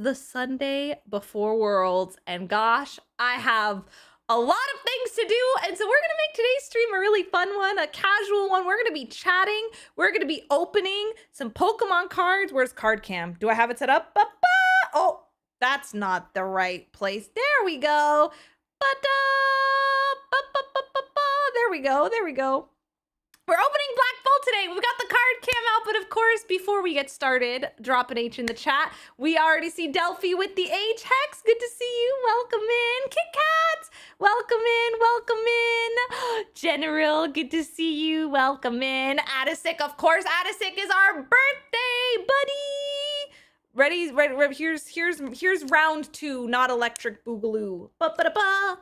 the Sunday before Worlds, and gosh, I have a lot of things to do, and so we're gonna make today's stream a really fun one, a casual one. We're gonna be chatting, we're gonna be opening some Pokemon cards. Where's card cam? Do I have it set up? Oh, that's not the right place. There we go. There we go, there we go. We're opening Black Bolt today. We've got the card cam out, but of course, before we get started, drop an H in the chat. We already see Delphi with the H. Hex, good to see you. Welcome in. Kit Kats, welcome in, welcome in. General, good to see you. Welcome in. Adisic, of course. Adisic is our birthday buddy. Ready? Here's round 2, not electric boogaloo. Ba-ba-da-ba.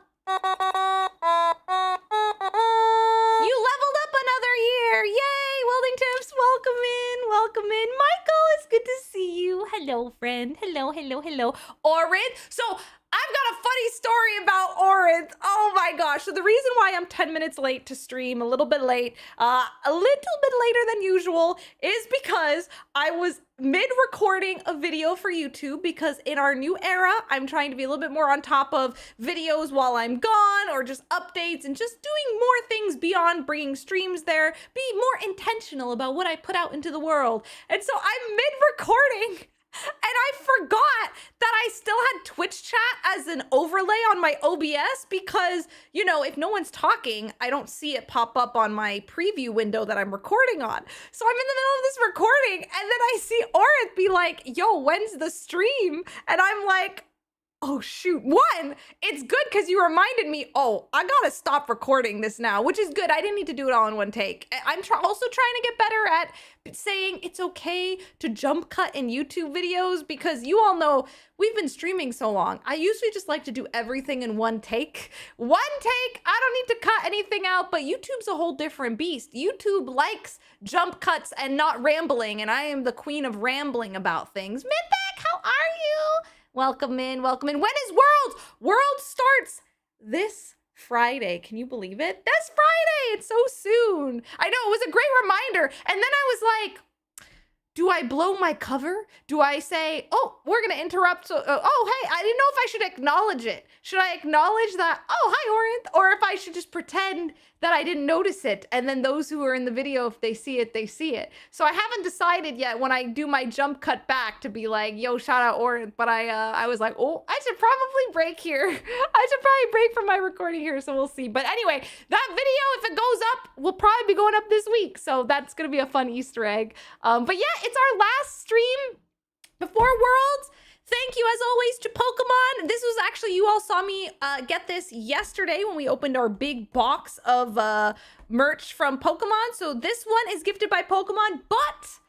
You leveled up another year. Yay, Welding Tips, welcome in, welcome in. Michael, it's good to see you. Hello, friend. Hello, hello, hello. Orin, so I've got a funny story about Orin. Oh my gosh. So the reason why I'm 10 minutes late to stream, a little bit late, a little bit later than usual, is because I was mid-recording a video for YouTube, because in our new era, I'm trying to be a little bit more on top of videos while I'm gone, or just updates, and just doing more things beyond bringing streams there, be more intentional about what I put out into the world. And so I'm mid-recording, and I forgot that I still had Twitch chat as an overlay on my OBS, because, you know, if no one's talking, I don't see it pop up on my preview window that I'm recording on. So I'm in the middle of this recording, and then I see Orith be like, yo, when's the stream? And I'm like, oh shoot, one, it's good because you reminded me, oh, I gotta stop recording this now, which is good. I didn't need to do it all in one take. I'm also trying to get better at saying it's okay to jump cut in YouTube videos, because you all know we've been streaming so long. I usually just like to do everything in one take. One take, I don't need to cut anything out, but YouTube's a whole different beast. YouTube likes jump cuts and not rambling, and I am the queen of rambling about things. Mythic, how are you? Welcome in, welcome in. When is Worlds? Worlds starts this Friday. Can you believe it? This Friday, it's so soon. I know, it was a great reminder. And then I was like, do I blow my cover? Do I say, oh, we're gonna interrupt, so, oh, hey, I didn't know if I should acknowledge it. Should I acknowledge that, oh, hi, Orinth? Or if I should just pretend that I didn't notice it, and then those who are in the video, if they see it, they see it. So I haven't decided yet when I do my jump cut back to be like, yo, shout out Orinth, but I was like, oh, I should probably break here. I should probably break from my recording here, so we'll see. But anyway, that video, if it goes up, will probably be going up this week, so that's gonna be a fun Easter egg. But yeah, it's our last stream before Worlds. Thank you, as always, to Pokemon. This was actually, you all saw me get this yesterday when we opened our big box of merch from Pokemon. So this one is gifted by Pokemon, but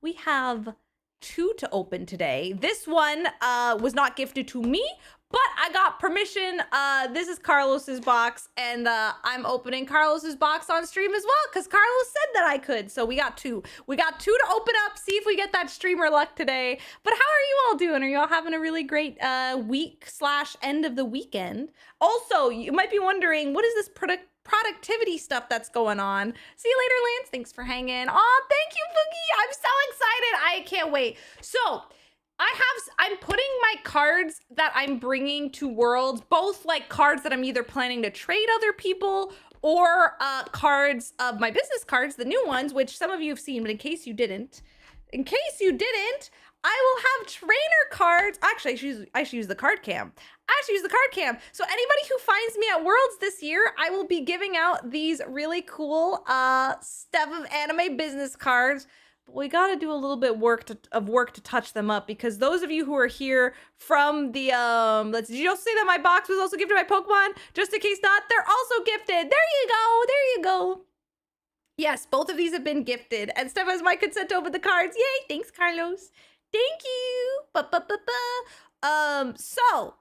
we have 2 to open today. This one was not gifted to me, but I got permission. This is Carlos's box, and I'm opening Carlos's box on stream as well, because Carlos said that I could. So we got 2. We got 2 to open up, see if we get that streamer luck today. But how are you all doing? Are you all having a really great week / end of the weekend? Also, you might be wondering, what is this productivity stuff that's going on? See you later, Lance. Thanks for hanging. Aw, thank you, Boogie. I'm so excited. I can't wait. So I'm putting my cards that I'm bringing to Worlds, both like cards that I'm either planning to trade other people, or cards of my business cards, the new ones, which some of you have seen, but in case you didn't, I will have trainer cards. Actually, I should use the card cam. So anybody who finds me at Worlds this year, I will be giving out these really cool StephOfAnime business cards. But we got to do a little bit of work to touch them up, because those of you who are here from the did you also say that my box was also gifted by Pokemon? Just in case not, they're also gifted. There you go. Yes, both of these have been gifted, and Steph has my consent to open the cards. Yay! Thanks, Carlos. Thank you. So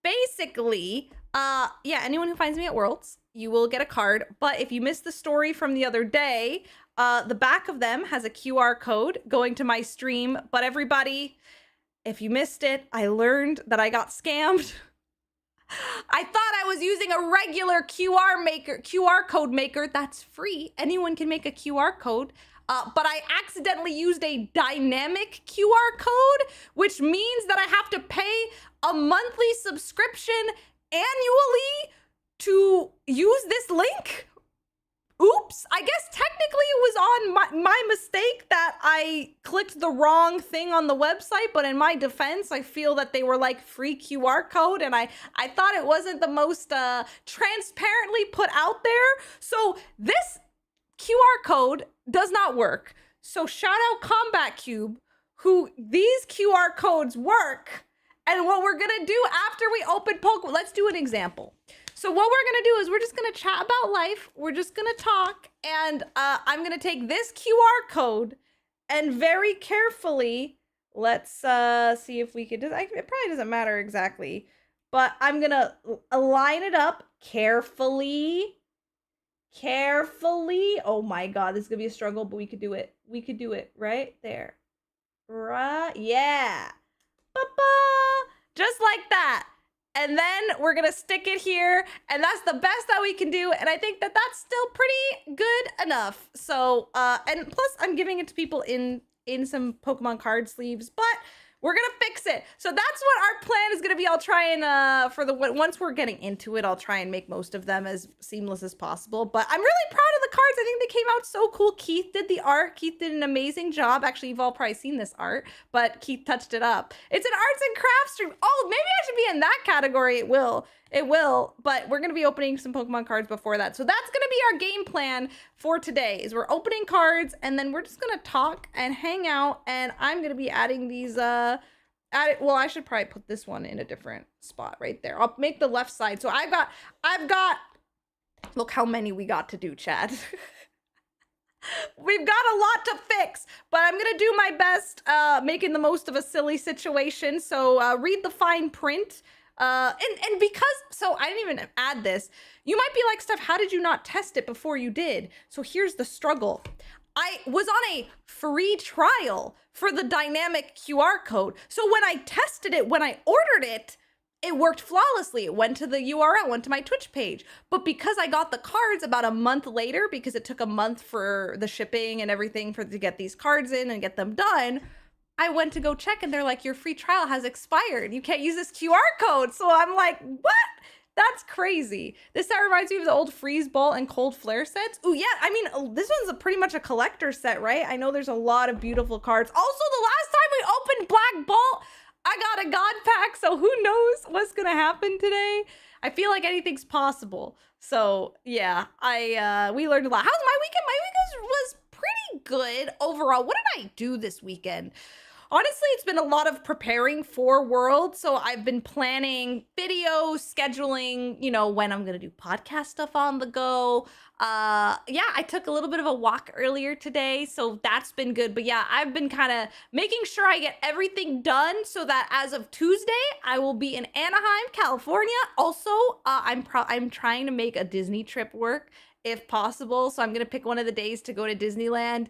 basically, yeah, anyone who finds me at Worlds, you will get a card. But if you missed the story from the other day, the back of them has a QR code going to my stream. But everybody, if you missed it, I learned that I got scammed. I thought I was using a regular QR code maker. That's free. Anyone can make a QR code. but I accidentally used a dynamic QR code, which means that I have to pay a monthly subscription annually to use this link. Oops, I guess technically it was on my mistake that I clicked the wrong thing on the website, but in my defense, I feel that they were like free QR code, and I thought it wasn't the most transparently put out there. So this QR code does not work. So shout out Combat Cube, who these QR codes work. And what we're gonna do after we open Pokemon, let's do an example. So what we're gonna do is we're just gonna chat about life. We're just gonna talk, and I'm gonna take this QR code and very carefully, let's see if we could, it probably doesn't matter exactly, but I'm gonna align it up carefully. Oh my God, this is gonna be a struggle, but we could do it. We could do it right there. Right, yeah. Ba-ba! Just like that. And then we're gonna stick it here, and that's the best that we can do, and I think that that's still pretty good enough. So, and plus I'm giving it to people in some Pokemon card sleeves, but we're gonna fix it. So that's what our plan is gonna be. I'll try and, once we're getting into it, I'll try and make most of them as seamless as possible. But I'm really proud of the cards. I think they came out so cool. Keith did the art. Keith did an amazing job. Actually, you've all probably seen this art, but Keith touched it up. It's an arts and crafts stream. Oh, maybe I should be in that category. It will, but we're gonna be opening some Pokemon cards before that. So that's gonna be our game plan for today, is we're opening cards, and then we're just gonna talk and hang out, and I'm gonna be adding these, well, I should probably put this one in a different spot right there. I'll make the left side. So I've got, look how many we got to do, Chad. We've got a lot to fix, but I'm gonna do my best, making the most of a silly situation. So read the fine print. And because, so I didn't even add this. You might be like, Steph, how did you not test it before you did? So here's the struggle. I was on a free trial for the dynamic QR code. So when I tested it, when I ordered it, it worked flawlessly. It went to the URL, went to my Twitch page. But because I got the cards about a month later, because it took a month for the shipping and everything to get these cards in and get them done, I went to go check, and they're like, your free trial has expired. You can't use this QR code. So I'm like, what? That's crazy. This set reminds me of the old Freeze Ball and Cold Flare sets. Oh yeah, I mean, this one's pretty much a collector set, right? I know there's a lot of beautiful cards. Also, the last time we opened Black Bolt, I got a God Pack, so who knows what's gonna happen today? I feel like anything's possible. So yeah, we learned a lot. How's my weekend? My weekend was pretty good overall. What did I do this weekend? Honestly, it's been a lot of preparing for World. So I've been planning videos, scheduling, you know, when I'm going to do podcast stuff on the go. Yeah, I took a little bit of a walk earlier today, so that's been good. But yeah, I've been kind of making sure I get everything done so that as of Tuesday, I will be in Anaheim, California. Also, I'm trying to make a Disney trip work, if possible. So I'm going to pick one of the days to go to Disneyland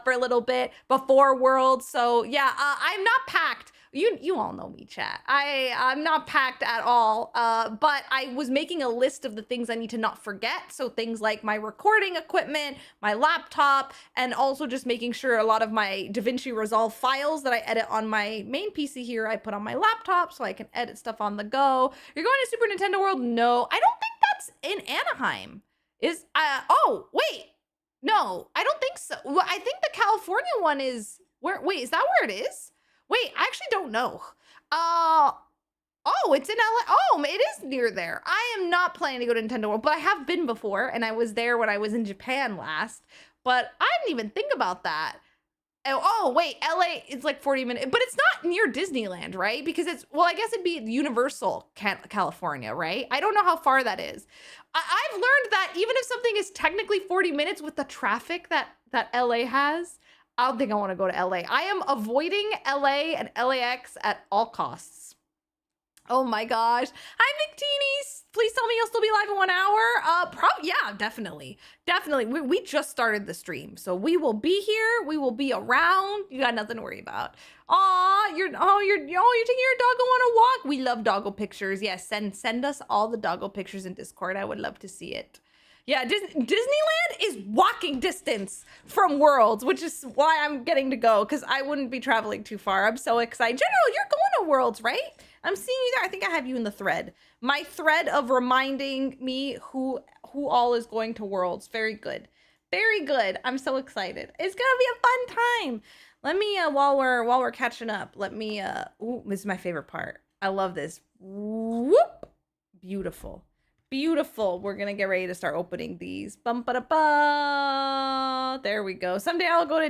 for a little bit before World. So yeah, I'm not packed. You all know me, chat. I'm not packed at all, but I was making a list of the things I need to not forget. So things like my recording equipment, my laptop, and also just making sure a lot of my DaVinci Resolve files that I edit on my main PC here, I put on my laptop so I can edit stuff on the go. You're going to Super Nintendo World? No, I don't think that's in Anaheim. Oh, wait. No, I don't think so. Well, I think the California one is where, wait, is that where it is? Wait, I actually don't know. Oh, it's in LA. Oh, it is near there. I am not planning to go to Nintendo World, but I have been before, and I was there when I was in Japan last, but I didn't even think about that. Oh, wait, LA is like 40 minutes, but it's not near Disneyland, right? Because it's, well, I guess it'd be Universal California, right? I don't know how far that is. I've learned that even if something is technically 40 minutes with the traffic that LA has, I don't think I want to go to LA. I am avoiding LA and LAX at all costs. Oh my gosh. Hi, McTeenies. Please tell me you'll still be live in 1 hour. Yeah, definitely. Definitely. We just started the stream, so we will be here. We will be around. You got nothing to worry about. You're taking your doggo on a walk. We love doggo pictures. Yes, send us all the doggo pictures in Discord. I would love to see it. Yeah, Disneyland is walking distance from Worlds, which is why I'm getting to go, because I wouldn't be traveling too far. I'm so excited. General, you're going to Worlds, right? I'm seeing you there. I think I have you in the thread. My thread of reminding me who all is going to Worlds. Very good. Very good. I'm so excited. It's gonna be a fun time. Let me while we're catching up, let me ooh, this is my favorite part. I love this. Whoop. Beautiful. Beautiful. We're gonna get ready to start opening these. Bum ba da ba. There we go. Someday I'll go to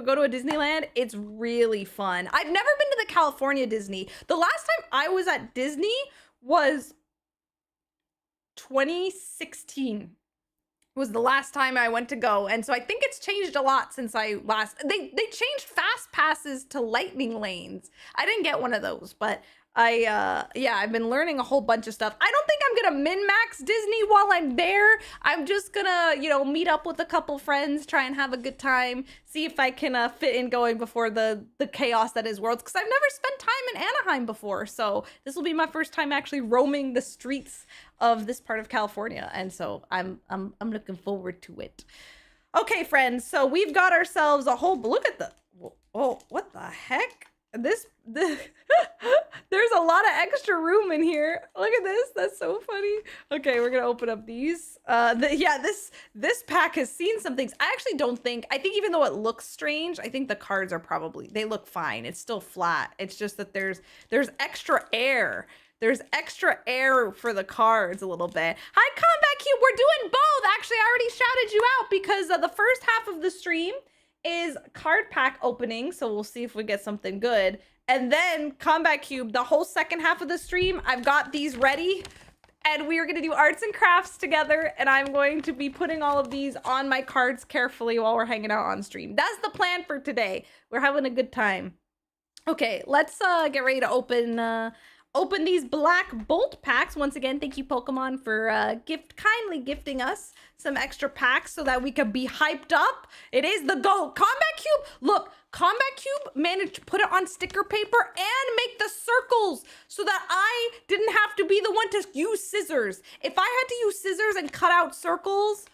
go to a Disneyland. It's really fun. I've never been to the California Disney. The last time I was at Disney was 2016. Was the last time I went to go, and so I think it's changed a lot since I last. They changed fast passes to lightning lanes. I didn't get one of those, but yeah, I've been learning a whole bunch of stuff. I don't think I'm gonna min-max Disney while I'm there. I'm just gonna, you know, meet up with a couple friends, try and have a good time, see if I can fit in going before the chaos that is Worlds, because I've never spent time in Anaheim before, so this will be my first time actually roaming the streets of this part of California, and so I'm looking forward to it. Okay, friends, so we've got ourselves a whole look at the oh, what the heck? This there's a lot of extra room in here. Look at this. That's so funny. Okay, we're gonna open up these. Yeah, this pack has seen some things. I actually don't think. I think even though it looks strange, I think the cards are probably, they look fine. It's still flat. It's just that there's extra air. There's extra air for the cards a little bit. Hi, Combat Cube. We're doing both. Actually, I already shouted you out because the first half of the stream is card pack opening, so we'll see if we get something good. And then Combat Cube, the whole second half of the stream, I've got these ready, and we are going to do arts and crafts together, and I'm going to be putting all of these on my cards carefully while we're hanging out on stream. That's the plan for today. We're having a good time. Okay, let's get ready to open these Black Bolt packs. Once again, thank you, Pokemon, for kindly gifting us some extra packs so that we can be hyped up. It is the GOAT. Combat Cube, look, Combat Cube managed to put it on sticker paper and make the circles so that I didn't have to be the one to use scissors. If I had to use scissors and cut out circles,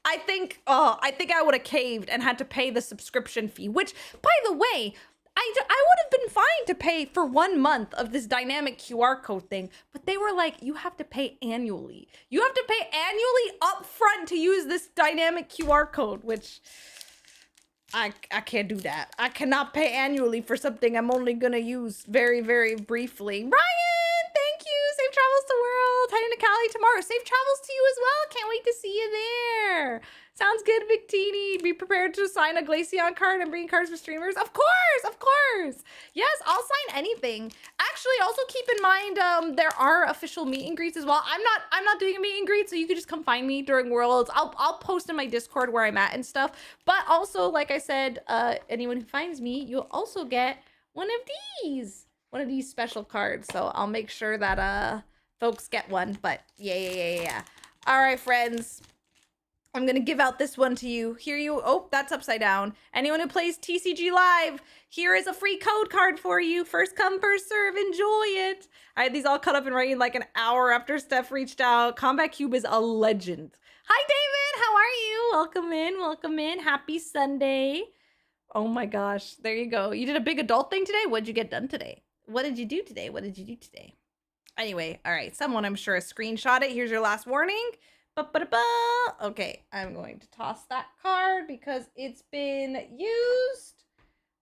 I think I would have caved and had to pay the subscription fee, which, by the way, I would have been fine to pay for 1 month of this dynamic QR code thing, but they were like, you have to pay annually. You have to pay annually up front to use this dynamic QR code, which I can't do that. I cannot pay annually for something I'm only gonna use very, very briefly. Ryan, thank you. Safe travels to World. Heading to Cali tomorrow. Safe travels to you as well. Can't wait to see you there. Sounds good, Victini. Be prepared to sign a Glaceon card and bring cards for streamers. Of course, of course. Yes, I'll sign anything. Actually, also keep in mind, there are official meet and greets as well. I'm not doing a meet and greet, so you can just come find me during Worlds. I'll post in my Discord where I'm at and stuff. But also, like I said, anyone who finds me, you'll also get one of these special cards. So I'll make sure that folks get one. But yeah. All right, friends. I'm gonna give out this one to you. Here you, oh, that's upside down. Anyone who plays TCG Live, here is a free code card for you. First come, first serve, enjoy it. I had these all cut up and ready in like an hour after Steph reached out. Combat Cube is a legend. Hi, David, how are you? Welcome in. Happy Sunday. Oh my gosh, there you go. You did a big adult thing today? What'd you get done today? What did you do today? Anyway, all right, someone I'm sure screenshot it. Here's your last warning. Okay, I'm going to toss that card because it's been used.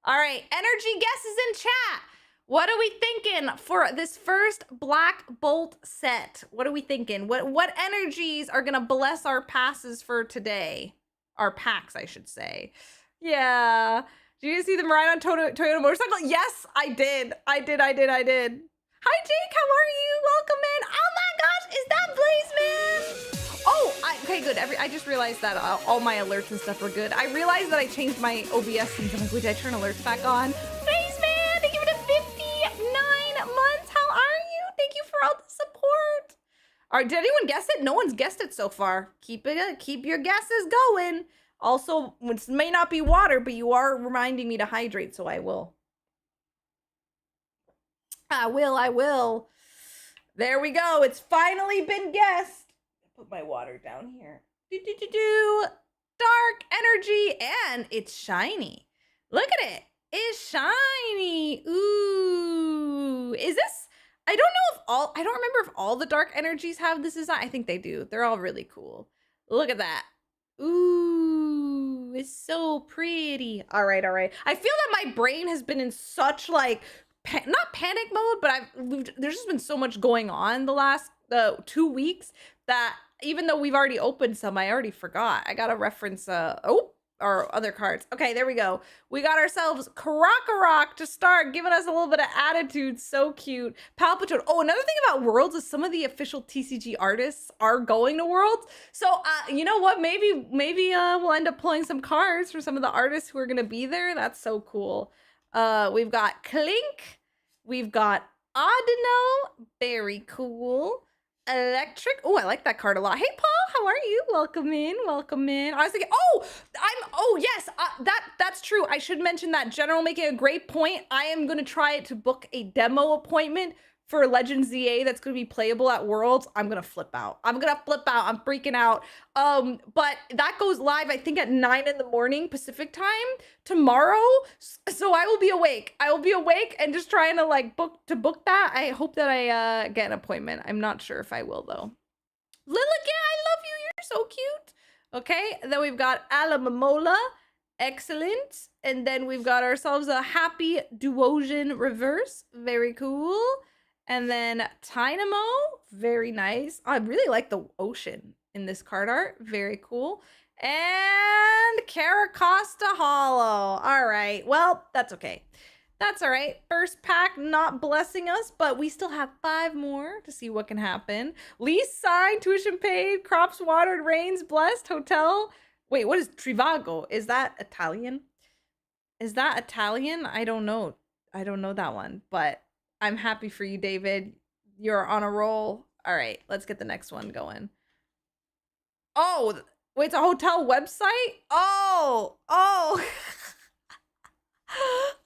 All right, energy guesses in chat. What are we thinking for this first Black Bolt set? What are we thinking? What energies are gonna bless our passes for today? Our packs, I should say. Yeah. Did you see them ride on Toyota motorcycle? Yes, I did. Hi, Jake. How are you? Welcome in. Oh my gosh, is that Blaze Man? Oh, okay, good. I just realized that all my alerts and stuff were good. I realized that I changed my OBS things. I'm like, wait, did I turn alerts back on? Blaze Man, thank you for the 59 months. How are you? Thank you for all the support. All right, did anyone guess it? No one's guessed it so far. Keep your guesses going. Also, it may not be water, but you are reminding me to hydrate, so I will. I will. There we go. It's finally been guessed. Put my water down here. Dark energy, and it's shiny. Look at it. It's shiny. Ooh. Is this? I don't know if all, I don't remember if all the dark energies have this design. I think they do. They're all really cool. Look at that. Ooh, it's so pretty. All right, all right. I feel that my brain has been in such like, not panic mode, but there's just been so much going on the last 2 weeks that even though we've already opened some, I already forgot. I gotta reference, our other cards. Okay, there we go. We got ourselves Kakarot to start giving us a little bit of attitude. So cute. Palpatone. Oh, another thing about Worlds is some of the official TCG artists are going to Worlds. So, you know what? Maybe we'll end up pulling some cards from some of the artists who are gonna be there. That's so cool. We've got Clink. We've got Audino. Very cool. Electric. Oh, I like that card a lot. Hey, Paul, how are you? Welcome in. Welcome in. I was thinking, oh, yes, that's true. I should mention that. General making a great point. I am going to try to book a demo appointment for Legends ZA that's going to be playable at Worlds. I'm going to flip out. I'm freaking out. But that goes live, I think, at 9 in the morning Pacific time tomorrow. So I will be awake. And just trying to like book that. I hope that I get an appointment. I'm not sure if I will though. Lilica, I love you. You're so cute. Okay, then we've got Alamamola. Excellent. And then we've got ourselves a Happy Duosian Reverse. Very cool. And then Tynamo, very nice. I really like the ocean in this card art. Very cool. And Caracosta Hollow. All right. Well, that's okay. That's all right. First pack not blessing us, but we still have 5 more to see what can happen. Lease signed, tuition paid, crops watered, rains blessed, hotel. Wait, what is Trivago? Is that Italian? I don't know. I don't know that one, but I'm happy for you, David. You're on a roll. All right, let's get the next one going. Oh, wait, it's a hotel website? Oh.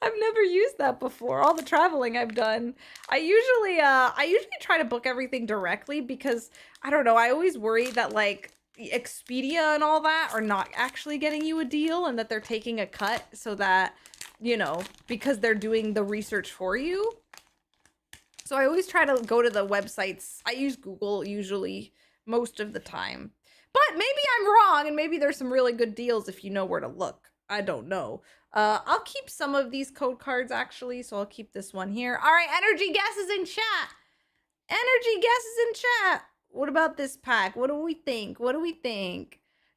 I've never used that before. All the traveling I've done. I usually try to book everything directly because I don't know, I always worry that like Expedia and all that are not actually getting you a deal and that they're taking a cut so that, you know, because they're doing the research for you. So I always try to go to the websites. I use Google usually most of the time. But maybe I'm wrong and maybe there's some really good deals if you know where to look. I don't know. I'll keep some of these code cards actually, so I'll keep this one here. All right, energy guesses in chat. What about this pack? What do we think?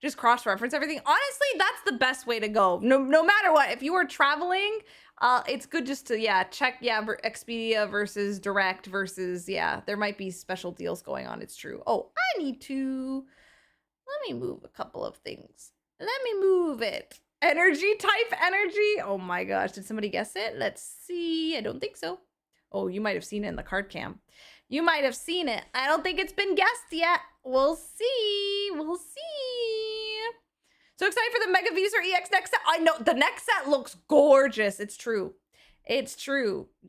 Just cross-reference everything. Honestly, that's the best way to go. No matter what, if you are traveling, it's good just to, check, Expedia versus Direct versus, there might be special deals going on. It's true. Oh, let me move a couple of things. Let me move it. Type energy. Oh my gosh, did somebody guess it? Let's see. I don't think so. Oh, you might have seen it in the card cam. You might have seen it. I don't think it's been guessed yet. We'll see. So excited for the Mega Visor EX next set. I know, the next set looks gorgeous. It's true.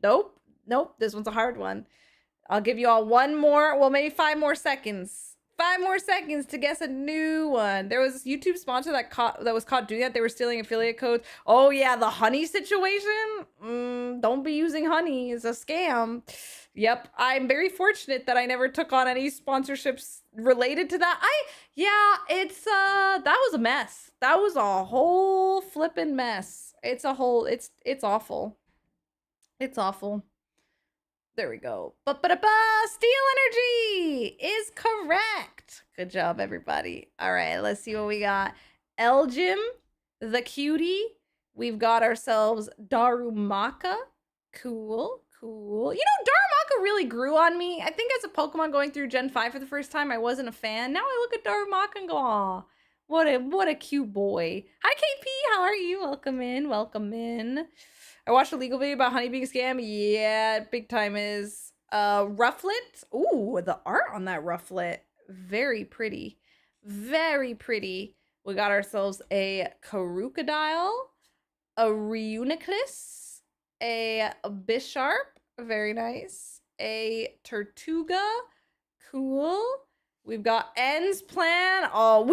Nope. This one's a hard one. I'll give you all one more, well, maybe 5 more seconds. 5 more seconds to guess a new one. There was this YouTube sponsor that was caught doing that. They were stealing affiliate codes. Oh yeah, the honey situation. Don't be using honey. It's a scam. Yep, I'm very fortunate that I never took on any sponsorships related to that. That was a mess. That was a whole flippin' mess. It's awful. It's awful. There we go. Steel energy is correct. Good job, everybody. All right, let's see what we got. Elgin, the cutie. We've got ourselves Darumaka. Cool. You know, Darumaka really grew on me. I think as a Pokemon going through Gen 5 for the first time, I wasn't a fan. Now I look at Darumaka and go, aw, what a cute boy. Hi, KP. How are you? Welcome in. I watched a legal video about honey being a scam. Yeah, big time is. Rufflet. Ooh, the art on that Rufflet. Very pretty. We got ourselves a Crocodile, a Reuniclus, a Bisharp. Very nice. A Tortuga. Cool. We've got N's plan. Oh,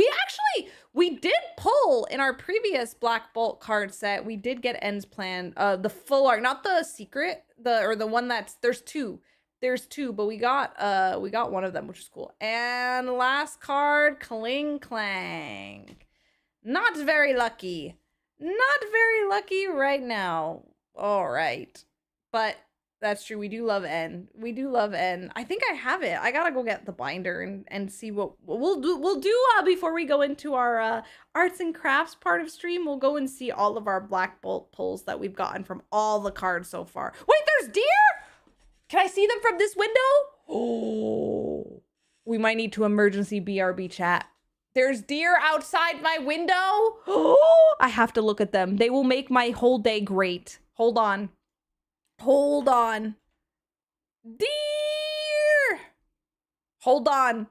we did pull in our previous Black Bolt card set. We did get N's plan. The full art, not the secret, the one that's there's two. There's two, but we got one of them, which is cool. And last card, Kling Clang. Not very lucky. Not very lucky right now. All right. But that's true. We do love N. We do love N. I think I have it. I gotta go get the binder and see what we'll do before we go into our arts and crafts part of stream. We'll go and see all of our Black Bolt pulls that we've gotten from all the cards so far. Wait, there's deer? Can I see them from this window? Oh, we might need to emergency BRB chat. There's deer outside my window. Oh, I have to look at them. They will make my whole day great. Hold on. Hold on. Deer! Hold on.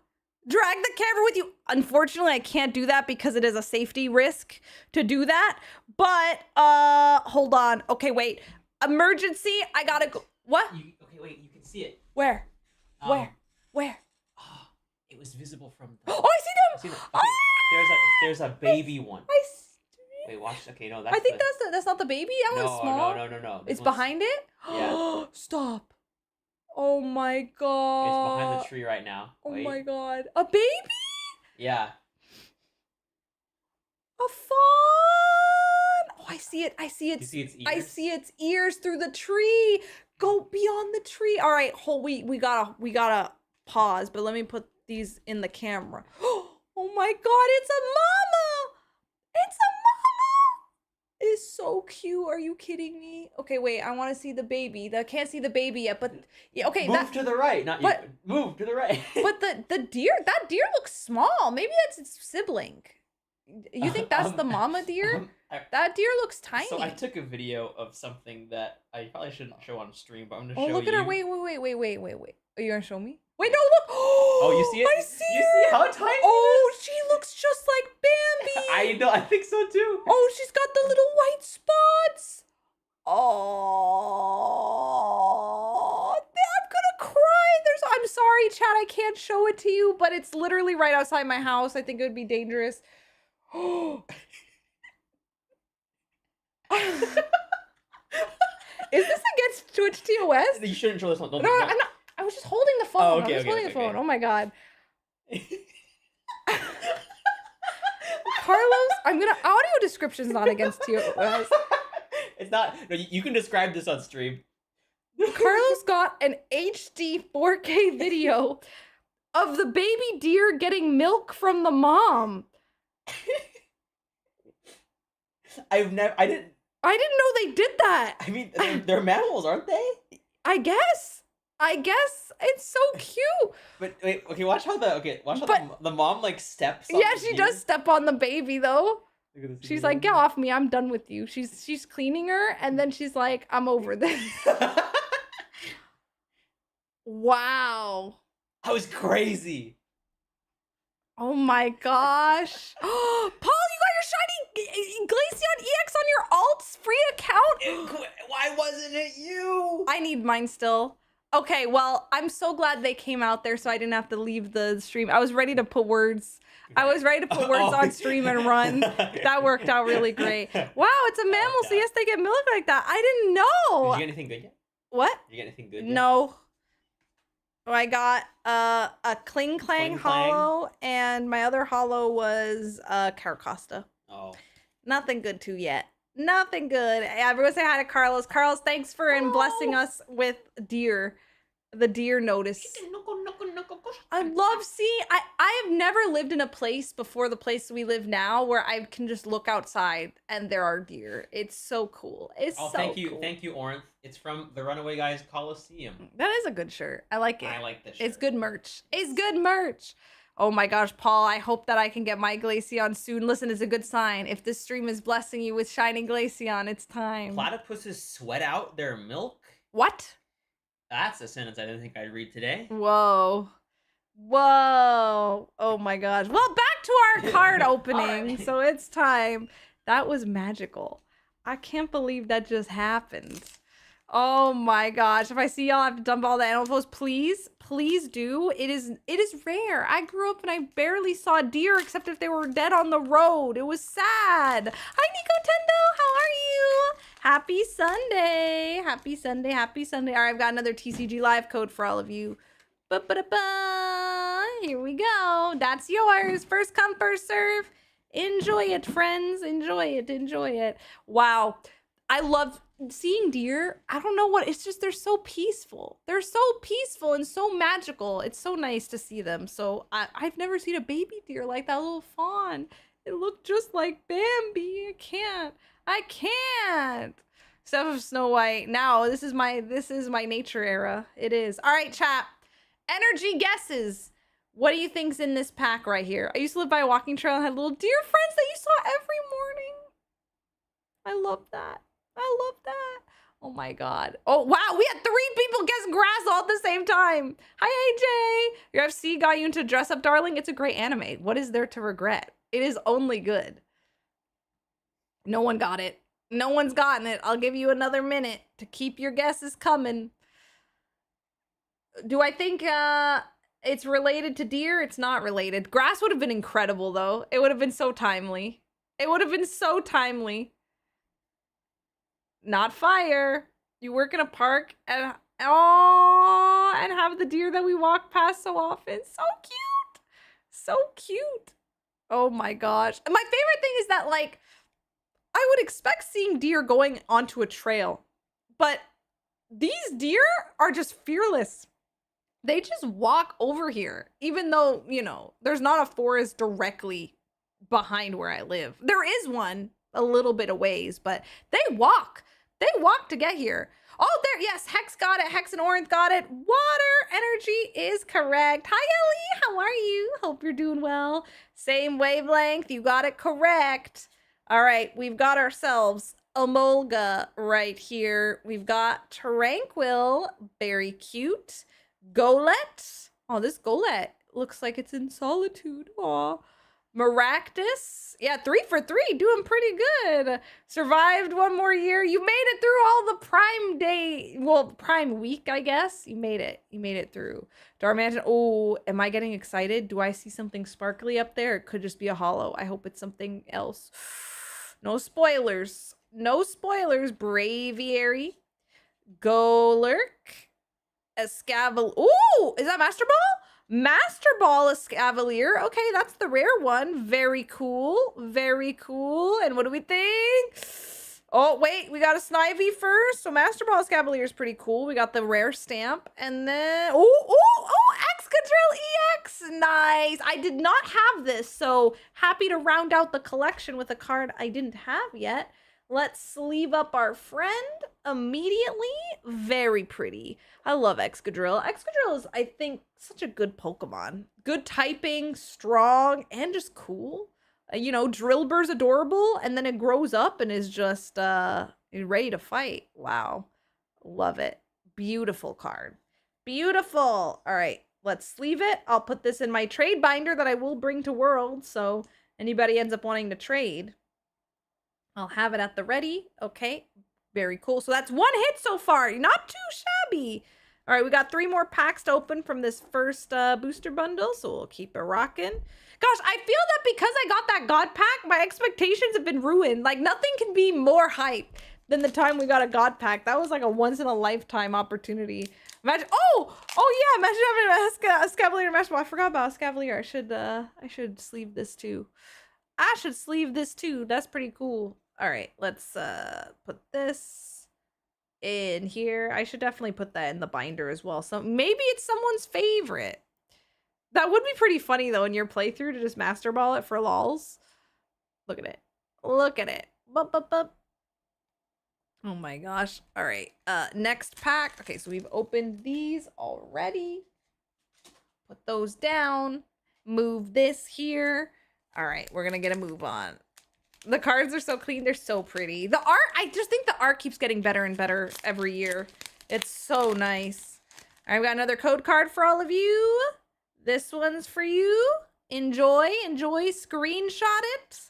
Drag the camera with you. Unfortunately, I can't do that because it is a safety risk to do that. But, hold on. Okay, wait. Emergency. I gotta go. What? Okay, wait. You can see it. Where? Where? Oh, it was visible from. Oh, I see them! Okay, there's a baby one. Wait, watch. Okay, no, that's. I think that's not the baby. That one's small. No. It's behind it. Yeah. Stop. Oh my god. It's behind the tree right now. Wait. Oh my god. A baby? Yeah. A fawn. Oh, I see it. I see it. You see its ears? I see its ears through the tree. Go beyond the tree. All right, we gotta pause, but let me put these in the camera. Oh my god, it's a mama. It's a mama. It's so cute. Are you kidding me? Okay, wait. I want to see the baby. I can't see the baby yet, but yeah. Okay, move to the right. Not you. Move to the right. But the deer. That deer looks small. Maybe that's its sibling. You think that's the mama deer? That deer looks tiny. So I took a video of something that I probably shouldn't show on stream, but I'm gonna show you. Oh, look at her. Wait. Are you gonna show me? Wait, no, look. Oh, you see it? I see You it. see how tiny? Oh, she looks just like Bambi. I know. I think so too. Oh, she's got the little white spots. Oh, I'm gonna cry. I'm sorry, chat. I can't show it to you, but it's literally right outside my house. I think it would be dangerous. Oh. Is this against Twitch TOS? You shouldn't show this one. No, I'm not. I was just holding the phone. Oh, okay, I was holding the phone. Oh my god. Carlos, audio description's not against TOS. It's not. No, you can describe this on stream. Carlos got an HD 4K video of the baby deer getting milk from the mom. I didn't know they did that. I mean, they're mammals, aren't they? I guess it's so cute. But wait, okay, watch how the mom like steps on yeah, she does step on the baby though. She's like, get off me, I'm done with you. She's cleaning her and then she's like, I'm over this. Wow. That was crazy. Oh my gosh. Paul, you got your shiny Glaceon EX on your alt's free account? Why wasn't it you? I need mine still. Okay, well, I'm so glad they came out there so I didn't have to leave the stream. I was ready to put words. On stream and run. That worked out really great. Wow, it's a mammal, so yes, they get milk like that. I didn't know. Did you get anything good yet? What? Did you get anything good yet? No. I got a Kling Clang hollow, and my other hollow was Caracosta. Oh. Nothing good too yet. Nothing good. Everyone say hi to Carlos. Carlos, thanks for blessing us with deer. The deer notice. I love seeing. I have never lived in a place before the place we live now where I can just look outside and there are deer. It's so cool. It's so thank you, cool. Thank you, Orinth. It's from the Runaway Guys Coliseum. That is a good shirt. I like it. I like this shirt. It's good merch. It's good merch. Oh my gosh, Paul, I hope that I can get my Glaceon soon. Listen, it's a good sign. If this stream is blessing you with shining Glaceon, it's time. Platypuses sweat out their milk? What? That's a sentence I didn't think I'd read today. Whoa. Oh my gosh. Well, back to our card opening. Right. So it's time. That was magical. I can't believe that just happened. Oh my gosh. If I see y'all have to dump all the animal photos, please do. It is rare. I grew up and I barely saw deer except if they were dead on the road. It was sad. Hi Nico Tendo, how are you? Happy Sunday. Happy Sunday. Happy Sunday. All right, I've got another TCG live code for all of you. Ba-ba-da-ba. Here we go. That's yours. First come, first serve. Enjoy it, friends. Enjoy it. Enjoy it. Wow. I love seeing deer. I don't know what, it's just they're so peaceful. They're so peaceful and so magical. It's so nice to see them. So I've never seen a baby deer like that little fawn. It looked just like Bambi. I can't. Stuff of Snow White. Now this is my nature era. It is. All right, chat. Energy guesses. What do you think's in this pack right here? I used to live by a walking trail and had little deer friends that you saw every morning. I love that. I love that. Oh my god. Oh wow, we had 3 people guess grass all at the same time. Hi AJ. Your FC got you into Dress Up Darling. It's a great anime. What is there to regret? It is only good. No one got it. No one's gotten it. I'll give you another minute to keep your guesses coming. Do I think it's related to deer? It's not related. Grass would have been incredible though. It would have been so timely. It would have been so timely. Not fire. You work in a park and have the deer that we walk past so often. So cute. So cute. Oh my gosh. My favorite thing is that, like, I would expect seeing deer going onto a trail, but these deer are just fearless. They just walk over here, even though, you know, there's not a forest directly behind where I live. There is one a little bit of ways, but they walk. They walk to get here. Oh, there, yes, Hex got it. Hex and Orange got it. Water energy is correct. Hi, Ellie, how are you? Hope you're doing well. Same wavelength, you got it correct. All right, we've got ourselves Emolga right here. We've got Tranquil, very cute. Golett. Oh, this Golett looks like it's in solitude. Aw. Maractus. Yeah, 3 for 3, doing pretty good. Survived one more year. You made it through all the Prime Day, well, Prime Week, I guess. You made it. You made it through. Darmanitan. Oh, am I getting excited? Do I see something sparkly up there? It could just be a hollow. I hope it's something else. No spoilers. No spoilers. Braviary. Golurk. Escavalier. Ooh, is that Master Ball? Master Ball Escavalier. Okay, that's the rare one. Very cool. Very cool. And what do we think? Oh, wait, we got a Snivy first. So Master Ball Escavalier is pretty cool. We got the rare stamp. And then, oh, Excadrill EX. Nice. I did not have this, so happy to round out the collection with a card I didn't have yet. Let's sleeve up our friend immediately. Very pretty. I love Excadrill. Excadrill is, I think, such a good Pokemon. Good typing, strong, and just cool. You know, Drillbur's adorable, and then it grows up and is just ready to fight. Wow. Love it. Beautiful card. Beautiful. All right, let's sleeve it. I'll put this in my trade binder that I will bring to World, so anybody ends up wanting to trade, I'll have it at the ready. Okay, very cool. So that's 1 hit so far. Not too shabby. All right, we got 3 more packs to open from this first booster bundle, so we'll keep it rocking. Gosh, I feel that because I got that God pack, my expectations have been ruined. Like, nothing can be more hype than the time we got a God pack. That was like a once-in-a-lifetime opportunity. Imagine, oh yeah, imagine having a Escavalier Master Ball. I forgot about Escavalier. I should sleeve this too. I should sleeve this too. That's pretty cool. All right, let's put this in here. I should definitely put that in the binder as well. So maybe it's someone's favorite. That would be pretty funny though in your playthrough to just Master Ball it for lols. Look at it. Look at it. Bup, bup, bup. Oh my gosh. All right. Next pack. Okay, so we've opened these already. Put those down. Move this here. All right, we're gonna get a move on. The cards are so clean. They're so pretty. The art, I just think the art keeps getting better and better every year. It's so nice. All right, we got another code card for all of you. This one's for you. Enjoy, screenshot it.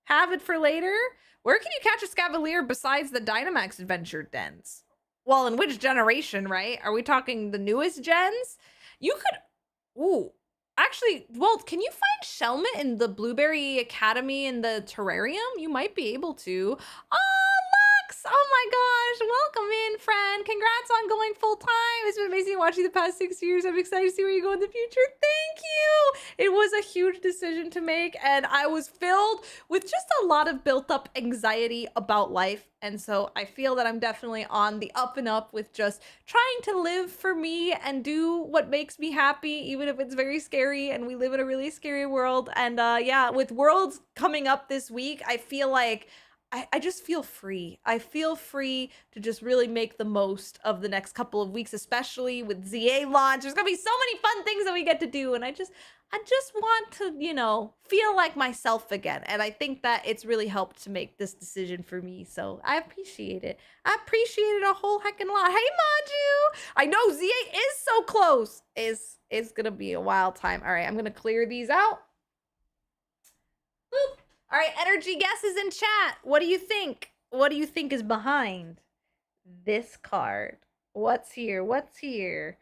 Have it for later. Where can you catch a Scavalier besides the Dynamax Adventure Dens? well, in which generation, right? Are we talking the newest gens? You could, ooh, actually, well, can you find Shelmet in the Blueberry Academy in the terrarium? You might be able to. Oh, Lux! Oh my gosh, welcome in, friend. Congrats on going full time. It's been amazing watching the past 6 years. I'm excited to see where you go in the future. Thank you. It was a huge decision to make, and I was filled with just a lot of built up anxiety about life. And so I feel that I'm definitely on the up and up with just trying to live for me and do what makes me happy, even if it's very scary and we live in a really scary world. And yeah, with Worlds coming up this week, I feel like I just feel free. I feel free to just really make the most of the next couple of weeks, especially with ZA launch. There's gonna be so many fun things that we get to do, and I just want to, you know, feel like myself again. And I think that it's really helped to make this decision for me. So I appreciate it. I appreciate it a whole heckin' lot. Hey, Maju! I know ZA is so close. It's gonna be a wild time. All right, I'm gonna clear these out. Boop. All right, energy guesses in chat. What do you think? What do you think is behind this card? What's here? What's here?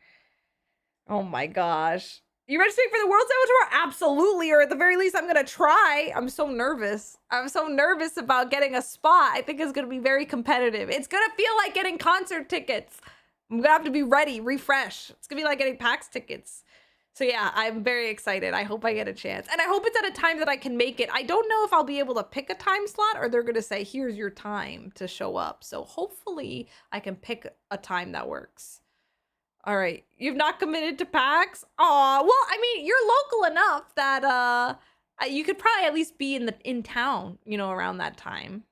Oh my gosh. You registering for the World Series Tour? Absolutely, or at the very least, I'm gonna try. I'm so nervous. I'm so nervous about getting a spot. I think it's gonna be very competitive. It's gonna feel like getting concert tickets. I'm gonna have to be ready, refresh. It's gonna be like getting PAX tickets. So yeah, I'm very excited. I hope I get a chance. And I hope it's at a time that I can make it. I don't know if I'll be able to pick a time slot or they're gonna say, here's your time to show up. So hopefully I can pick a time that works. All right, you've not committed to PAX? Aw, well, I mean, you're local enough that you could probably at least be in town, you know, around that time.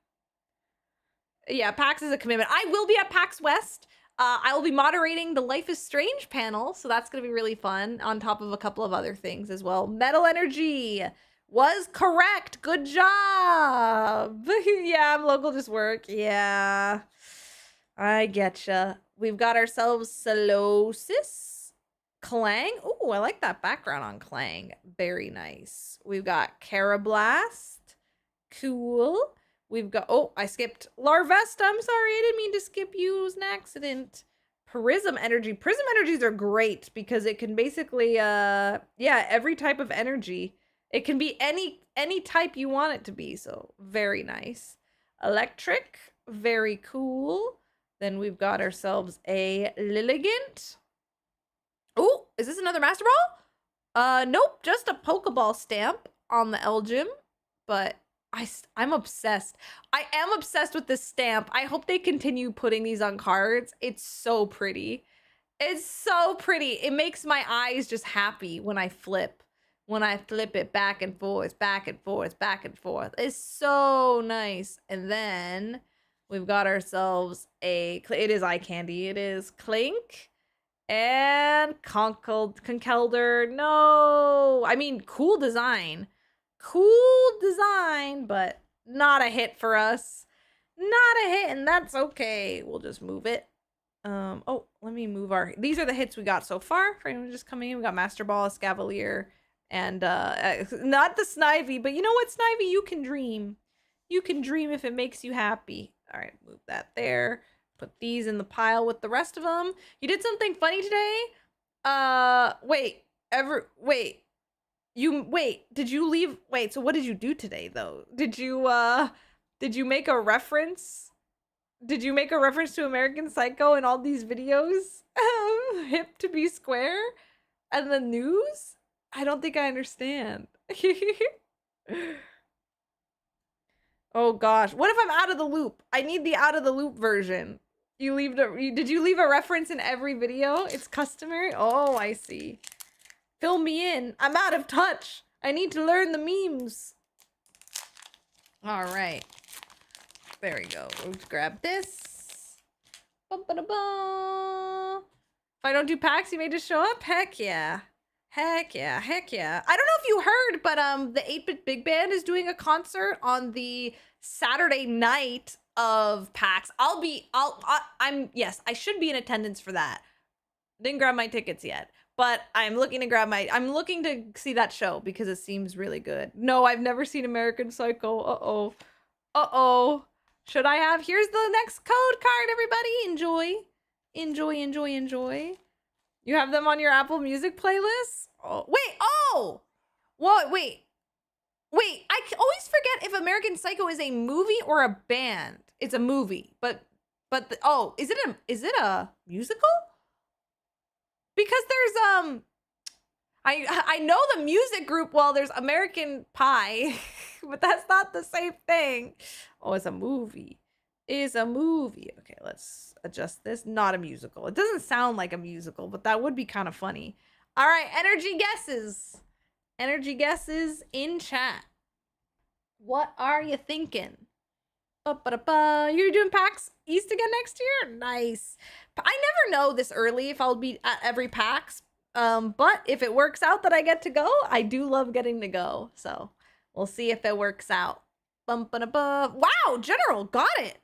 Yeah, PAX is a commitment. I will be at PAX West. I will be moderating the Life is Strange panel, so that's going to be really fun, on top of a couple of other things as well. Metal Energy was correct. Good job. Yeah, I'm local, just work. Yeah, I getcha. We've got ourselves Solosis. Clang. Ooh, I like that background on Clang. Very nice. We've got Carablast. Cool. We've got, oh, I skipped Larvesta. I'm sorry, I didn't mean to skip you. It was an accident. Prism Energy. Prism Energies are great because it can basically, yeah, every type of energy. It can be any type you want it to be, so very nice. Electric, very cool. Then we've got ourselves a Lilligant. Oh, is this another Master Ball? Nope, just a Pokeball stamp on the Elgym, but I'm obsessed. I am obsessed with this stamp. I hope they continue putting these on cards. It's so pretty. It's so pretty. It makes my eyes just happy when I flip. When I flip it back and forth, back and forth, back and forth. It's so nice. And then we've got ourselves it is eye candy. It is Clink and Conkeldurr. No, I mean, cool design. Cool design, but not a hit for us. Not a hit, and that's okay. We'll just move it. Oh, let me move these are the hits we got so far. For anyone just coming in, we got Master Ball, Scavalier, and not the Snivy, but you know what, Snivy? You can dream. You can dream if it makes you happy. All right, move that there. Put these in the pile with the rest of them. You did something funny today? Did you leave? Wait, so what did you do today, though? Did you make a reference? Did you make a reference to American Psycho in all these videos? Hip to be square? And the news? I don't think I understand. Oh gosh, what if I'm out of the loop? I need the out of the loop version. Did you leave a reference in every video? It's customary? Oh, I see. Fill me in. I'm out of touch. I need to learn the memes. All right. There we go. We'll grab this. Ba-ba-da-ba. If I don't do packs, you may just show up? Heck yeah. Heck yeah. Heck yeah. I don't know if you heard, but the 8-Bit Big Band is doing a concert on the Saturday night of PAX. Yes, I should be in attendance for that. Didn't grab my tickets yet. But I'm looking to see that show because it seems really good. No, I've never seen American Psycho. Uh-oh. Uh-oh. Should I have? Here's the next code card, everybody. Enjoy. Enjoy, enjoy, enjoy. You have them on your Apple Music playlist? Oh, wait. Oh! What? Wait. Wait. I always forget if American Psycho is a movie or a band. It's a movie, but oh, is it a musical? Because there's I know the music group well, there's American Pie, but that's not the same thing. Oh, it's a movie. It's a movie. Okay, let's adjust this. Not a musical. It doesn't sound like a musical, but that would be kind of funny. All right, energy guesses. Energy guesses in chat. What are you thinking? You're doing PAX East again next year? Nice. I never know this early if I'll be at every PAX. But if it works out that I get to go, I do love getting to go. So we'll see if it works out. Wow, General, got it.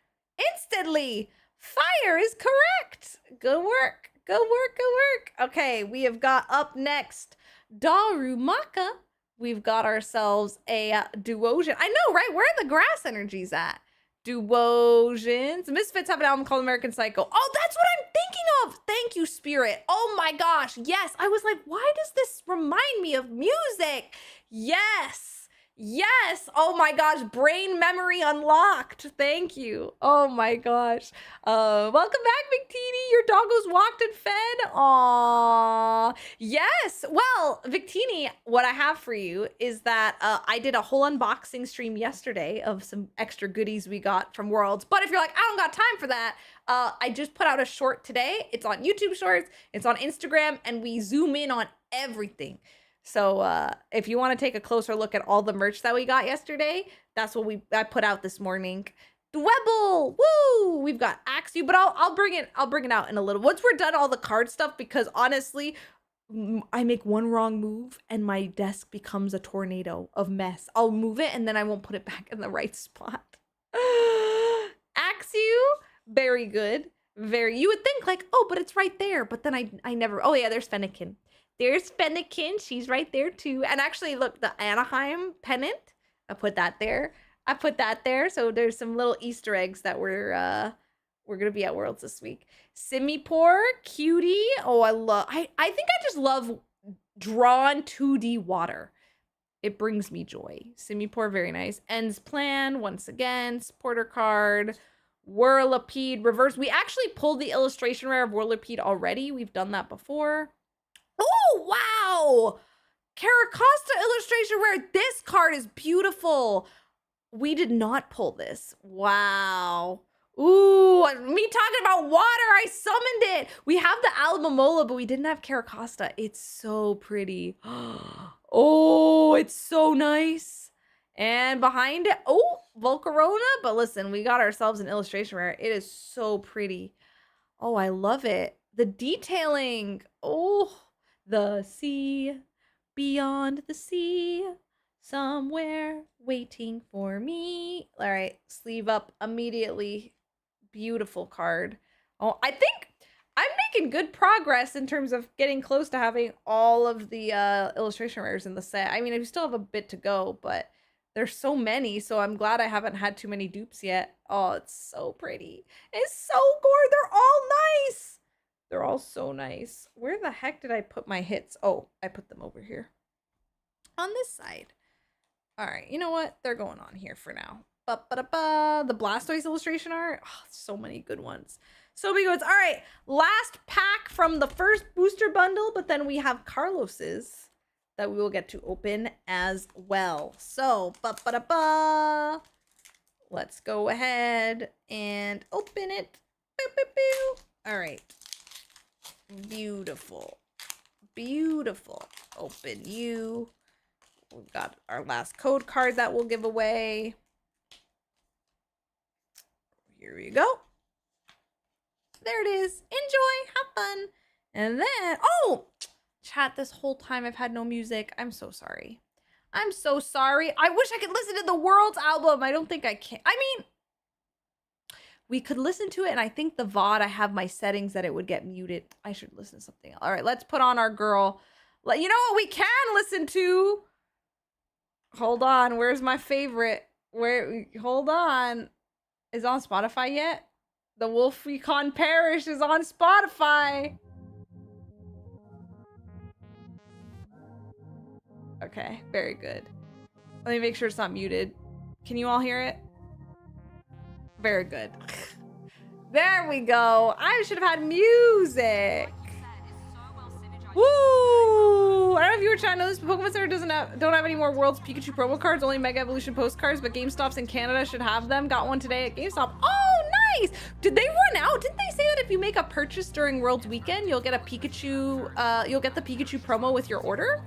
Instantly. Fire is correct. Good work. Good work. Good work. Okay, we have got up next Darumaka. We've got ourselves a Duosion. I know, right? Where are the grass energies at? Duosions. Misfits have an album called American Psycho. Oh, that's what I'm thinking of. Thank you, Spirit. Oh my gosh. Yes. I was like, why does this remind me of music? Yes. Yes. Oh my gosh. Brain memory unlocked. Thank you. Oh my gosh. Welcome back, Victini. Your doggos walked and fed. Aww. Yes. Well, Victini, what I have for you is that I did a whole unboxing stream yesterday of some extra goodies we got from Worlds. But if you're like, I don't got time for that, I just put out a short today. It's on YouTube Shorts. It's on Instagram. And we zoom in on everything. So if you want to take a closer look at all the merch that we got yesterday, that's what I put out this morning. Dwebble, woo! We've got Axew, but I'll bring it out in a little. Once we're done all the card stuff, because honestly, I make one wrong move and my desk becomes a tornado of mess. I'll move it and then I won't put it back in the right spot. Axew, very good. Very. You would think like, oh, but it's right there. But then I never. Oh yeah, there's Fennekin. There's Fennekin. She's right there too. And actually, look, the Anaheim pennant. I put that there. So there's some little Easter eggs that we're gonna be at Worlds this week. Simipour, cutie. Oh, I think I just love drawn 2D water. It brings me joy. Simipour, very nice. Ends plan once again. Supporter card. Whirlipede reverse. We actually pulled the illustration rare of Whirlipede already. We've done that before. Oh, wow. Caracosta illustration rare. This card is beautiful. We did not pull this. Wow. Ooh, me talking about water. I summoned it. We have the Alamomola, but we didn't have Caracosta. It's so pretty. Oh, it's so nice. And behind it, oh, Volcarona. But listen, we got ourselves an illustration rare. It is so pretty. Oh, I love it. The detailing. Oh, the sea, beyond the sea, somewhere waiting for me. All right, sleeve up immediately. Beautiful card. Oh, I think I'm making good progress in terms of getting close to having all of the illustration rares in the set. I mean, I still have a bit to go, but there's so many, so I'm glad I haven't had too many dupes yet. Oh, it's so pretty. It's so gorgeous. They're all nice. They're all so nice. Where the heck did I put my hits? Oh, I put them over here. On this side. All right, you know what? They're going on here for now. The Blastoise illustration art. Oh, so many good ones. So many good ones. All right, last pack from the first booster bundle, but then we have Carlos's that we will get to open as well. So, let's go ahead and open it. All right. Beautiful. Beautiful. Open you. We've got our last code card that we'll give away. Here we go. There it is. Enjoy. Have fun. And then, oh, chat, this whole time I've had no music. I'm so sorry. I'm so sorry. I wish I could listen to the World's album. I don't think I can. I mean, we could listen to it, and I think the VOD, I have my settings that it would get muted. I should listen to something else. All right, let's put on our girl. You know what we can listen to? Hold on. Where's my favorite? Hold on. Is it on Spotify yet? The Wolf Recon Parish is on Spotify. Okay, very good. Let me make sure it's not muted. Can you all hear it? Very good. There we go. I should have had music. Woo! I don't know if you were trying to know this, but Pokemon Center don't have any more World's Pikachu promo cards, only Mega Evolution postcards, but GameStops in Canada should have them. Got one today at GameStop. Oh, nice! Did they run out? Didn't they say that if you make a purchase during World's Weekend, you'll get a Pikachu, you'll get the Pikachu promo with your order?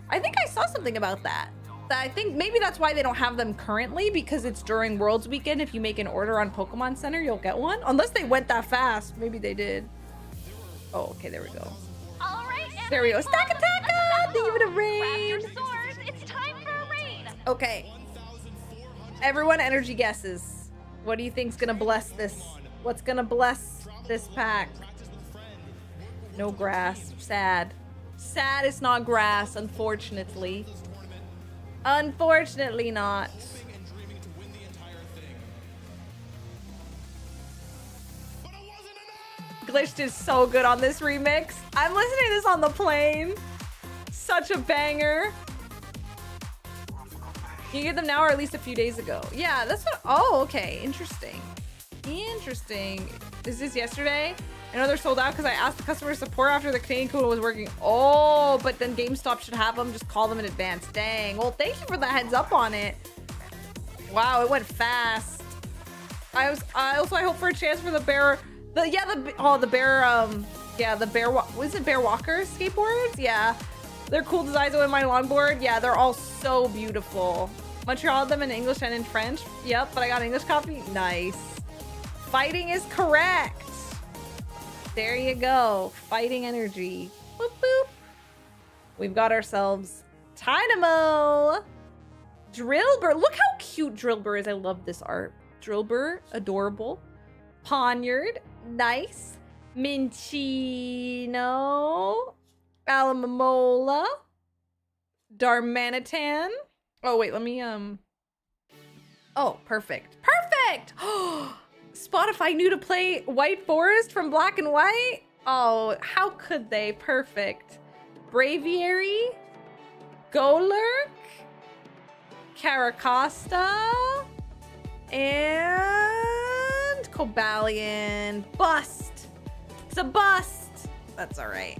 I think I saw something about that. I think maybe that's why they don't have them currently, because it's during World's Weekend. If you make an order on Pokemon Center, you'll get one. Unless they went that fast. Maybe they did. Oh, okay, there we go. All right, There we go. Stack Attack! Thank you for the raid! grab your swords. It's time for a raid. Okay. Everyone energy guesses. What do you think's gonna bless this? What's gonna bless this pack? No grass. Sad. Sad it's not grass, unfortunately. Unfortunately not. Glitched is so good on this remix. I'm listening to this on the plane. Such a banger. You get them now or at least a few days ago? Yeah, that's what. Oh, okay. Interesting. Interesting. Is this yesterday? I know they're sold out because I asked the customer support after the Canadian code was working. Oh, but then GameStop should have them. Just call them in advance. Dang. Well, thank you for the heads up on it. Wow, it went fast. I hope for a chance for the bear. The bear. Was it Bear Walker skateboards? Yeah. They're cool designs with my longboard. Yeah, they're all so beautiful. Montreal had them in English and in French. Yep, but I got an English copy. Nice. Fighting is correct. There you go. Fighting energy. Boop, boop. We've got ourselves Dynamo. Drillbur. Look how cute Drillbur is. I love this art. Drillbur, adorable. Poniard, nice. Minchino. Alamomola. Darmanitan. Oh, wait, let me, Oh, perfect. Perfect! Spotify knew to play White Forest from Black and White? Oh, how could they? Perfect. Braviary. Golurk. Caracosta. And Cobalion. Bust. It's a bust. That's all right.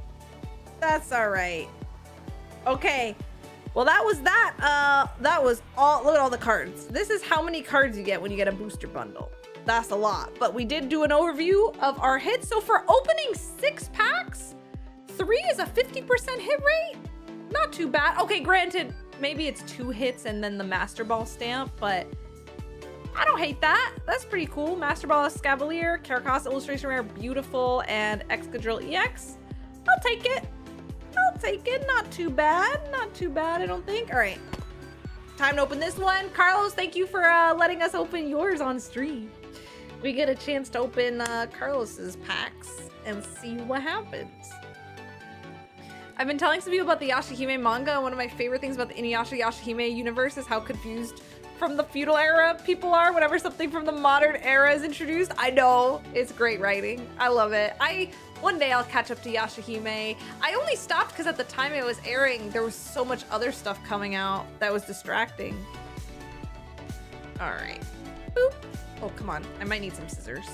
That's all right. Okay. Well, that was that. That was all. Look at all the cards. This is how many cards you get when you get a booster bundle. That's a lot. But we did do an overview of our hits. So for opening 6 packs, 3 is a 50% hit rate. Not too bad. Okay, granted, maybe it's 2 hits and then the Master Ball stamp, but I don't hate that. That's pretty cool. Master Ball Escavalier, Caracosta Illustration Rare, beautiful, and Excadrill EX. I'll take it. I'll take it. Not too bad. Not too bad, I don't think. All right. Time to open this one. Carlos, thank you for letting us open yours on stream. We get a chance to open Carlos's packs and see what happens. I've been telling some people about the Yashahime manga, and one of my favorite things about the Inuyasha Yashahime universe is how confused from the feudal era people are whenever something from the modern era is introduced. I know, it's great writing. I love it. One day I'll catch up to Yashahime. I only stopped because at the time it was airing, there was so much other stuff coming out that was distracting. All right. Boop. Oh, come on. I might need some scissors.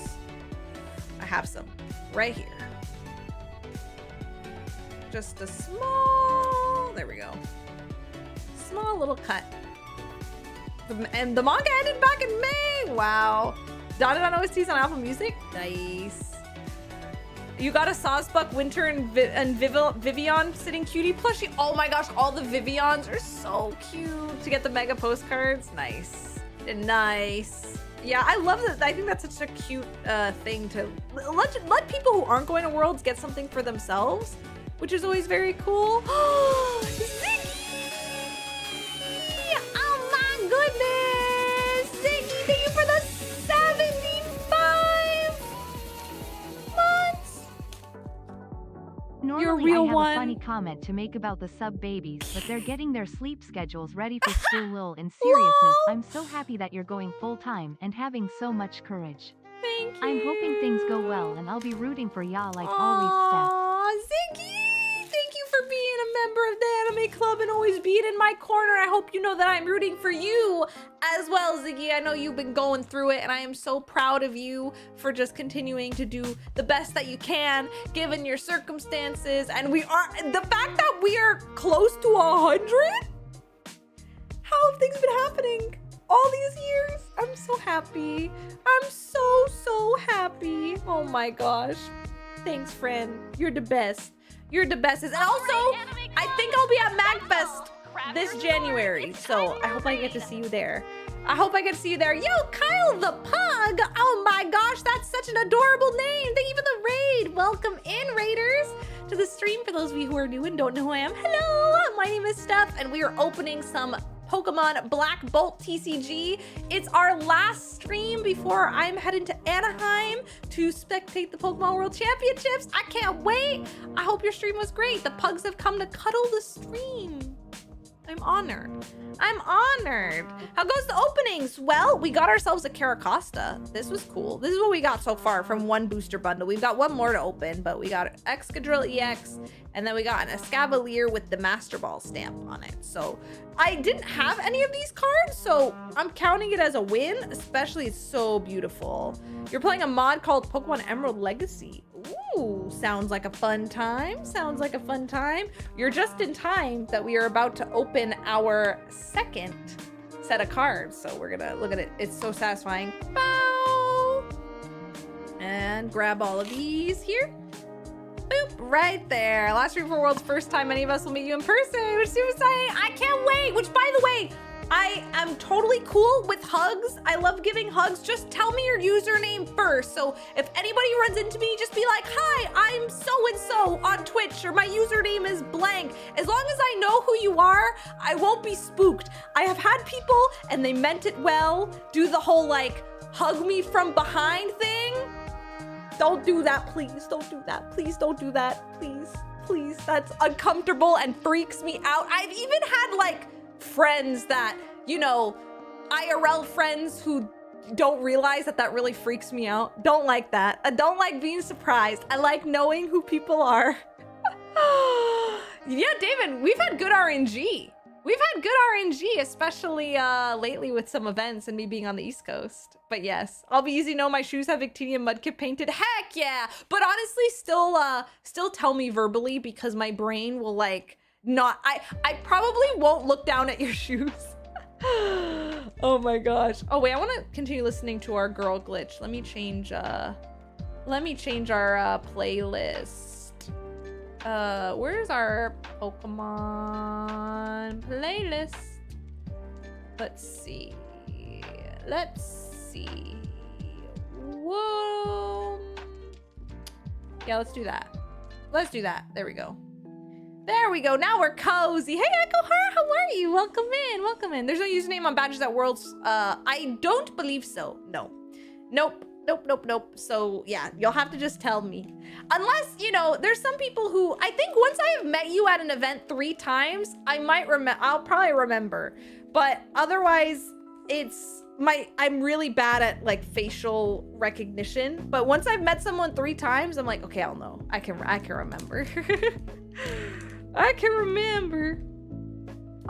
I have some right here. Just a small, there we go. Small little cut. And the manga ended back in May. Wow. Dotted on OSTs on Apple Music. Nice. You got a Sawsbuck Winter and Vivian Sitting Cutie plushie. Oh my gosh, all the Vivians are so cute. To get the mega postcards. Nice. Nice. Yeah, I love that. I think that's such a cute thing to let people who aren't going to Worlds get something for themselves, which is always very cool. Ziggy! Oh my goodness! Ziggy, thank you for the 75 months! Normally, You're a real I have one. a funny comment to make about the sub babies, but they're getting their sleep schedules ready for school. Lil, in seriousness, I'm so happy that you're going full time and having so much courage. Thank you. I'm hoping things go well, and I'll be rooting for ya like always, Steph. Aw, Ziggy! Thank you for being a member of the Anime Club and always being in my corner. I hope you know that I'm rooting for you as well, Ziggy. I know you've been going through it, and I am so proud of you for just continuing to do the best that you can, given your circumstances. And the fact that we are close to 100? How have things been happening all these years? I'm so happy. I'm so happy. Oh my gosh. Thanks, friend. You're the best. You're the best. And also, I think I'll be at MagFest this January, so I hope I get to see you there. I hope I get to see you there. Yo, Kyle the Pug. Oh my gosh, that's such an adorable name. Thank you for the raid. Welcome in, raiders, to the stream. For those of you who are new and don't know who I am, hello. My name is Steph, and we are opening some Pokemon Black Bolt TCG. It's our last stream before I'm heading to Anaheim to spectate the Pokemon World Championships. I can't wait. I hope your stream was great. The pugs have come to cuddle the stream. I'm honored. I'm honored. How goes the openings? Well, we got ourselves a Caracosta. This was cool. This is what we got so far from one booster bundle. We've got one more to open, but we got Excadrill EX, and then we got an Escavalier with the Master Ball stamp on it. So I didn't have any of these cards, so I'm counting it as a win, especially it's so beautiful. You're playing a mod called Pokemon Emerald Legacy. Ooh, sounds like a fun time. Sounds like a fun time. You're just in time that we are about to open our second set of cards. So we're gonna look at it. It's so satisfying. Bow! And grab all of these here. Boop, right there. Last stream for World's first time any of us will meet you in person, which is super exciting. I can't wait. Which, by the way, I am totally cool with hugs. I love giving hugs. Just tell me your username first. So if anybody runs into me, just be like, hi, I'm so-and-so on Twitch, or my username is blank. As long as I know who you are, I won't be spooked. I have had people, and they meant it well, do the whole like, hug me from behind thing. Don't do that, please. Don't do that. Please don't do that. Please, please. That's uncomfortable and freaks me out. I've even had like friends that, you know, IRL friends who don't realize that that really freaks me out. Don't like that. I don't like being surprised. I like knowing who people are. Yeah, David, we've had good RNG. We've had good RNG, especially lately with some events and me being on the East Coast. But yes, I'll be easy to know my shoes have Victinium Mudkip painted. Heck yeah! But honestly, still tell me verbally, because my brain will like not. I probably won't look down at your shoes. Oh my gosh. Oh wait, I want to continue listening to our girl glitch. Let me change our playlist. Where's our Pokemon playlist? Let's see. Whoa. Yeah, let's do that. There we go. Now we're cozy. Hey, Echo Heart, how are you? Welcome in. There's no username on badges at Worlds. I don't believe so. No. Nope. So yeah, you'll have to just tell me. Unless, you know, there's some people who, I think once I have met you at an event 3 times, I'll probably remember. But otherwise, I'm really bad at like facial recognition. But once I've met someone 3 times, I'm like, okay, I'll know. I can remember. I can remember.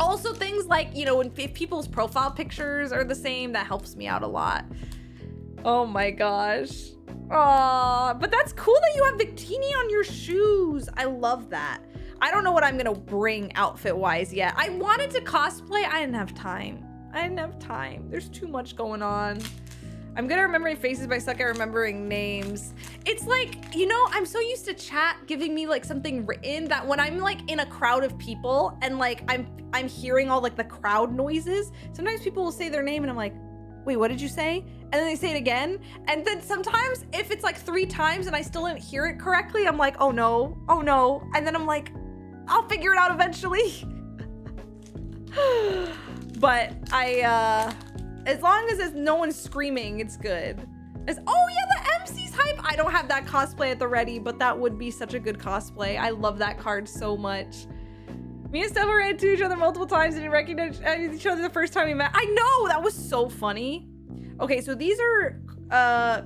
Also things like, you know, if people's profile pictures are the same, that helps me out a lot. Oh my gosh. Aw, but that's cool that you have Victini on your shoes. I love that. I don't know what I'm gonna bring outfit-wise yet. I wanted to cosplay. I didn't have time. There's too much going on. I'm good at remembering faces, but I suck at remembering names. It's like, you know, I'm so used to chat giving me like something written that when I'm like in a crowd of people and like I'm hearing all like the crowd noises, sometimes people will say their name and I'm like, wait, what did you say? And then they say it again. And then sometimes if it's like 3 times and I still didn't hear it correctly, I'm like, oh no. And then I'm like, I'll figure it out eventually. But as long as no one's screaming, it's good. Oh yeah, the MC's hype. I don't have that cosplay at the ready, but that would be such a good cosplay. I love that card so much. Me and Steph ran into each other multiple times and didn't recognize each other the first time we met. I know, that was so funny. Okay, so these are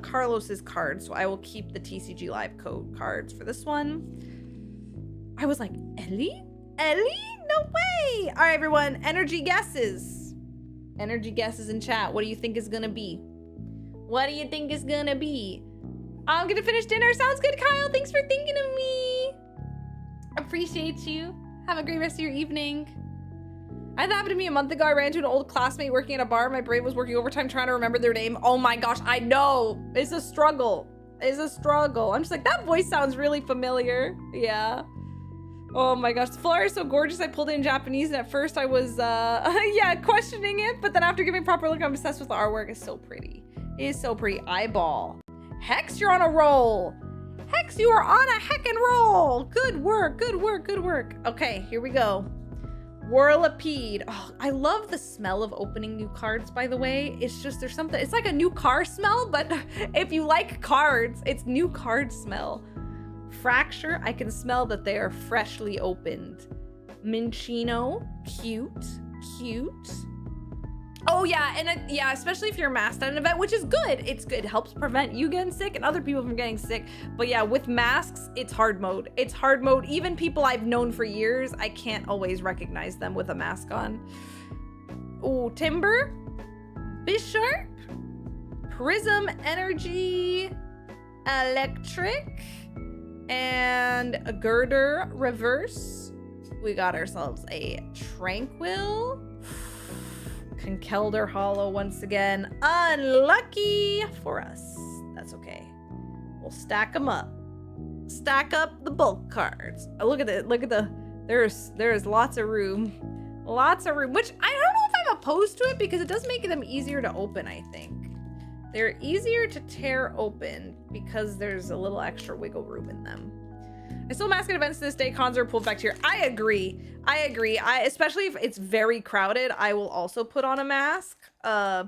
Carlos's cards, so I will keep the TCG Live code cards for this one. I was like, Ellie? Ellie? No way! All right, everyone, energy guesses. Energy guesses in chat. What do you think is gonna be? What do you think is gonna be? I'm gonna finish dinner. Sounds good, Kyle. Thanks for thinking of me. Appreciate you. Have a great rest of your evening. That happened to me a month ago. I ran into an old classmate working at a bar. My brain was working overtime trying to remember their name. Oh my gosh, I know. It's a struggle. It's a struggle. I'm just like, that voice sounds really familiar. Yeah. Oh my gosh, the flower is so gorgeous. I pulled it in Japanese, and at first I was, yeah, questioning it. But then after giving a proper look, I'm obsessed with the artwork. It's so pretty. It is so pretty. Eyeball. Hex, you're on a roll. Hex, you are on a heckin' roll. Good work, good work, good work. Okay, here we go. Whirlipede. Oh, I love the smell of opening new cards, by the way. It's just, there's something, it's like a new car smell, but if you like cards, it's new card smell. Fracture, I can smell that they are freshly opened. Minchino, cute, cute. Oh yeah, and yeah, especially if you're masked at an event, which is good. It's good, it helps prevent you getting sick and other people from getting sick. But yeah, with masks, it's hard mode. It's hard mode. Even people I've known for years, I can't always recognize them with a mask on. Ooh, Timber, Bisharp, Prism Energy, Electric, and a Girder Reverse. We got ourselves a Tranquil. Conkelder Hollow once again. Unlucky for us. That's okay. We'll stack them up. Stack up the bulk cards. Oh, look at it. Look at the. There's lots of room. Lots of room. Which I don't know if I'm opposed to it because it does make them easier to open, I think. They're easier to tear open because there's a little extra wiggle room in them. I still mask at events to this day. Cons are pulled back to here. I agree. I agree. Especially if it's very crowded, I will also put on a mask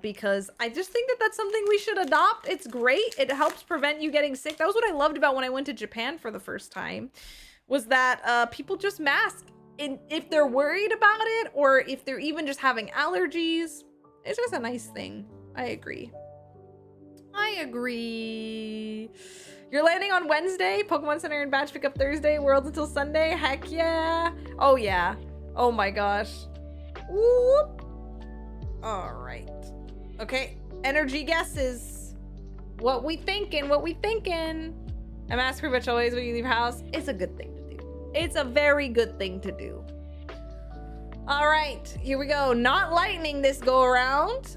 because I just think that that's something we should adopt. It's great. It helps prevent you getting sick. That was what I loved about when I went to Japan for the first time, was that people just mask if they're worried about it or if they're even just having allergies. It's just a nice thing. I agree. I agree. You're landing on Wednesday, Pokemon Center and batch pickup Thursday, Worlds until Sunday. Heck yeah. Oh yeah. Oh my gosh. Whoop. All right. Okay. Energy guesses. What we thinking? What we thinking? I'm asked pretty much always when you leave house. It's a good thing to do. It's a very good thing to do. All right. Here we go. Not lightning this go around.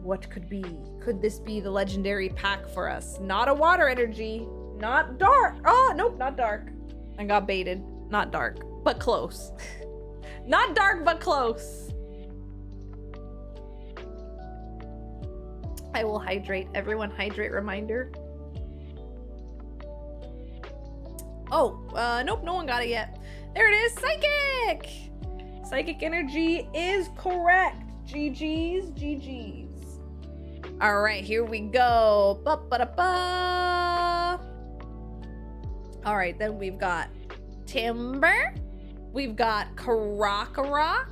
What could be? Could this be the legendary pack for us? Not a water energy. Not dark. Oh, nope, not dark. I got baited. Not dark, but close. Not dark, but close. I will hydrate. Everyone hydrate reminder. Oh, nope, no one got it yet. There it is, Psychic! Psychic energy is correct. GG's, GG's. All right, here we go. Ba-ba-da-ba. All right, then we've got Timber. We've got Karakarok.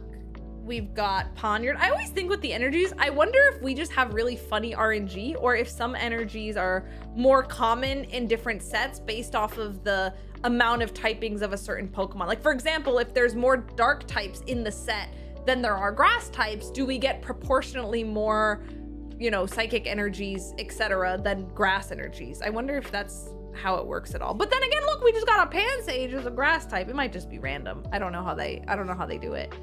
We've got Poniard. I always think with the energies, I wonder if we just have really funny RNG or if some energies are more common in different sets based off of the amount of typings of a certain Pokemon. Like, for example, if there's more dark types in the set than there are grass types, do we get proportionately more, you know, psychic energies, etc., than grass energies? I wonder if that's how it works at all. But then again, look, we just got a Pansage as a grass type. It might just be random. I don't know how they do it.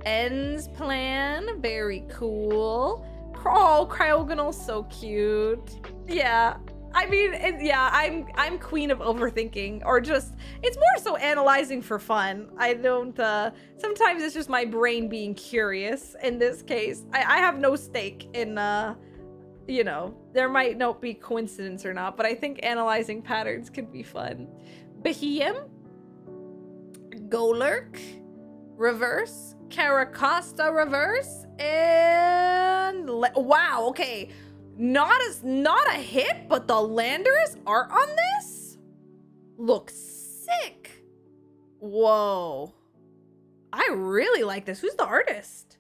Ends plan, very cool. Oh, Cryogonal's so cute. Yeah. I mean, yeah, I'm queen of overthinking, or just, it's more so analyzing for fun. I don't, sometimes it's just my brain being curious. In this case, I have no stake in, you know, there might not be coincidence or not, but I think analyzing patterns could be fun. Behem, Golurk, reverse, Caracosta reverse, and wow, okay. Not a hit, but the Landorus art on this looks sick. Whoa. I really like this. Who's the artist?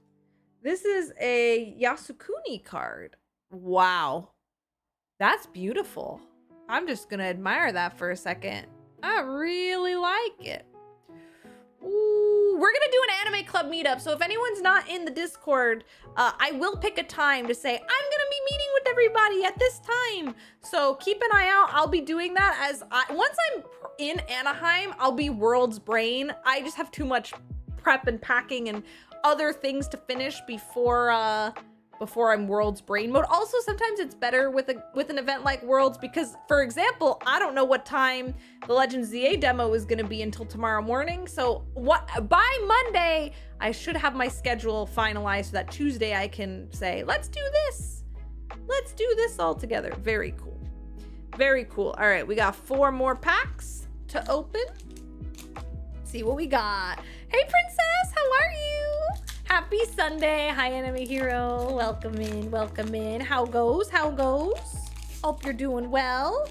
This is a Yasukuni card. Wow. That's beautiful. I'm just gonna admire that for a second. I really like it. Ooh, we're gonna do an anime club meetup. So if anyone's not in the Discord, I will pick a time to say, I'm gonna be meeting with everybody at this time. So keep an eye out. I'll be doing that once I'm in Anaheim, I'll be World's Brain. I just have too much prep and packing and other things to finish before I'm World's Brain mode. Also, sometimes it's better with an event like Worlds because, for example, I don't know what time the Legends ZA demo is going to be until tomorrow morning. So by Monday, I should have my schedule finalized so that Tuesday I can say, let's do this. Let's do this all together. Very cool. Very cool. All right, we got 4 more packs to open. See what we got. Hey, Princess, how are you? Happy Sunday. Hi, Enemy Hero. Welcome in, welcome in. How goes? How goes? Hope you're doing well.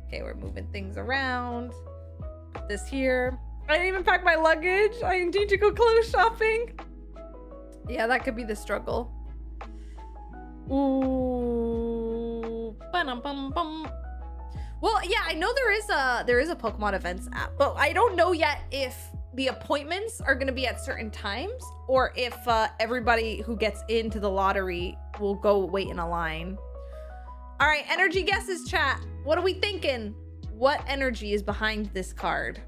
Okay, we're moving things around. Put this here. I didn't even pack my luggage. I need to go clothes shopping. Yeah, that could be the struggle. Ooh. Ba-dum-bum-bum. Well, yeah, I know there is a Pokemon Events app, but I don't know yet if the appointments are going to be at certain times or if everybody who gets into the lottery will go wait in a line. All right, energy guesses, chat. What are we thinking? What energy is behind this card?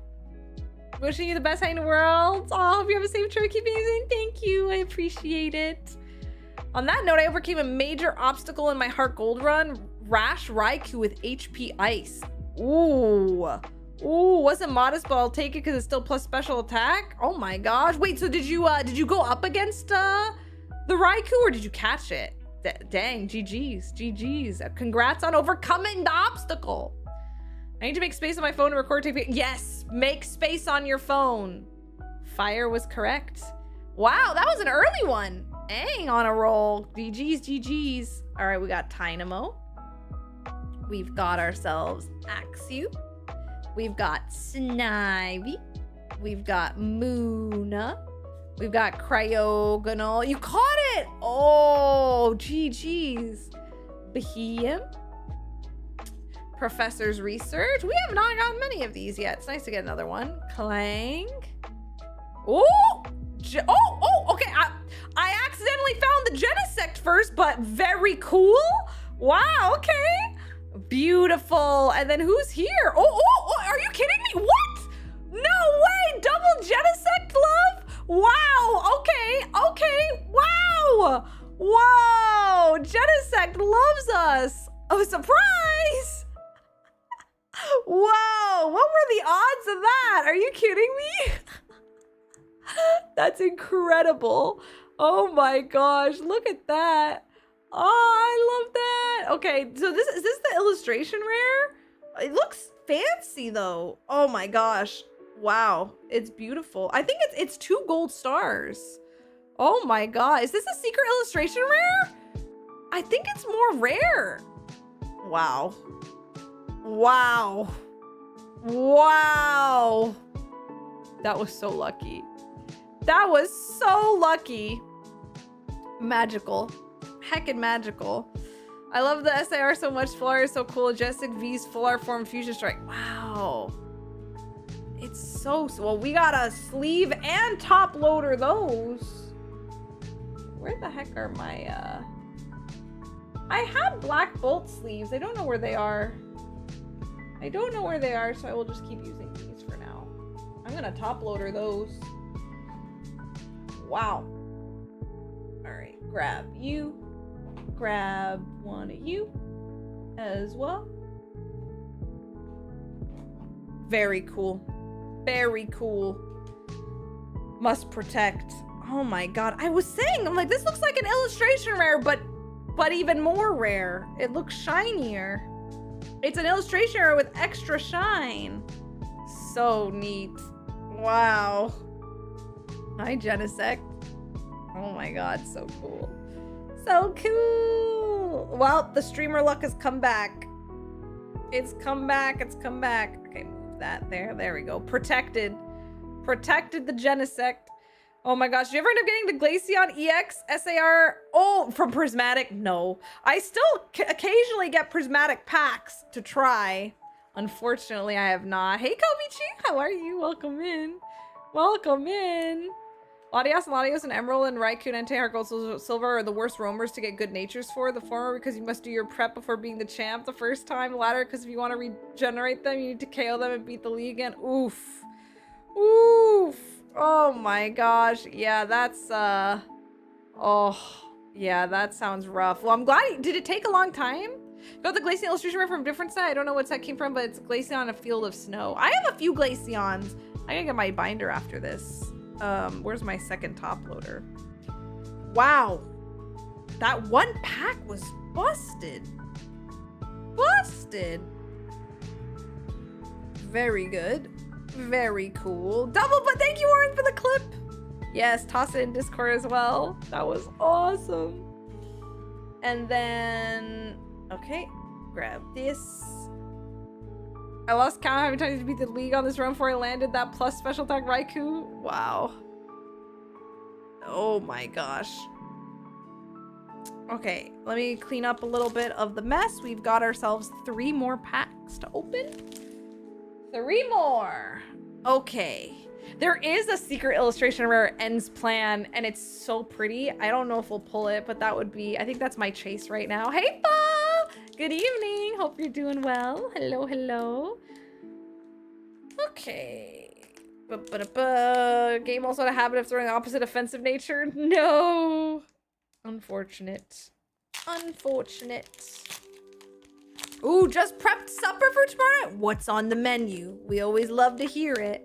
Wishing you the best night in the world. Oh, hope you have a safe trip. Keep amazing. Thank you. I appreciate it. On that note, I overcame a major obstacle in my Heart Gold run. Rash Raikou with HP Ice. Ooh. Ooh, wasn't modest, but I'll take it because it's still plus special attack. Oh my gosh. Wait, so did you go up against the Raikou or did you catch it? Dang, GG's, GG's. Congrats on overcoming the obstacle. I need to make space on my phone to record tape. Yes, make space on your phone. Fire was correct. Wow, that was an early one. Dang, on a roll. GG's, GG's. All right, we got Tynamo. We've got ourselves Axew. We've got Snivy. We've got Moona. We've got Cryogonal. You caught it! Oh, GG's. Behem. Professor's Research. We have not gotten many of these yet. It's nice to get another one. Clang. Oh! Okay. I accidentally found the Genesect first, but very cool. Wow, okay. Beautiful. And then who's here? Oh, are you kidding me? What? No way. Double Genesect love? Wow. Okay. Wow. Whoa. Genesect loves us. Oh, surprise. Whoa. What were the odds of that? Are you kidding me? That's incredible. Oh my gosh. Look at that. Oh, I love that. Okay, so is this the illustration rare? It looks fancy though. Oh my gosh. Wow, it's beautiful. I think it's 2 gold stars. Oh my god, is this a secret illustration rare? I think it's more rare. Wow. Wow. Wow. That was so lucky. That was so lucky. Magical. Heckin' magical. I love the SAR so much. Full art is so cool. Majestic V's full art form fusion strike. Wow. It's so well. We got a sleeve and top loader those. Where the heck are my I had Black Bolt sleeves. I don't know where they are. So I will just keep using these for now. I'm gonna top loader those. Wow. All right, grab you. Grab one of you as well. Very cool. Very cool. Must protect. Oh my god. I was saying, I'm like, this looks like an illustration rare, but even more rare. It looks shinier. It's an illustration rare with extra shine. So neat. Wow. Hi, Genesect. Oh my god, so cool. So cool. Well, the streamer luck has come back. It's come back. Okay, move that there. There we go. Protected the Genesect. Oh my gosh, did you ever end up getting the Glaceon EX SAR? Oh, from Prismatic? No. I still occasionally get Prismatic packs to try. Unfortunately, I have not. Hey, Kobichi, how are you? Welcome in. Welcome in. Latios, and Emerald, and Raikou, and Entei, Gold, Silver are the worst roamers to get good natures for. The former because you must do your prep before being the champ the first time. The latter because if you want to regenerate them, you need to KO them and beat the league again. Oof. Oof. Oh my gosh. Yeah, that's, oh, yeah, that sounds rough. Well, I'm glad. Did it take a long time? Got the Glaceon illustration from a different set. I don't know what set came from, but it's Glaceon on a field of snow. I have a few Glaceons. I gotta get my binder after this. Where's my second top loader? Wow. That one pack was busted. Busted. Very good. Very cool. Double, but thank you, Warren, for the clip. Yes, toss it in Discord as well. That was awesome. And then, okay, grab this. I lost count how many times to beat the league on this run before I landed that plus special attack Raikou. Wow. Oh my gosh. Okay, let me clean up a little bit of the mess. We've got ourselves 3 more packs to open. 3 more. Okay. There is a secret illustration rare ends plan, and it's so pretty. I don't know if we'll pull it, but that would be, I think that's my chase right now. Hey, Paul! Good evening. Hope you're doing well. Hello, hello. Okay. Game also had a habit of throwing opposite offensive nature. No. Unfortunate. Unfortunate. Ooh, just prepped supper for tomorrow? What's on the menu? We always love to hear it.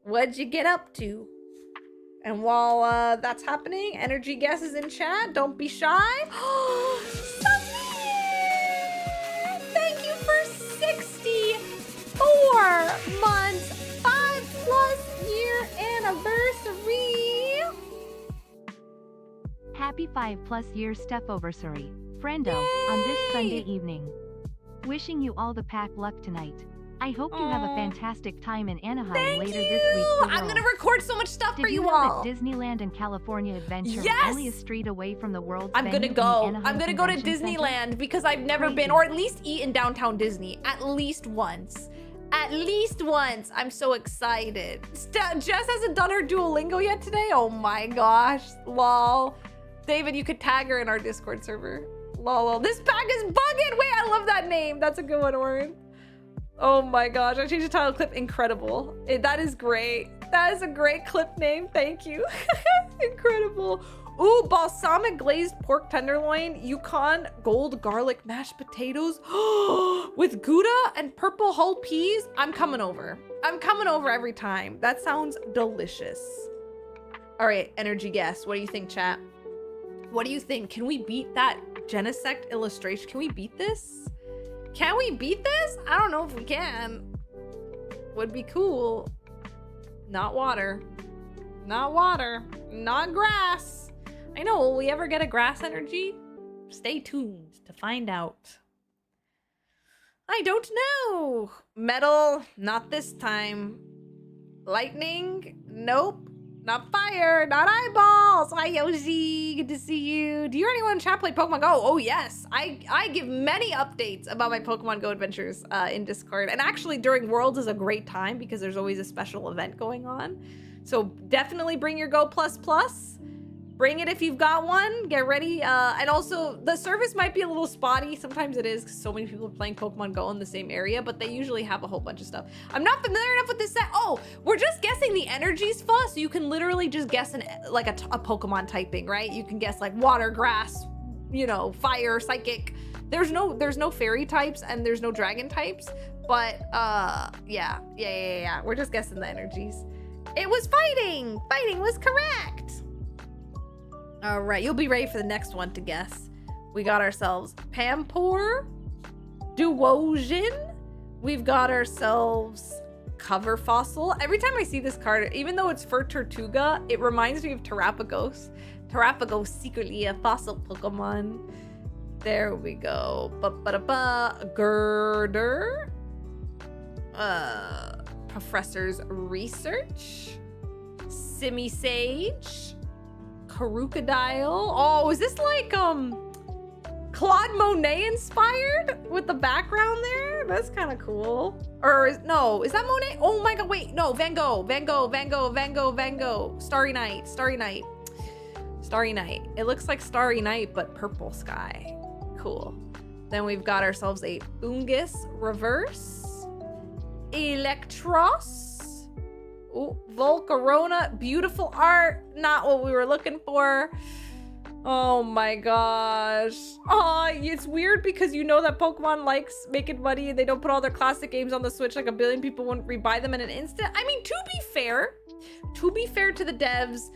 What'd you get up to? And while that's happening, energy guesses in chat. Don't be shy. Thank you for 64 months, 5+ year anniversary. Happy 5+ year StephOfAnime, friendo, on this Sunday evening. Wishing you all the pack luck tonight. I hope you have a fantastic time in Anaheim later this week. I'm gonna record so much stuff for you all. Did you know that Disneyland and California Adventure Yes! are only a street away from the world's I'm gonna venue in go. the Anaheim I'm gonna go to Convention Center? Disneyland because I've never been, or at least eat in downtown Disney. At least once. At least once. I'm so excited. Jess hasn't done her Duolingo yet today. Oh my gosh. Lol. David, you could tag her in our Discord server. Lol. This pack is bugging. Wait, I love that name. That's a good one, Oren. Oh my gosh. I changed the title clip. Incredible. That is great. That is a great clip name. Thank you. Incredible. Ooh, balsamic glazed pork tenderloin, Yukon gold garlic mashed potatoes with Gouda and purple whole peas. I'm coming over. I'm coming over every time. That sounds delicious. All right, energy guess. What do you think, chat? What do you think? Can we beat that Genesect illustration? Can we beat this? Can we beat this? I don't know if we can. Would be cool. Not water. Not water. Not grass. I know, will we ever get a grass energy? Stay tuned to find out. I don't know. Metal, not this time. Lightning, nope. Not fire, not eyeballs. Hi, Yoshi, good to see you. Do you or anyone in chat play Pokemon Go? Oh yes, I give many updates about my Pokemon Go adventures in Discord. And actually during Worlds is a great time because there's always a special event going on. So definitely bring your Go++. Bring it if you've got one. Get ready. And also, the service might be a little spotty. Sometimes it is because so many people are playing Pokemon Go in the same area, but they usually have a whole bunch of stuff. I'm not familiar enough with this set. Oh, we're just guessing the energies first, so you can literally just guess like a Pokemon typing, right? You can guess like water, grass, you know, fire, psychic. There's no fairy types and there's no dragon types, but yeah. We're just guessing the energies. It was fighting. Fighting was correct. All right, you'll be ready for the next one to guess. We got ourselves Pampor, Duosion. We've got ourselves Cover Fossil. Every time I see this card, even though it's for Tortuga, it reminds me of Terrapagos. Terrapagos, secretly a fossil Pokemon. There we go. Girder. Professor's Research. Simisage, Crocodile. Oh, is this like Claude Monet inspired with the background there? That's kind of cool. Or is that Monet? Oh my god, wait, no, Van Gogh. Starry Night. It looks like Starry Night, but purple sky. Cool. Then we've got ourselves a Ungus reverse. Electros. Ooh, Volcarona. Beautiful art. Not what we were looking for. Oh my gosh. Oh, it's weird because you know that Pokemon likes making money and they don't put all their classic games on the Switch like a billion people wouldn't rebuy them in an instant. I mean, to be fair to the devs,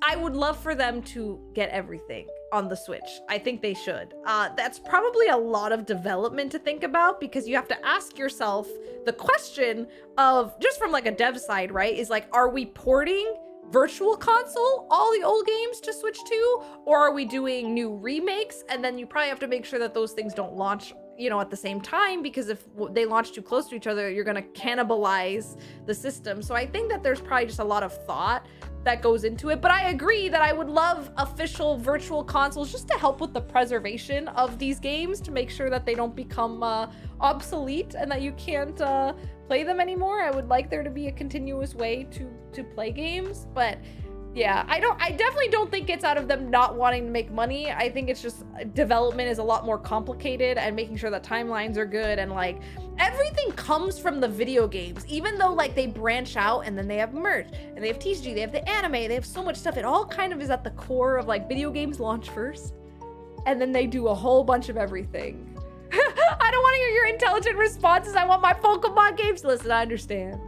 I would love for them to get everything on the Switch. I think they should. That's probably a lot of development to think about because you have to ask yourself the question of, just from like a dev side, right? Is like, are we porting Virtual Console all the old games to Switch 2? Or are we doing new remakes? And then you probably have to make sure that those things don't launch, you know, at the same time, because if they launch too close to each other, you're gonna cannibalize the system. So I think that there's probably just a lot of thought that goes into it. But I agree that I would love official Virtual Consoles just to help with the preservation of these games, to make sure that they don't become obsolete and that you can't play them anymore. I would like there to be a continuous way to play games. But yeah, I definitely don't think it's out of them not wanting to make money. I think it's just development is a lot more complicated, and making sure that timelines are good, and like everything comes from the video games, even though like they branch out and then they have merch and they have TCG, they have the anime, they have so much stuff. It all kind of is at the core of like video games launch first and then they do a whole bunch of everything. I don't want to hear your intelligent responses. I want my Pokemon games. Listen, I understand,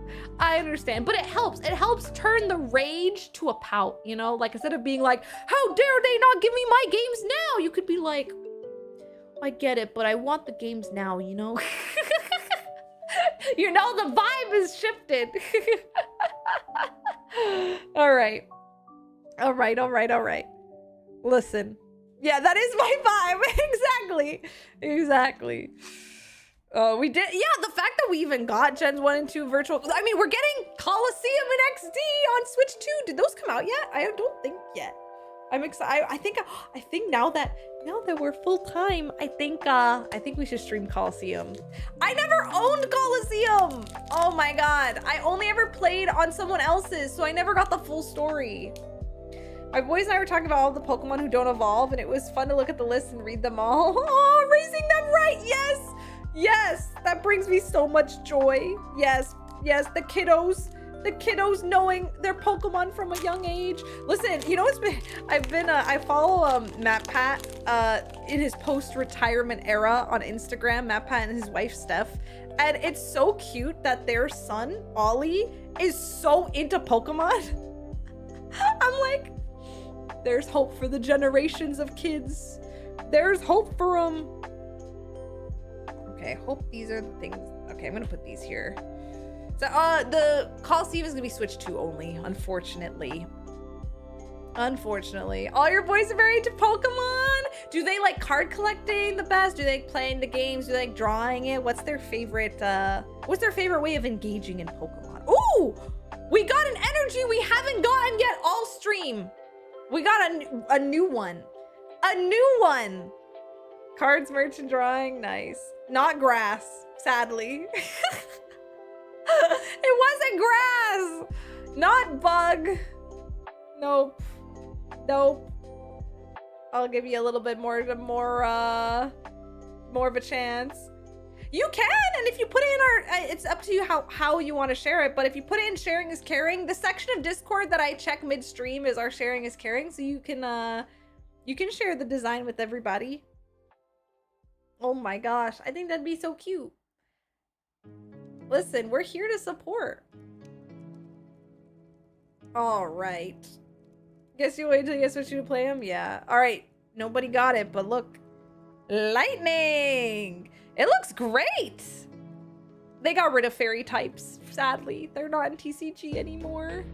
but it helps turn the rage to a pout, you know, like instead of being like, how dare they not give me my games now, you could be like, I get it, but I want the games now, you know. You know, the vibe is shifted. All right. Listen. Yeah, that is my vibe. Exactly. We did. Yeah, the fact that we even got Gens 1 and 2 virtual. I mean, we're getting Coliseum and XD on Switch 2. Did those come out yet? I don't think yet. I'm excited. I think now that we're full time, I think we should stream Coliseum. I never owned Coliseum. Oh my god. I only ever played on someone else's, so I never got the full story. My boys and I were talking about all the Pokemon who don't evolve, and it was fun to look at the list and read them all. Oh, raising them right. Yes, that brings me so much joy. Yes, the kiddos knowing their Pokemon from a young age. Listen, you know what's been, I follow Matt Pat in his post-retirement era on Instagram, Matt Pat and his wife Steph, and it's so cute that their son Ollie is so into Pokemon. I'm like, there's hope for the generations of kids. There's hope for them. Okay, I hope these are the things. Okay, I'm gonna put these here. So the Coliseum is gonna be Switch 2 only, unfortunately. All your boys are very into Pokemon. Do they like card collecting the best? Do they like playing the games? Do they like drawing it? What's their favorite way of engaging in Pokemon? Ooh, we got an energy we haven't gotten yet all stream. We got a new one. Cards, merch, and drawing, nice. Not grass, sadly. It wasn't grass. Not bug. Nope. I'll give you a little bit more of a chance. You can, and if you put it in it's up to you how you want to share it, but if you put it in sharing is caring, the section of Discord that I check midstream is our sharing is caring, so you can share the design with everybody. Oh my gosh, I think that'd be so cute. Listen, we're here to support. All right. Guess you wait till you switch to play them? Yeah. All right. Nobody got it, but look. Lightning! It looks great! They got rid of fairy types, sadly. They're not in TCG anymore.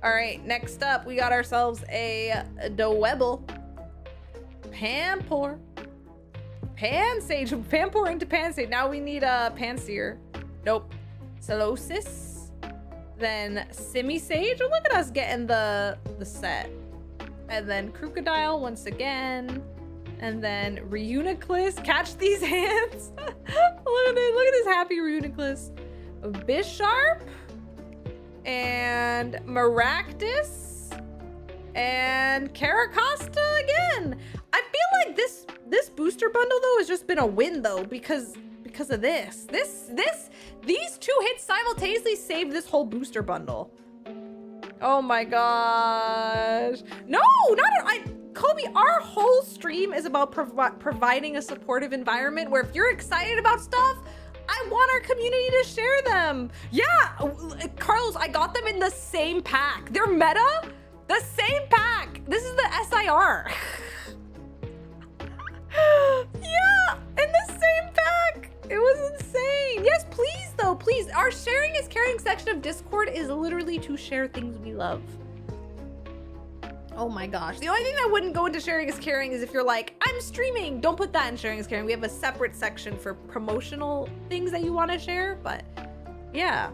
All right, next up, we got ourselves a Dwebble. Pampor. Pansage. Pampor into Pansage. Now we need a Panseer. Nope. Solosis. Then Simi Sage. Oh, look at us getting the set. And then Crocodile once again. And then Reuniclus. Catch these hands. Look at it. Look at this happy Reuniclus. Bisharp. And Maractus. And Caracosta again. I feel like this booster bundle though has just been a win though because of this. These 2 hits simultaneously saved this whole booster bundle. Oh my gosh. No, Kobe, our whole stream is about providing a supportive environment where if you're excited about stuff, I want our community to share them. Yeah, Carlos, I got them in the same pack. They're meta, the same pack. This is the SIR. Yeah, in the same pack. It was insane. Yes, please though, please. Our sharing is caring section of Discord is literally to share things we love. Oh my gosh. The only thing that wouldn't go into sharing is caring is if you're like, I'm streaming. Don't put that in sharing is caring. We have a separate section for promotional things that you want to share, but yeah.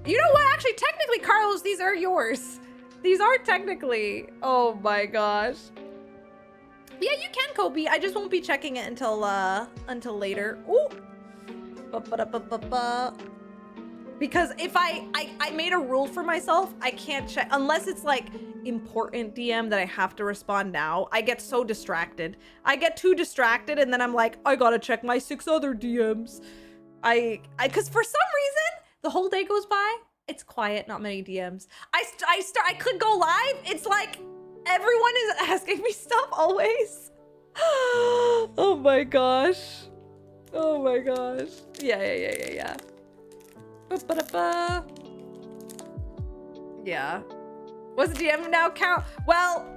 You know what? Actually, technically, Carlos, these are yours. These are technically. Oh my gosh. Yeah, you can, Kobe. I just won't be checking it until later. Ooh. Because if I made a rule for myself, I can't check unless it's like important DM that I have to respond now. I get so distracted. I get too distracted and then I'm like, I gotta check my 6 other DMs. Cause for some reason, the whole day goes by, it's quiet, not many DMs. I could go live. It's like everyone is asking me stuff always. Oh my gosh. Oh my gosh. Yeah. Ba-ba-da-ba. Yeah. What's the DM now count? Well,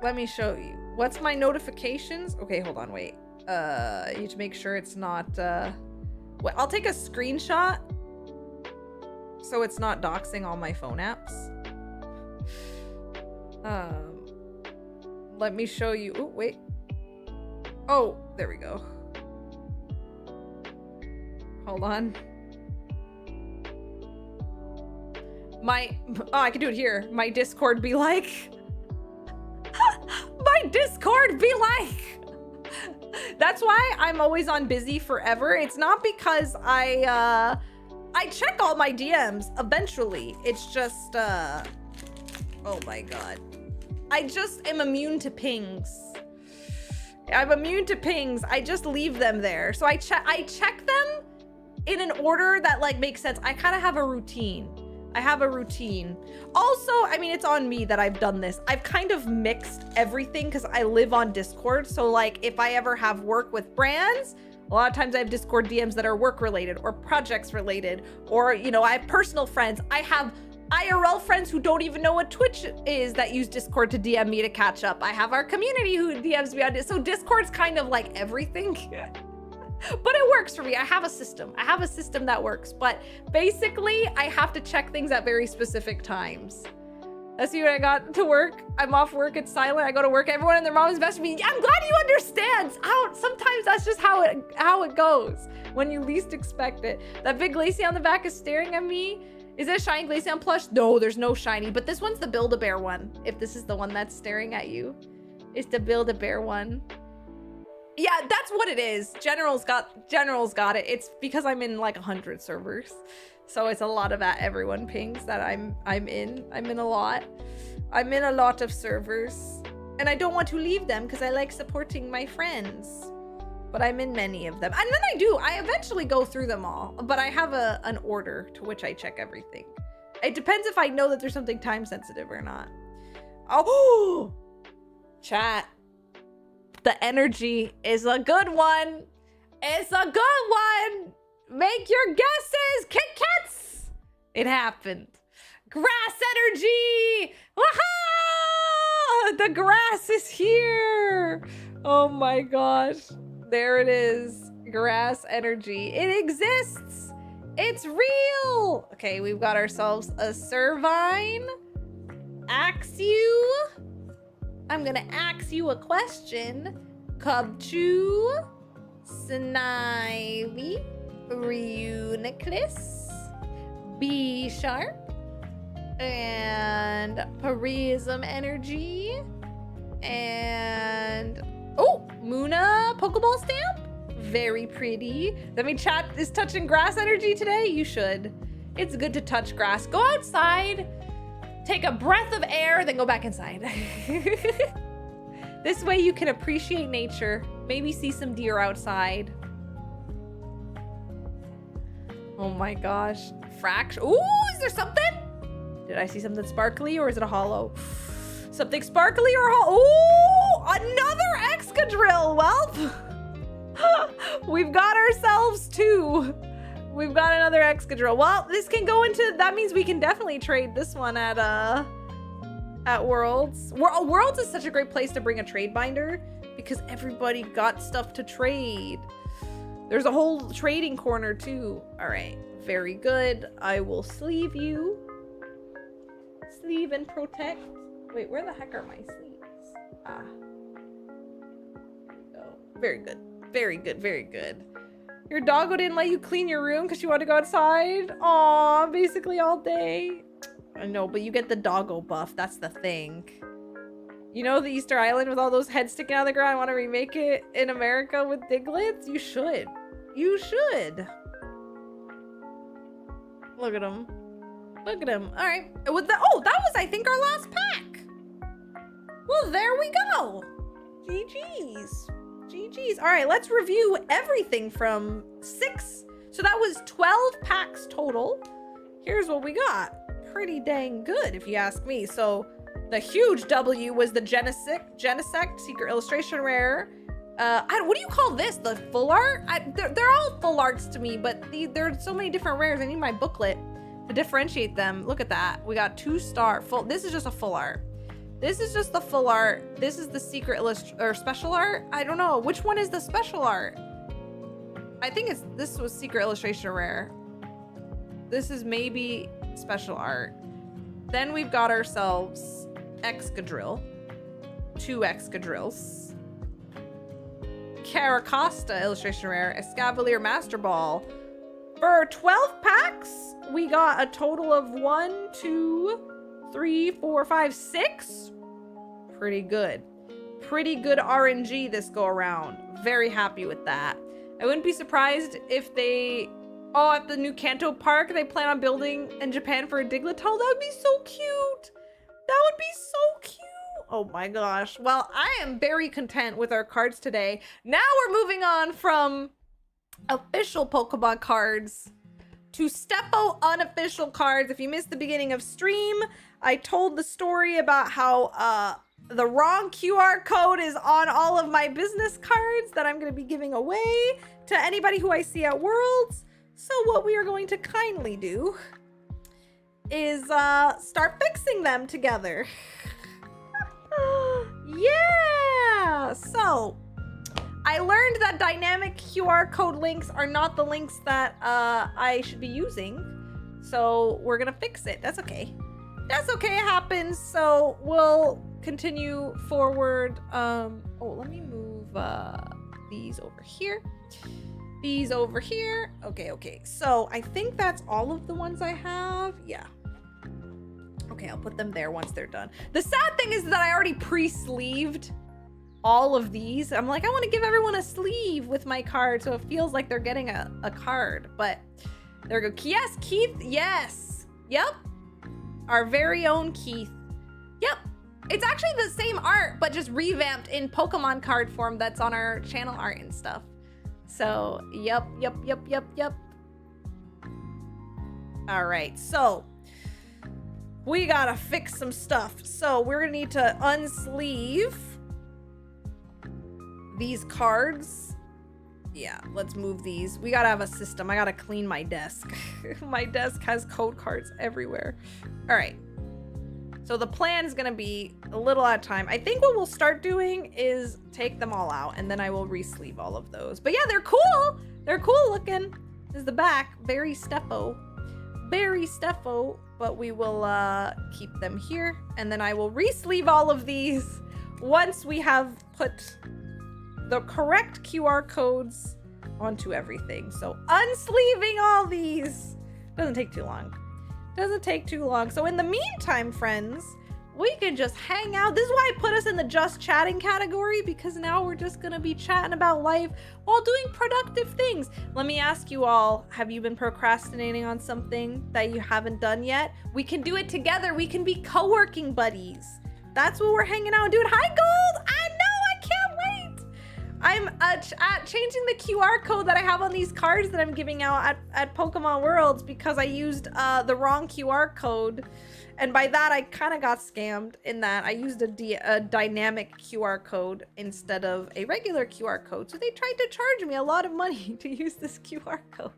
let me show you. What's my notifications? Okay, hold on, wait. You need to make sure it's not, wait, I'll take a screenshot so it's not doxing all my phone apps. Let me show you. Oh, wait. Oh, there we go. Hold on. I can do it here. My Discord be like. My Discord be like. That's why I'm always on busy forever. It's not because I check all my DMs eventually. It's just oh my god. I just am immune to pings. I'm immune to pings. I just leave them there. So I check them in an order that like makes sense. I kind of have a routine. Also, I mean, it's on me that I've done this. I've kind of mixed everything because I live on Discord. So like if I ever have work with brands, a lot of times I have Discord DMs that are work related or projects related, or, you know, I have personal friends. I have IRL friends who don't even know what Twitch is that use Discord to DM me to catch up. I have our community who DMs me on Discord. So Discord's kind of like everything. But it works for me. I have a system. That works. But basically, I have to check things at very specific times. That's when I got to work. I'm off work. It's silent. I go to work. Everyone and their mom is messaging me. I'm glad you understand. Sometimes that's just how it goes when you least expect it. That big Glaceon on the back is staring at me. Is it a shiny Glaceon plush? No, there's no shiny. But this one's the Build-A-Bear one. If this is the one that's staring at you, it's the Build-A-Bear one. Yeah, that's what it is. General's got it. It's because I'm in like 100 servers. So it's a lot of everyone pings that I'm in. I'm in a lot. I'm in a lot of servers. And I don't want to leave them because I like supporting my friends. But I'm in many of them. And then I eventually go through them all. But I have an order to which I check everything. It depends if I know that there's something time sensitive or not. Oh, chat. The energy is a good one. It's a good one. Make your guesses. Kit Kats. It happened. Grass energy. Waha! The grass is here. Oh my gosh. There it is. Grass energy. It exists. It's real. Okay, we've got ourselves a Servine. Axe you. I'm gonna ask you a question. Cubchoo, Snivy, Reuniclus, B Sharp. And Prism Energy. And oh, Muna Pokeball Stamp. Very pretty. Let me chat. Is touching grass energy today? You should. It's good to touch grass. Go outside, take a breath of air, then go back inside. This way you can appreciate nature. Maybe see some deer outside. Oh my gosh. Fraction. Ooh, is there something? Did I see something sparkly or is it a hollow? Something sparkly or hollow? Ooh, another Excadrill. Well, we've got ourselves two. We've got another Excadrill. Well, this can go into, that means we can definitely trade this one at Worlds. Worlds is such a great place to bring a trade binder because everybody got stuff to trade. There's a whole trading corner too. All right, very good. I will sleeve you. Sleeve and protect. Wait, where the heck are my sleeves? Ah. There we go. Very good. Very good, very good. Your doggo didn't let you clean your room because you wanted to go outside? Aw, basically all day. I know, but you get the doggo buff. That's the thing. You know the Easter Island with all those heads sticking out of the ground? I want to remake it in America with Diglets? You should. You should. Look at him. Look at him. All right. Oh, that was, I think, our last pack. Well, there we go. GG's. GG's. All right, let's review everything from 6. So that was 12 packs total. Here's what we got. Pretty dang good, if you ask me. So the huge W was the Genesect Secret Illustration Rare. What do you call this? The full art? They're all full arts to me, but there are so many different rares. I need my booklet to differentiate them. Look at that. We got 2-star full. This is just a full art. This is just the full art. This is the secret or special art. I don't know. Which one is the special art? I think this was Secret Illustration Rare. This is maybe special art. Then we've got ourselves Excadrill. 2 Excadrills. Caracosta Illustration Rare. Escavalier Master Ball. For 12 packs, we got a total of 1, 2, 3, 4, 5, 6. Pretty good. Pretty good RNG this go around. Very happy with that. I wouldn't be surprised if they, at the new Kanto Park, they plan on building in Japan for a Diglett tunnel. That would be so cute. That would be so cute. Oh my gosh. Well, I am very content with our cards today. Now we're moving on from official Pokemon cards to Stepho unofficial cards. If you missed the beginning of stream, I told the story about how the wrong QR code is on all of my business cards that I'm going to be giving away to anybody who I see at Worlds. So what we are going to kindly do is start fixing them together. Yeah! So I learned that dynamic QR code links are not the links that I should be using. So we're going to fix it. That's okay. That's okay, it happens. So we'll continue forward. Let me move these over here. These over here. Okay. So I think that's all of the ones I have. Yeah. Okay, I'll put them there once they're done. The sad thing is that I already pre-sleeved all of these. I'm like, I want to give everyone a sleeve with my card so it feels like they're getting a card. But there we go. Yes, Keith. Yes. Yep. Our very own Keith. Yep. It's actually the same art, but just revamped in Pokemon card form that's on our channel art and stuff. So, yep. All right, so we gotta fix some stuff. So we're gonna need to unsleeve these cards. Yeah, let's move these. We gotta have a system. I gotta clean my desk. My desk has code cards everywhere. All right. So the plan is gonna be a little at a time. I think what we'll start doing is take them all out and then I will re-sleeve all of those. But yeah, they're cool. They're cool looking. This is the back. Very Stepho. Very Stepho. But we will keep them here. And then I will re-sleeve all of these once we have put the correct QR codes onto everything. So unsleeving all these. Doesn't take too long. Doesn't take too long. So in the meantime, friends, we can just hang out. This is why I put us in the just chatting category, because now we're just gonna be chatting about life while doing productive things. Let me ask you all, have you been procrastinating on something that you haven't done yet? We can do it together. We can be co-working buddies. That's what we're hanging out and doing. Hi, Gold! I know, I can't wait! I'm changing the QR code that I have on these cards that I'm giving out at Pokemon Worlds because I used the wrong QR code. And by that, I kind of got scammed in that I used a dynamic QR code instead of a regular QR code. So they tried to charge me a lot of money to use this QR code.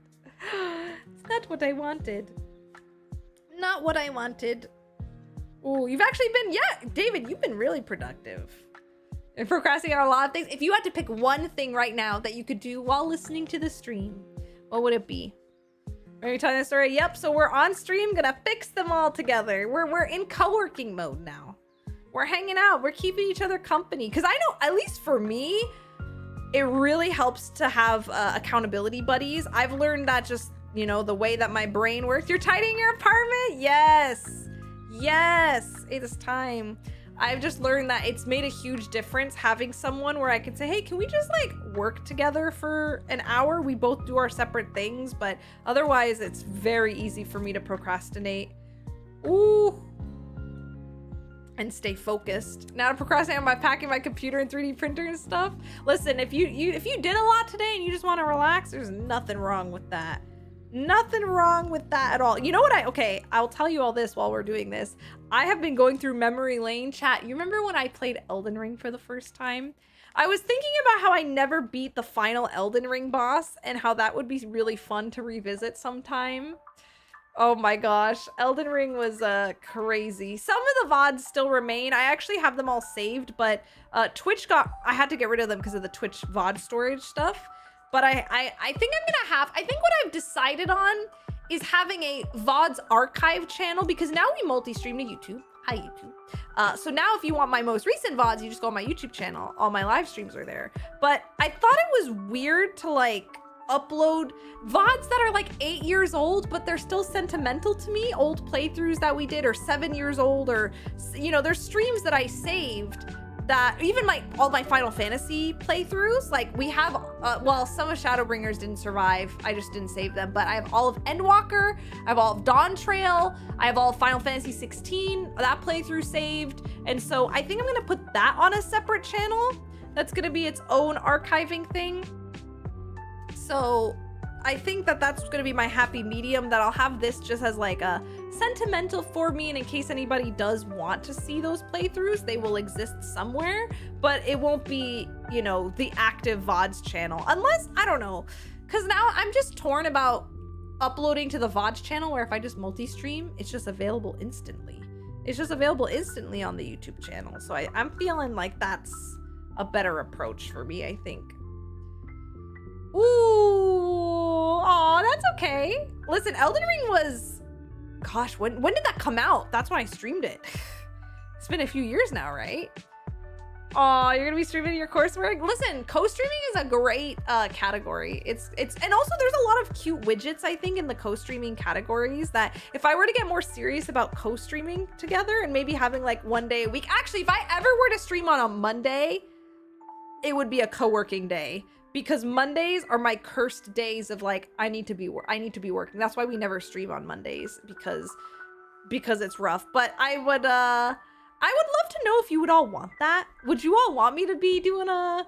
It's not what I wanted. Not what I wanted. Oh, you've actually been, yeah, David, you've been really productive. And procrastinating on a lot of things. If you had to pick one thing right now that you could do while listening to the stream, what would it be? Are you telling the story? Yep, so we're on stream, gonna fix them all together. We're in co-working mode now. We're hanging out, we're keeping each other company. Because I know, at least for me, it really helps to have accountability buddies. I've learned that just, you know, the way that my brain works. You're tidying your apartment? Yes. Yes, it is time. I've just learned that it's made a huge difference having someone where I can say, hey, can we just like work together for an hour? We both do our separate things, but otherwise it's very easy for me to procrastinate. Ooh. And stay focused. Now to procrastinate on my packing my computer and 3D printer and stuff. Listen, if you did a lot today and you just want to relax, there's nothing wrong with that. Nothing wrong with that at all. You know what okay, I'll tell you all this while we're doing this. I have been going through memory lane. Chat, you remember when I played Elden Ring for the first time? I was thinking about how I never beat the final Elden Ring boss and how that would be really fun to revisit sometime. Oh my gosh, Elden Ring was crazy. Some of the VODs still remain. I actually have them all saved, but Twitch I had to get rid of them because of the Twitch VOD storage stuff. But I think I think what I've decided on is having a VODs archive channel, because now we multi-stream to YouTube. Hi, YouTube. So now if you want my most recent VODs, you just go on my YouTube channel. All my live streams are there. But I thought it was weird to like upload VODs that are like 8 years old, but they're still sentimental to me. Old playthroughs that we did are 7 years old, or, you know, there's streams that I saved that even all my Final Fantasy playthroughs, like we have, well, some of Shadowbringers didn't survive. I just didn't save them, but I have all of Endwalker, I have all of Dawn Trail, I have all of Final Fantasy 16, that playthrough saved. And so I think I'm gonna put that on a separate channel. That's gonna be its own archiving thing. So I think that that's gonna be my happy medium, that I'll have this just as like a sentimental for me, and in case anybody does want to see those playthroughs, they will exist somewhere, but it won't be, you know, the active VODs channel, unless, I don't know, because now I'm just torn about uploading to the VODs channel, where if I just multi-stream, it's just available instantly. It's just available instantly on the YouTube channel, so I'm feeling like that's a better approach for me, I think. Ooh, aw, that's okay. Listen, Elden Ring was, gosh, when did that come out? That's when I streamed it. It's been a few years now, right? Aw, you're gonna be streaming your coursework? Listen, co-streaming is a great category. It's and also there's a lot of cute widgets, I think, in the co-streaming categories that if I were to get more serious about co-streaming together and maybe having like one day a week, actually, if I ever were to stream on a Monday, it would be a co-working day. Because Mondays are my cursed days of like, I need to be working. That's why we never stream on Mondays, because it's rough. But I would love to know if you would all want that. Would you all want me to be doing a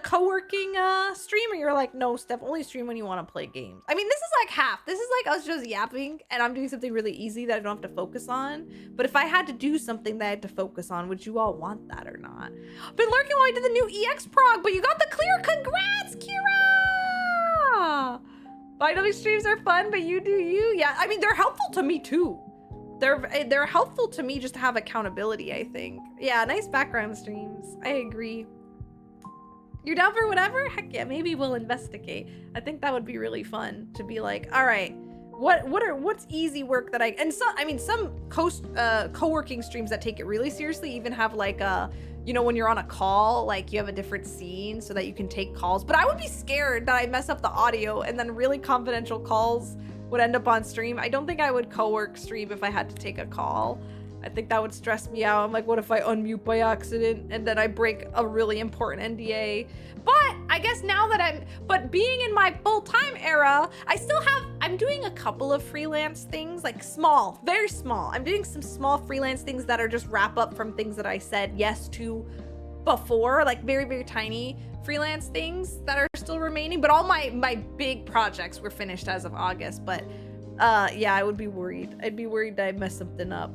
co-working stream, or you're like, no, Steph, only stream when you want to play games? I mean, this is like half. This is like us just yapping and I'm doing something really easy that I don't have to focus on. But if I had to do something that I had to focus on, would you all want that or not? Been lurking while I did the new EX prog, but you got the clear. Congrats, Kira! Finally, streams are fun, but you do you. Yeah, I mean, they're helpful to me too. They're helpful to me just to have accountability, I think. Yeah, nice background streams. I agree. You're down for whatever? Heck yeah, maybe we'll investigate. I think that would be really fun to be like, all right, what's easy work that some co-working streams that take it really seriously even have like you know, when you're on a call, like you have a different scene so that you can take calls. But I would be scared that I mess up the audio and then really confidential calls would end up on stream. I don't think I would co-work stream if I had to take a call. I think that would stress me out. I'm like, what if I unmute by accident and then I break a really important NDA? But I guess now that but being in my full-time era, I'm doing a couple of freelance things, like small, very small. I'm doing some small freelance things that are just wrap up from things that I said yes to before, like very, very tiny freelance things that are still remaining. But all my big projects were finished as of August. But yeah, I would be worried. I'd be worried that I messed something up.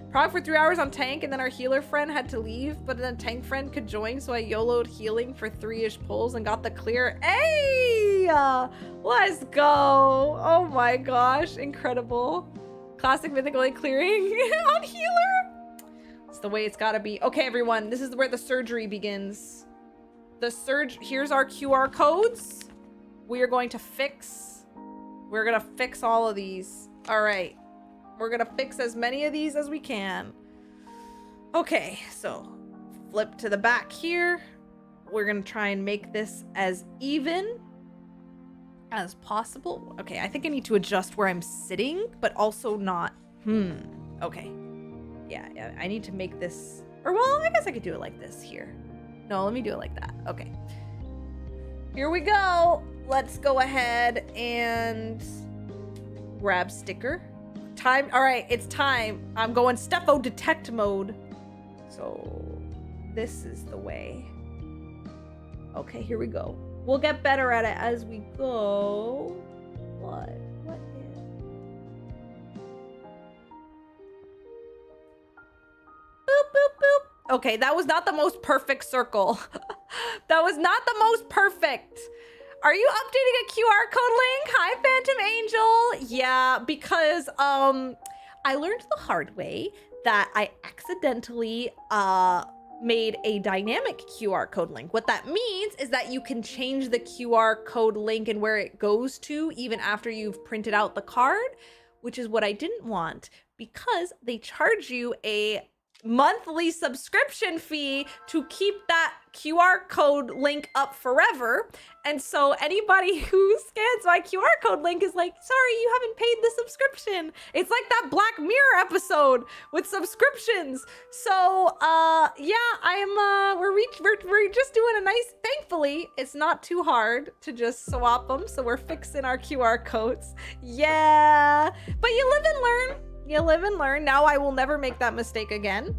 Probably for 3 hours on tank, and then our healer friend had to leave, but then tank friend could join, so I YOLO'd healing for 3-ish pulls and got the clear. Hey! Let's go! Oh my gosh, incredible. Classic mythical clearing on healer. It's the way it's gotta be. Okay, everyone, this is where the surgery begins. Here's our QR codes. We're gonna fix all of these. All right. We're gonna fix as many of these as we can. Okay, so flip to the back here. We're gonna try and make this as even as possible. Okay, I think I need to adjust where I'm sitting, but also not. Okay. Yeah, I need to make this, or well, I guess I could do it like this here. No, let me do it like that. Okay. Here we go. Let's go ahead and grab sticker. Time. All right, it's time. I'm going Stepho detect mode. So this is the way. Okay, here we go. We'll get better at it as we go. What is? Boop, boop, boop. Okay, that was not the most perfect circle. That was not the most perfect. Are you updating a QR code link? Hi, Phantom Angel. Yeah, because I learned the hard way that I accidentally made a dynamic QR code link. What that means is that you can change the QR code link and where it goes to even after you've printed out the card, which is what I didn't want because they charge you a monthly subscription fee to keep that QR code link up forever. And so anybody who scans my QR code link is like, sorry, you haven't paid the subscription. It's like that Black Mirror episode with subscriptions. So yeah, we're just doing a nice, thankfully it's not too hard to just swap them. So we're fixing our QR codes. Yeah, but you live and learn. You live and learn. Now I will never make that mistake again.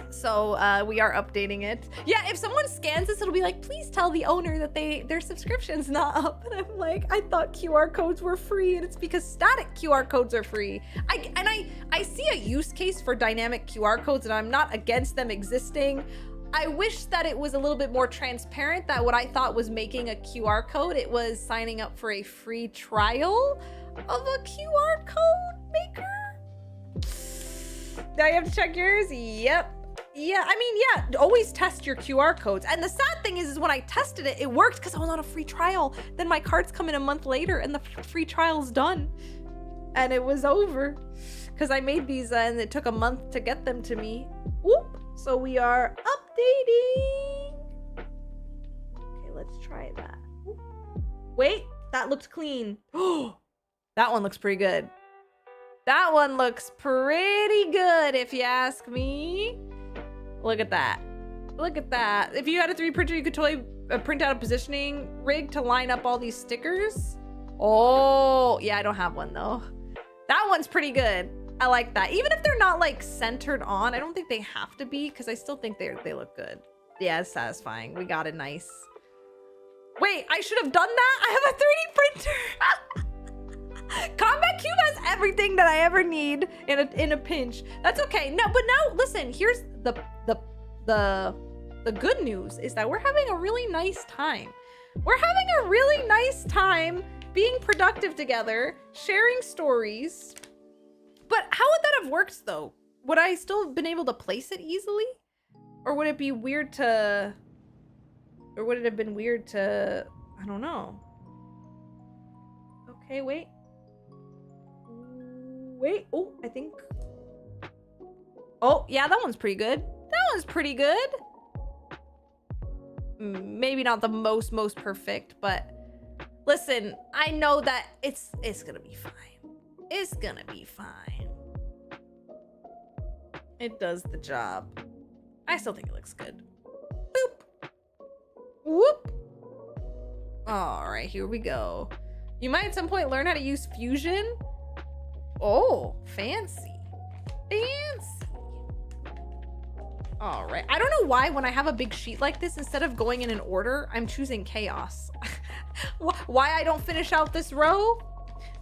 So we are updating it. Yeah, if someone scans this, it'll be like, please tell the owner that their subscription's not up. And I'm like, I thought QR codes were free, and it's because static QR codes are free. I see a use case for dynamic QR codes, and I'm not against them existing. I wish that it was a little bit more transparent, that what I thought was making a QR code, it was signing up for a free trial of a QR code maker. Now you have to check yours? Yep. Yeah, I mean, yeah, always test your QR codes. And the sad thing is when I tested it, it worked because I was on a free trial. Then my cards come in a month later and the free trial's done. And it was over because I made these and it took a month to get them to me. Whoop. So we are updating. Okay, let's try that. Wait, that looks clean. Oh, that one looks pretty good. That one looks pretty good, if you ask me. Look at that. Look at that. If you had a 3D printer, you could totally print out a positioning rig to line up all these stickers. Oh, yeah, I don't have one, though. That one's pretty good. I like that. Even if they're not, like, centered on, I don't think they have to be, because I still think they look good. Yeah, it's satisfying. We got it nice. Wait, I should have done that? I have a 3D printer! Combat Cube has everything that I ever need in a pinch. That's okay. No, but now listen, here's the good news is that we're having a really nice time. We're having a really nice time being productive together, sharing stories. But how would that have worked though? Would I still have been able to place it easily? Or would it be weird to, or would it have been weird to, I don't know. Okay, wait. Wait, oh, I think. Oh, yeah, that one's pretty good. That one's pretty good. Maybe not the most perfect, but Listen, I know that it's gonna be fine. It's gonna be fine. It does the job. I still think it looks good. Boop. Whoop. All right, here we go. You might at some point learn how to use fusion. Oh, fancy. Fancy. All right. I don't know why when I have a big sheet like this, instead of going in an order, I'm choosing chaos. Why I don't finish out this row?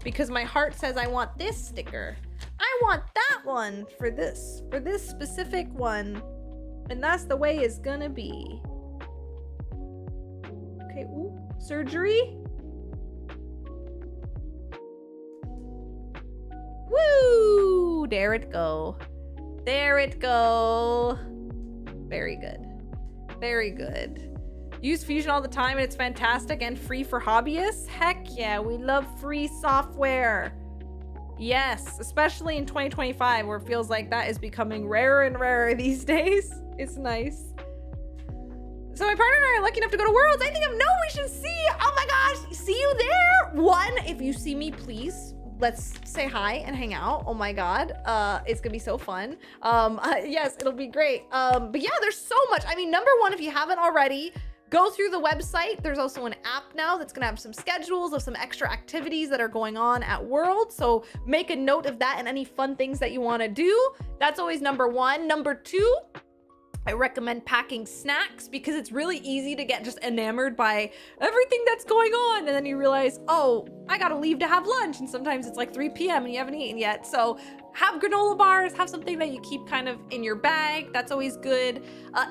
Because my heart says I want this sticker. I want that one for this specific one. And that's the way it's gonna be. Okay, ooh, surgery. Woo! There it go. There it go. Very good. Very good. Use Fusion all the time and it's fantastic and free for hobbyists. Heck yeah, we love free software. Yes, especially in 2025 where it feels like that is becoming rarer and rarer these days. It's nice. So my partner and I are lucky enough to go to Worlds. I think we should see. Oh my gosh, see you there. One, if you see me, please, let's say hi and hang out. Oh my God, it's gonna be so fun. Yes, it'll be great. But yeah, there's so much. I mean, number one, if you haven't already, go through the website. There's also an app now that's gonna have some schedules of some extra activities that are going on at World. So make a note of that and any fun things that you wanna do. That's always number one. Number two, I recommend packing snacks because it's really easy to get just enamored by everything that's going on. And then you realize, oh, I gotta leave to have lunch. And sometimes it's like 3 p.m. and you haven't eaten yet. So have granola bars, have something that you keep kind of in your bag. That's always good.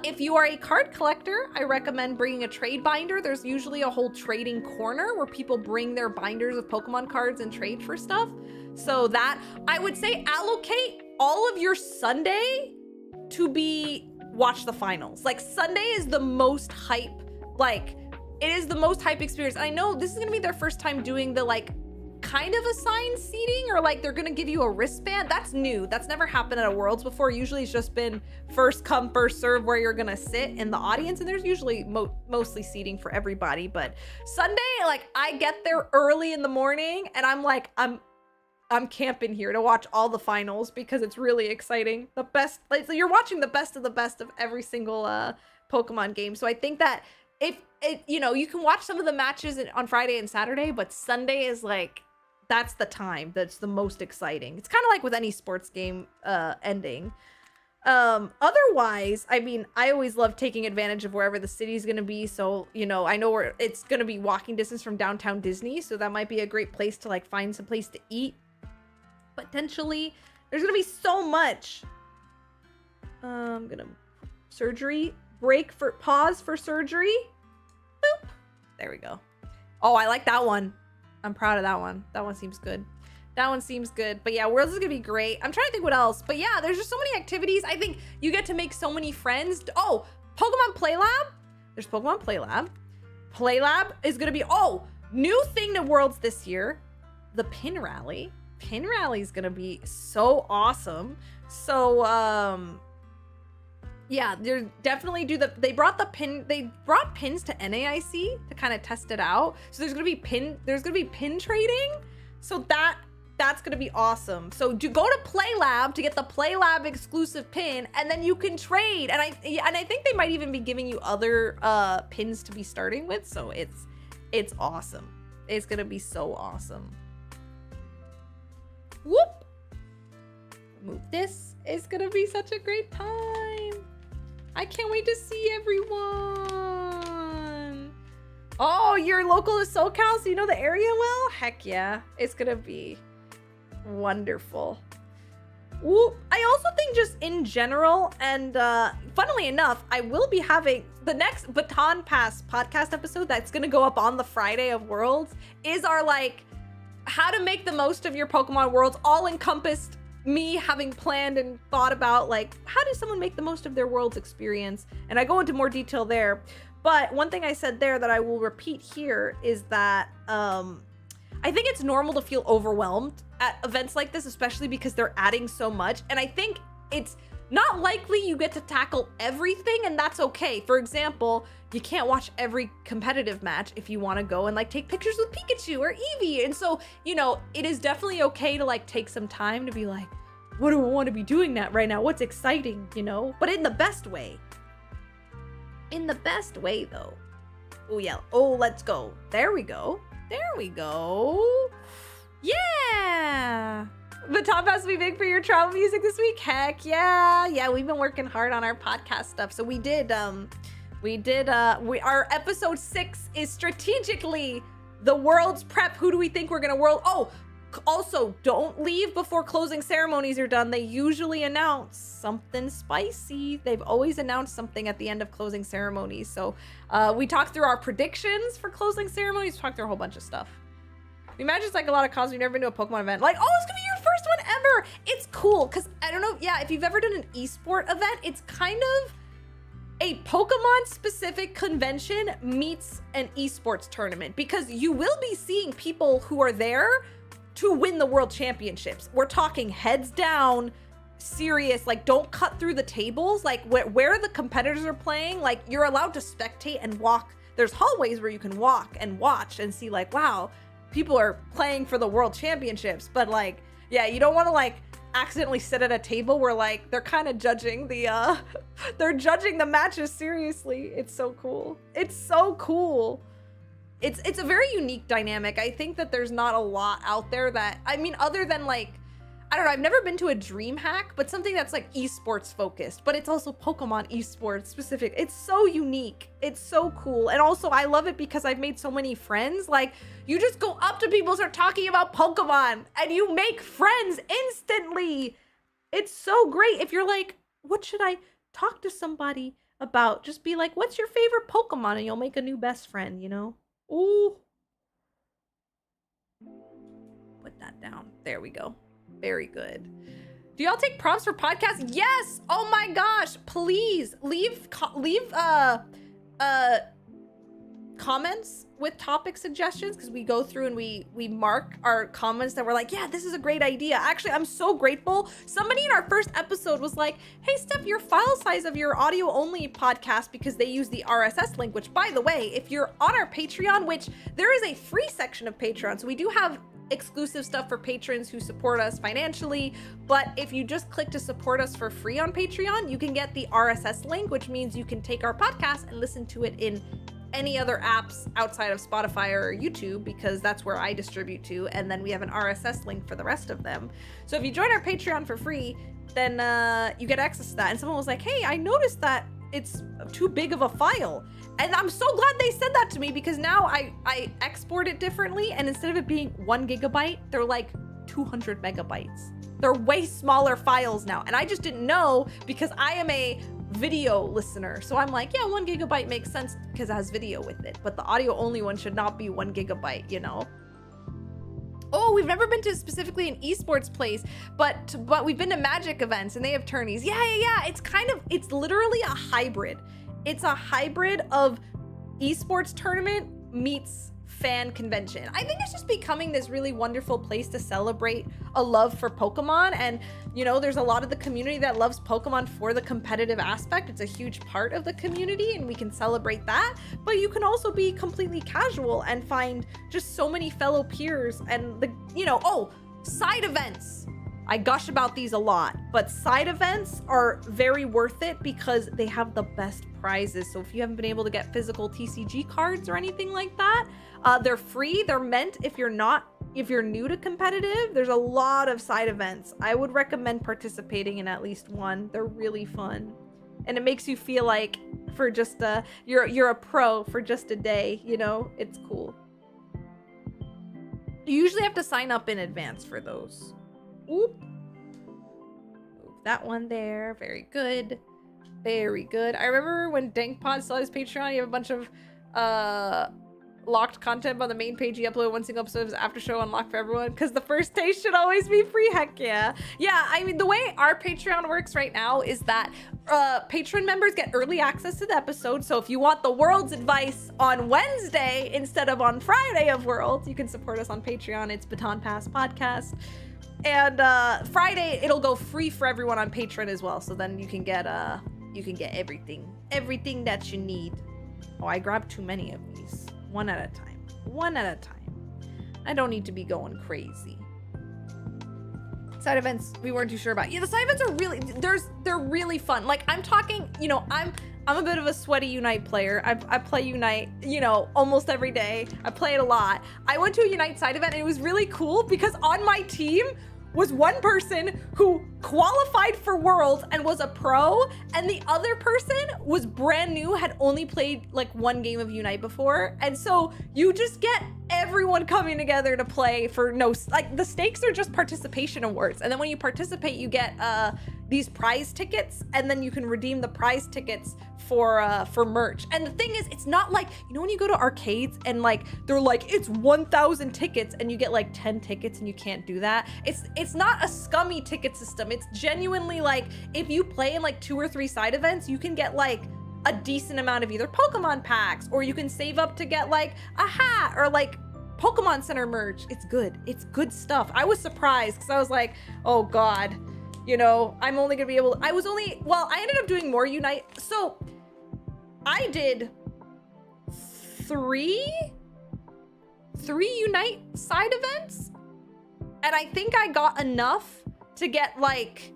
If you are a card collector, I recommend bringing a trade binder. There's usually a whole trading corner where people bring their binders of Pokemon cards and trade for stuff. So that, I would say allocate all of your Sunday to be watch the finals. Like Sunday is the most hype, like it is the most hype experience. I know this is gonna be their first time doing the like kind of assigned seating or like they're gonna give you a wristband. That's new. That's never happened at a Worlds before. Usually it's just been first come, first serve where you're gonna sit in the audience and there's usually mostly seating for everybody. But Sunday, like I get there early in the morning and I'm like, I'm camping here to watch all the finals because it's really exciting. The best, like, so you're watching the best of every single Pokemon game. So I think that if it, you know, you can watch some of the matches on Friday and Saturday, but Sunday is like, that's the time that's the most exciting. It's kind of like with any sports game ending. Otherwise, I mean, I always love taking advantage of wherever the city's gonna be. So, you know, I know where it's gonna be walking distance from downtown Disney. So that might be a great place to like find some place to eat. Potentially, there's gonna be so much. I'm gonna surgery break for pause for surgery. Boop. There we go. Oh, I like that one. I'm proud of that one. That one seems good. That one seems good. But yeah, Worlds is gonna be great. I'm trying to think what else. But yeah, there's just so many activities. I think you get to make so many friends. Oh, Pokemon Playlab. There's Pokemon Playlab. Playlab is gonna be, oh, new thing to Worlds this year. The Pin Rally. Pin Rally is gonna be so awesome. So yeah, they're definitely they brought pins to NAIC to kind of test it out. So there's gonna be pin trading. So that's gonna be awesome. So go to Playlab to get the Playlab exclusive pin, and then you can trade. And I think they might even be giving you other pins to be starting with. So it's awesome. It's gonna be so awesome. Whoop! Move this. It's gonna be such a great time. I can't wait to see everyone. Oh, you're local to SoCal, so you know the area well? Heck yeah. It's gonna be wonderful. Whoop. I also think just in general, and funnily enough, I will be having the next Baton Pass podcast episode that's gonna go up on the Friday of Worlds is our like how to make the most of your Pokemon Worlds, all encompassed me having planned and thought about like how does someone make the most of their Worlds experience, and I go into more detail there. But one thing I said there that I will repeat here is that I think it's normal to feel overwhelmed at events like this, especially because they're adding so much, and I think it's Not likely you get to tackle everything, and that's okay. For example, you can't watch every competitive match if you want to go and like take pictures with Pikachu or Eevee. And so, you know, it is definitely okay to like take some time to be like, what do I want to be doing that right now? What's exciting, you know? But in the best way. In the best way, though. Oh, yeah. Oh, let's go. There we go. There we go. Yeah. The top has to be big for your travel music this week. Heck yeah. Yeah, we've been working hard on our podcast stuff. So our episode 6 is strategically the world's prep. Who do we think we're gonna world? Oh, also don't leave before closing ceremonies are done. They usually announce something spicy. They've always announced something at the end of closing ceremonies. So we talked through our predictions for closing ceremonies. We talked through a whole bunch of stuff. Imagine it's like a lot of cons. We've never been to a Pokemon event. Like, oh, it's gonna be your first one ever. It's cool because I don't know. Yeah, if you've ever done an esport event, it's kind of a Pokemon specific convention meets an esports tournament because you will be seeing people who are there to win the world championships. We're talking heads down, serious, like don't cut through the tables. Like where the competitors are playing, like you're allowed to spectate and walk. There's hallways where you can walk and watch and see like, wow, people are playing for the world championships. But like, yeah, you don't want to like accidentally sit at a table where like they're kind of judging the they're judging the matches seriously. It's so cool. It's so cool. It's a very unique dynamic. I think that there's not a lot out there that, I mean, other than like, I don't know, I've never been to a dream hack, but something that's like esports focused, but it's also Pokemon esports specific. It's so unique. It's so cool. And also I love it because I've made so many friends. Like you just go up to people, start talking about Pokemon and you make friends instantly. It's so great. If you're like, what should I talk to somebody about? Just be like, what's your favorite Pokemon? And you'll make a new best friend, you know? Ooh. Put that down. There we go. Very good. Do y'all take prompts for podcasts? Yes. Oh my gosh. Please leave comments with topic suggestions because we go through and we mark our comments that we're like, yeah, this is a great idea. Actually, I'm so grateful. Somebody in our first episode was like, hey, Steph, your file size of your audio only podcast, because they use the RSS link, which by the way, if you're on our Patreon, which there is a free section of Patreon. So we do have exclusive stuff for patrons who support us financially, but if you just click to support us for free on Patreon, you can get the RSS link, which means you can take our podcast and listen to it in any other apps outside of Spotify or YouTube, because that's where I distribute to, and then we have an RSS link for the rest of them. So if you join our Patreon for free, then you get access to that. And someone was like, hey, I noticed that it's too big of a file. And I'm so glad they said that to me, because now I export it differently, and instead of it being 1 gigabyte, they're like 200 megabytes. They're way smaller files now. And I just didn't know because I am a video listener. So I'm like, yeah, 1 gigabyte makes sense because it has video with it. But the audio only one should not be 1 gigabyte, you know? Oh, we've never been to specifically an esports place, but we've been to Magic events and they have tourneys. Yeah. It's literally a hybrid. It's a hybrid of esports tournament meets fan convention. I think it's just becoming this really wonderful place to celebrate a love for Pokemon. And, you know, there's a lot of the community that loves Pokemon for the competitive aspect. It's a huge part of the community and we can celebrate that. But you can also be completely casual and find just so many fellow peers and side events. I gush about these a lot, but side events are very worth it because they have the best prizes. So if you haven't been able to get physical TCG cards or anything like that, they're free. They're meant if you're new to competitive. There's a lot of side events. I would recommend participating in at least one. They're really fun. And it makes you feel like for just you're a pro for just a day, you know? It's cool. You usually have to sign up in advance for those. Oop. Move that one there. Very good. Very good. I remember when DankPod saw his Patreon, you have a bunch of locked content on the main page. You upload one single episode of after show unlocked for everyone because the first taste should always be free. Heck yeah. Yeah, I mean, the way our Patreon works right now is that patron members get early access to the episode. So if you want the world's advice on Wednesday instead of on Friday of Worlds, you can support us on Patreon. It's Baton Pass Podcast. And Friday, it'll go free for everyone on Patreon as well. So then you can get everything that you need. Oh, I grabbed too many of these. One at a time. I don't need to be going crazy. Side events we weren't too sure about. Yeah, the side events are really, they're really fun. Like, I'm talking, you know, I'm a bit of a sweaty Unite player. I play Unite, you know, almost every day. I play it a lot. I went to a Unite side event and it was really cool because on my team was one person who qualified for Worlds and was a pro, and the other person was brand new, had only played like one game of Unite before. And so you just get everyone coming together to play for no, like the stakes are just participation awards. And then when you participate, you get these prize tickets, and then you can redeem the prize tickets for merch. And the thing is, it's not like, you know, when you go to arcades and like they're like it's 1,000 tickets and you get like 10 tickets and you can't do that. It's not a scummy ticket system. It's genuinely like if you play in like 2 or 3 side events, you can get like a decent amount of either Pokemon packs, or you can save up to get like a hat or like Pokemon Center merch. It's good stuff. I was surprised because I was like, oh God, you know, I'm only gonna be able, I ended up doing more Unite. So I did 3 Unite side events, and I think I got enough to get like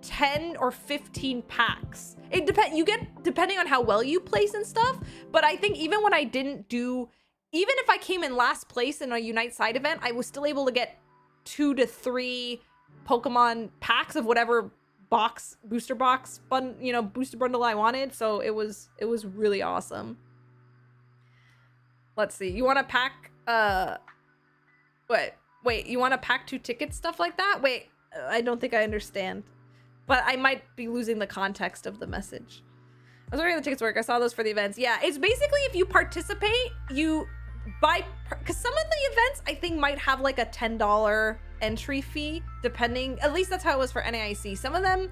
10 or 15 packs. It depends, you get depending on how well you place and stuff, but I think even when I didn't do, even if I came in last place in a Unite side event, I was still able to get 2 to 3 Pokemon packs of whatever booster bundle I wanted. So it was really awesome. Let's see. You want to pack wait, you want to pack 2 tickets, stuff like that? Wait, I don't think I understand. But I might be losing the context of the message. I was wondering how the tickets work. I saw those for the events. Yeah, it's basically if you participate, you buy, because some of the events I think might have like a $10 entry fee, depending, at least that's how it was for NAIC. Some of them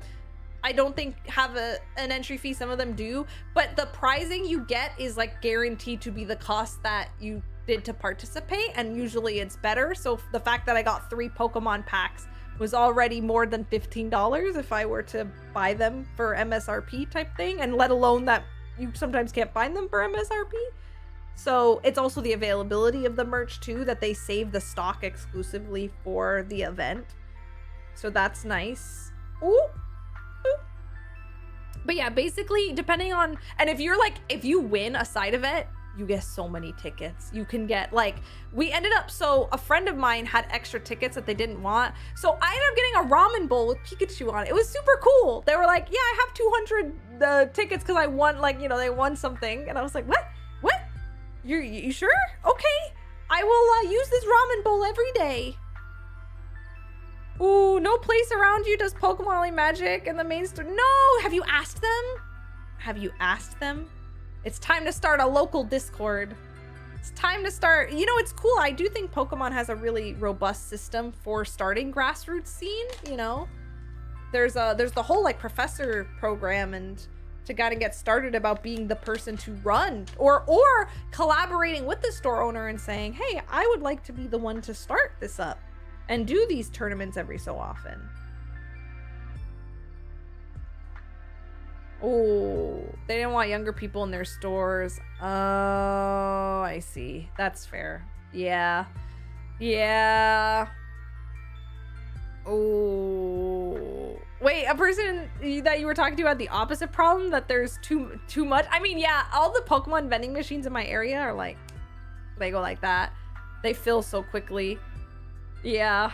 I don't think have an entry fee, some of them do, but the prizing you get is like guaranteed to be the cost that you did to participate, and usually it's better. So the fact that I got 3 Pokemon packs was already more than $15 if I were to buy them for MSRP type thing, and let alone that you sometimes can't find them for MSRP. So it's also the availability of the merch too, that they save the stock exclusively for the event. So that's nice. Ooh. But yeah, basically depending on, and if you win a side event, you get so many tickets. You can get like, so a friend of mine had extra tickets that they didn't want. So I ended up getting a ramen bowl with Pikachu on it. It was super cool. They were like, yeah, I have 200 tickets because I won, like, you know, they won something. And I was like, what? You sure? Okay. I will use this ramen bowl every day. Ooh, no place around you does Pokemon only magic in the main store. No, have you asked them? It's time to start a local Discord. It's time to start, you know, it's cool. I do think Pokemon has a really robust system for starting grassroots scene, you know. There's the whole like professor program, and to kind of get started about being the person to run or collaborating with the store owner and saying, hey, I would like to be the one to start this up and do these tournaments every so often. Oh, they didn't want younger people in their stores. Oh, I see. That's fair. Yeah. Oh, wait, a person that you were talking to had the opposite problem, that there's too much. I mean, yeah, all the Pokemon vending machines in my area are like, they go like that. They fill so quickly. Yeah.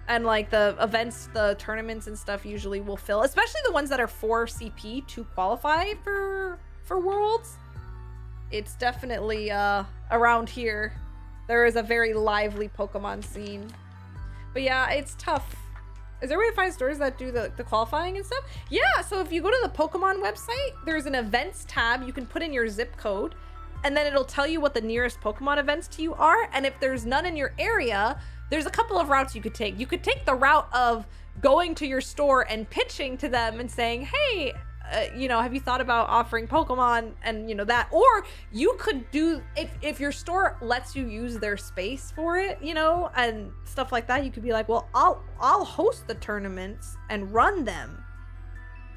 And like the events, the tournaments and stuff usually will fill, especially the ones that are 4 CP to qualify for Worlds. It's definitely around here. There is a very lively Pokemon scene. But yeah, it's tough. Is there a way to find stores that do the qualifying and stuff? Yeah, so if you go to the Pokemon website, there's an events tab. You can put in your zip code, and then it'll tell you what the nearest Pokemon events to you are. And if there's none in your area, there's a couple of routes you could take. You could take the route of going to your store and pitching to them and saying, hey, you know, have you thought about offering Pokemon and, you know, that, or you could do, if your store lets you use their space for it, you know, and stuff like that, you could be like, well, I'll host the tournaments and run them.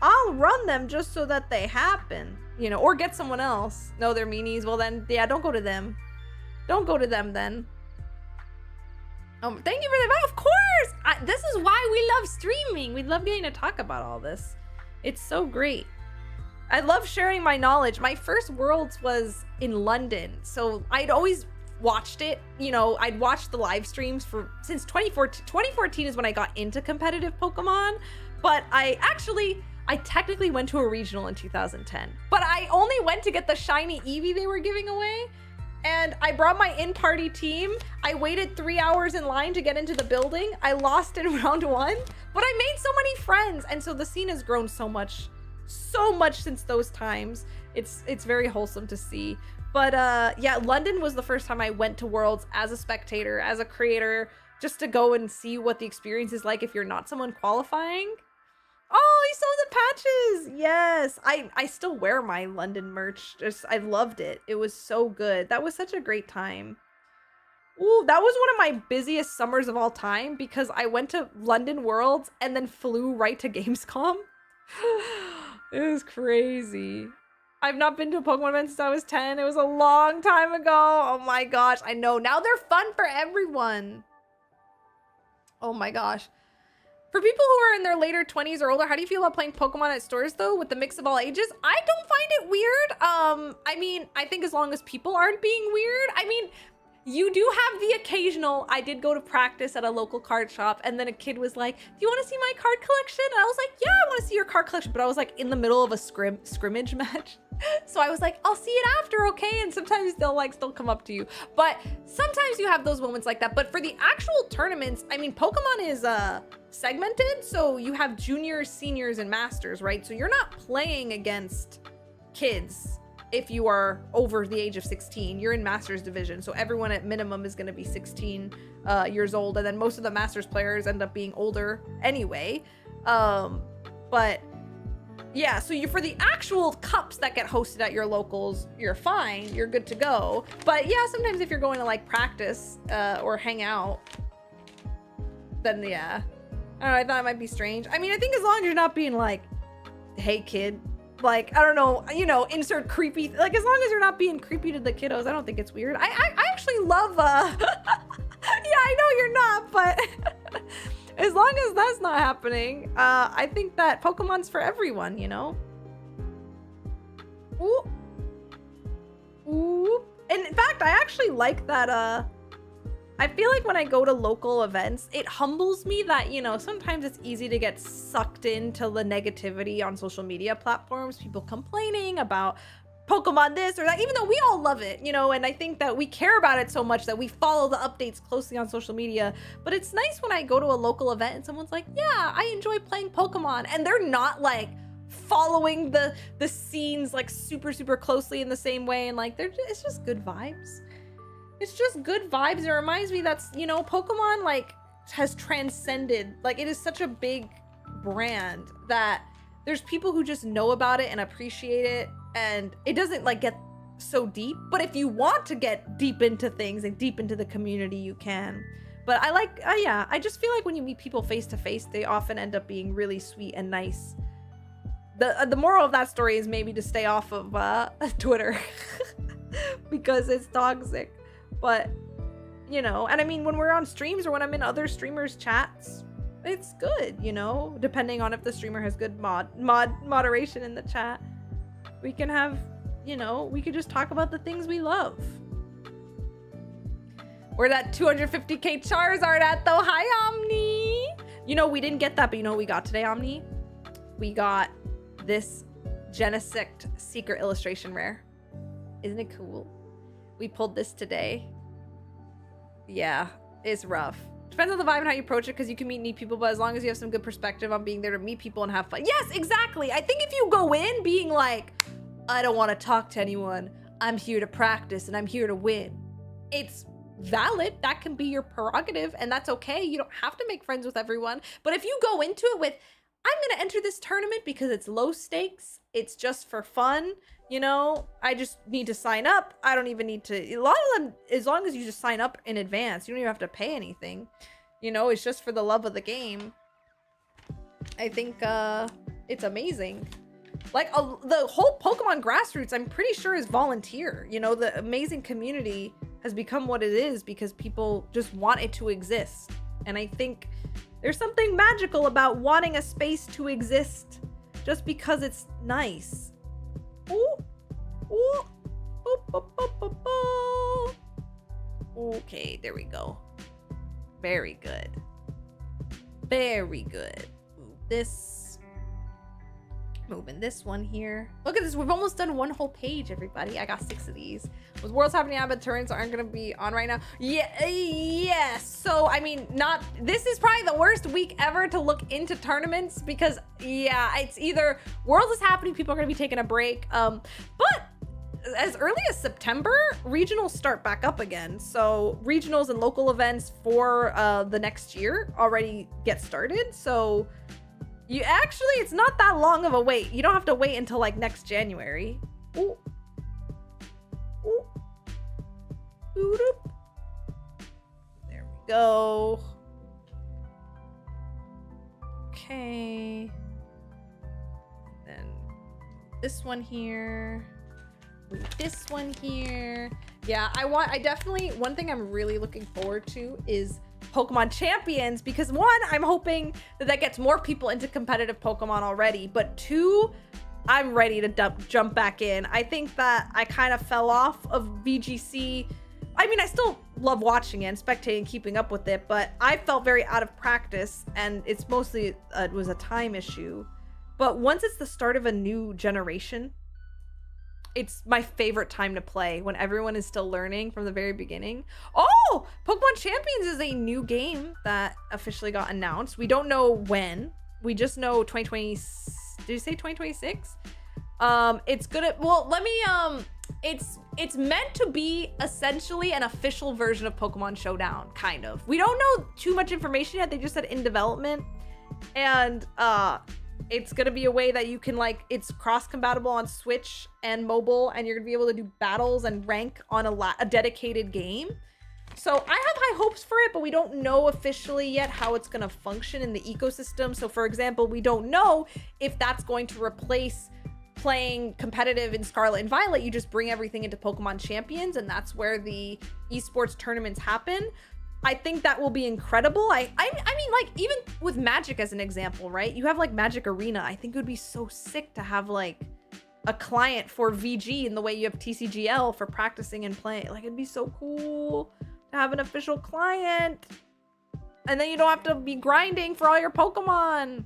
I'll run them just so that they happen, you know, or get someone else. No, they're meanies. Well then, yeah, don't go to them. Don't go to them then. Thank you for the, of course. This is why we love streaming. We love getting to talk about all this. It's so great. I love sharing my knowledge. My first Worlds was in London, so I'd always watched it. You know, I'd watched the live streams since 2014. 2014 is when I got into competitive Pokemon, but I technically went to a regional in 2010, but I only went to get the shiny Eevee they were giving away. And I brought my in-party team. I waited 3 hours in line to get into the building. I lost in round 1, but I made so many friends. And so the scene has grown so much since those times. It's very wholesome to see. But yeah, London was the first time I went to Worlds as a spectator, as a creator, just to go and see what the experience is like if you're not someone qualifying. Oh, you saw the patches. Yes. I still wear my London merch. I loved it. It was so good. That was such a great time. Ooh, that was one of my busiest summers of all time because I went to London Worlds and then flew right to Gamescom. It was crazy. I've not been to a Pokemon event since I was 10. It was a long time ago. Oh my gosh. I know. Now they're fun for everyone. Oh my gosh. For people who are in their later 20s or older, how do you feel about playing Pokemon at stores though, with the mix of all ages? I don't find it weird. I mean, I think as long as people aren't being weird. I mean, you do have the occasional, I did go to practice at a local card shop and then a kid was like, do you want to see my card collection? And I was like, yeah, I want to see your card collection. But I was like in the middle of a scrimmage match. So I was like, I'll see it after, okay? And sometimes they'll like still come up to you. But sometimes you have those moments like that. But for the actual tournaments, I mean, Pokemon is segmented. So you have juniors, seniors, and masters, right? So you're not playing against kids if you are over the age of 16. You're in masters division. So everyone at minimum is going to be 16 years old. And then most of the masters players end up being older anyway. But yeah, so for the actual cups that get hosted at your locals, you're fine, you're good to go. But yeah, sometimes if you're going to like practice or hang out, then yeah. I don't know, I thought it might be strange. I mean, I think as long as you're not being like, hey kid, like, I don't know, you know, insert creepy, like as long as you're not being creepy to the kiddos, I don't think it's weird. I actually love, yeah, I know you're not, but as long as that's not happening, I think that Pokemon's for everyone, you know? Ooh. Ooh. And in fact, I actually like that, I feel like when I go to local events, it humbles me that, you know, sometimes it's easy to get sucked into the negativity on social media platforms, people complaining about Pokemon this or that, even though we all love it, you know, and I think that we care about it so much that we follow the updates closely on social media. But it's nice when I go to a local event and someone's like, yeah, I enjoy playing Pokemon, and they're not like following the scenes like super closely in the same way, and like it's just good vibes. It's just good vibes. It reminds me that's, you know, Pokemon like has transcended, like it is such a big brand that there's people who just know about it and appreciate it, and it doesn't like get so deep. But if you want to get deep into things and deep into the community, you can. But I like, yeah, I just feel like when you meet people face to face, they often end up being really sweet and nice. The moral of that story is maybe to stay off of Twitter because it's toxic. But, you know, and I mean, when we're on streams or when I'm in other streamers' chats, it's good, you know, depending on if the streamer has good moderation in the chat. We can have, you know, we could just talk about the things we love. Where that 250k Charizard at though? Hi, Omni! You know, we didn't get that, but you know what we got today, Omni? We got this Genesect Secret Illustration Rare. Isn't it cool? We pulled this today. Yeah, it's rough. Depends on the vibe and how you approach it, because you can meet neat people, but as long as you have some good perspective on being there to meet people and have fun. Yes, exactly. I think if you go in being like, I don't want to talk to anyone, I'm here to practice and I'm here to win. It's valid. That can be your prerogative, and that's okay. You don't have to make friends with everyone. But if you go into it with, I'm going to enter this tournament because it's low stakes, it's just for fun, you know, I just need to sign up. I don't even need to, a lot of them, as long as you just sign up in advance, you don't even have to pay anything. You know, it's just for the love of the game. I think it's amazing. Like the whole Pokemon grassroots, I'm pretty sure is volunteer. You know, the amazing community has become what it is because people just want it to exist. And I think there's something magical about wanting a space to exist just because it's nice. Ooh. Ooh. Boop, boop, boop, boop, boop. Okay, there we go. Very good. Very good. Move this. Moving this one here. Look at this. We've almost done one whole page, everybody. I got 6 of these. With Worlds happening now, but tournaments aren't going to be on right now. Yeah, yes. So, I mean, this is probably the worst week ever to look into tournaments because, yeah, it's either Worlds is happening, people are going to be taking a break. But as early as September, regionals start back up again. So regionals and local events for the next year already get started. So you actually, it's not that long of a wait. You don't have to wait until like next January. Ooh. Ooh. Ooh-doop. There we go. Okay. Then this one here. This one here. Yeah, I definitely, one thing I'm really looking forward to is Pokemon Champions, because 1, I'm hoping that gets more people into competitive Pokemon already, but 2, I'm ready to jump back in. I think that I kind of fell off of VGC. I mean, I still love watching it and spectating, keeping up with it, but I felt very out of practice, and it's mostly, it was a time issue. But once it's the start of a new generation, it's my favorite time to play, when everyone is still learning from the very beginning. Oh, Pokemon Champions is a new game that officially got announced. We don't know when. We just know 2020. Did you say 2026? It's good at, well, let me, it's meant to be essentially an official version of Pokemon Showdown, kind of. We don't know too much information yet. They just said in development. And, it's gonna be a way that you can, like, it's cross-compatible on Switch and mobile, and you're gonna be able to do battles and rank on a dedicated game. So I have high hopes for it, but we don't know officially yet how it's gonna function in the ecosystem. So for example, we don't know if that's going to replace playing competitive in Scarlet and Violet. You just bring everything into Pokemon Champions, and that's where the esports tournaments happen. I think that will be incredible. I mean, like, even with Magic as an example, right? You have like Magic Arena. I think it would be so sick to have like a client for VG in the way you have TCGL for practicing and playing. Like, it'd be so cool to have an official client. And then you don't have to be grinding for all your Pokemon.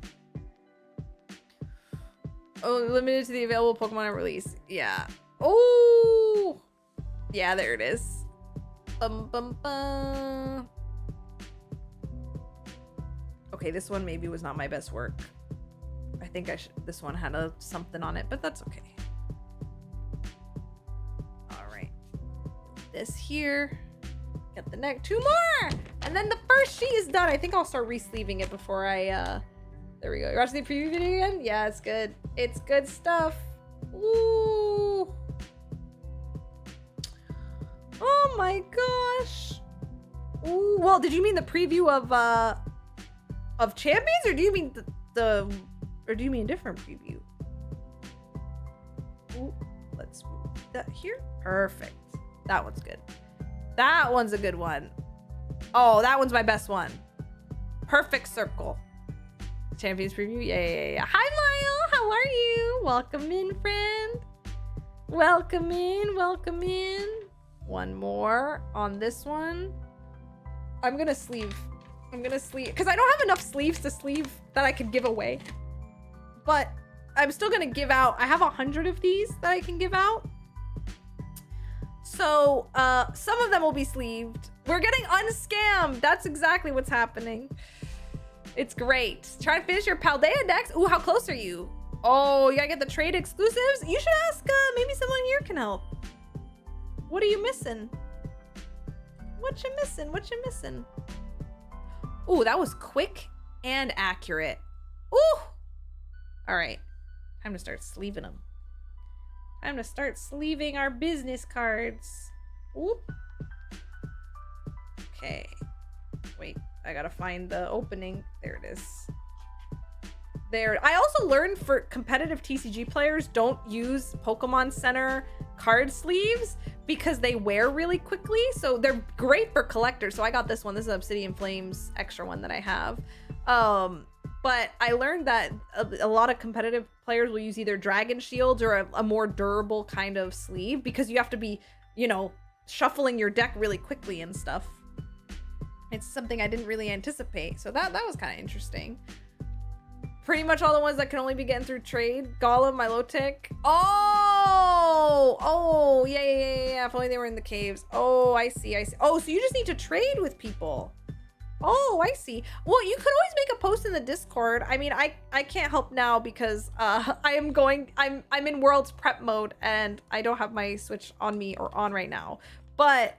Oh, limited to the available Pokemon release. Yeah. Oh, yeah, there it is. Okay, this one maybe was not my best work. I think this one had something on it, but that's okay. All right. This here. Get the neck. 2 more! And then the first sheet is done. I think I'll start re-sleeving it before I, there we go. You watching the preview video again? Yeah, it's good. It's good stuff. Ooh. Oh my gosh. Ooh, well, did you mean the preview of Champions, or do you mean or do you mean a different preview? Ooh, let's move that here. Perfect. That one's good. That one's a good one. Oh, that one's my best one. Perfect circle. Champions preview. Yeah. Hi, Lyle. How are you? Welcome in, friend. Welcome in. Welcome in. One more on this one. I'm gonna sleeve because I don't have enough sleeves to sleeve that I could give away, but I'm still gonna give out. I have 100 of these that I can give out, so some of them will be sleeved. We're getting unscammed. That's exactly what's happening. It's great. Try to finish your Paldea decks. Ooh, how close are you? Oh, you gotta get the trade exclusives. You should ask maybe someone here can help. What are you missing? What you missing? What you missing? Ooh, that was quick and accurate. Ooh! All right. Time to start sleeving them. Time to start sleeving our business cards. Oop. Okay. Wait, I gotta find the opening. There it is. There. I also learned for competitive TCG players, don't use Pokemon Center card sleeves because they wear really quickly. So they're great for collectors. So I got this one. This is Obsidian Flames extra one that I have. But I learned that a lot of competitive players will use either Dragon Shields or a more durable kind of sleeve because you have to be, you know, shuffling your deck really quickly and stuff. It's something I didn't really anticipate. So that was kind of interesting. Pretty much all the ones that can only be getting through trade. Golem, Milotic. Oh, yeah. If only they were in the caves. Oh, I see. Oh, so you just need to trade with people. Oh, I see. Well, you could always make a post in the Discord. I mean, I can't help now because I'm in Worlds prep mode and I don't have my Switch on me or on right now. But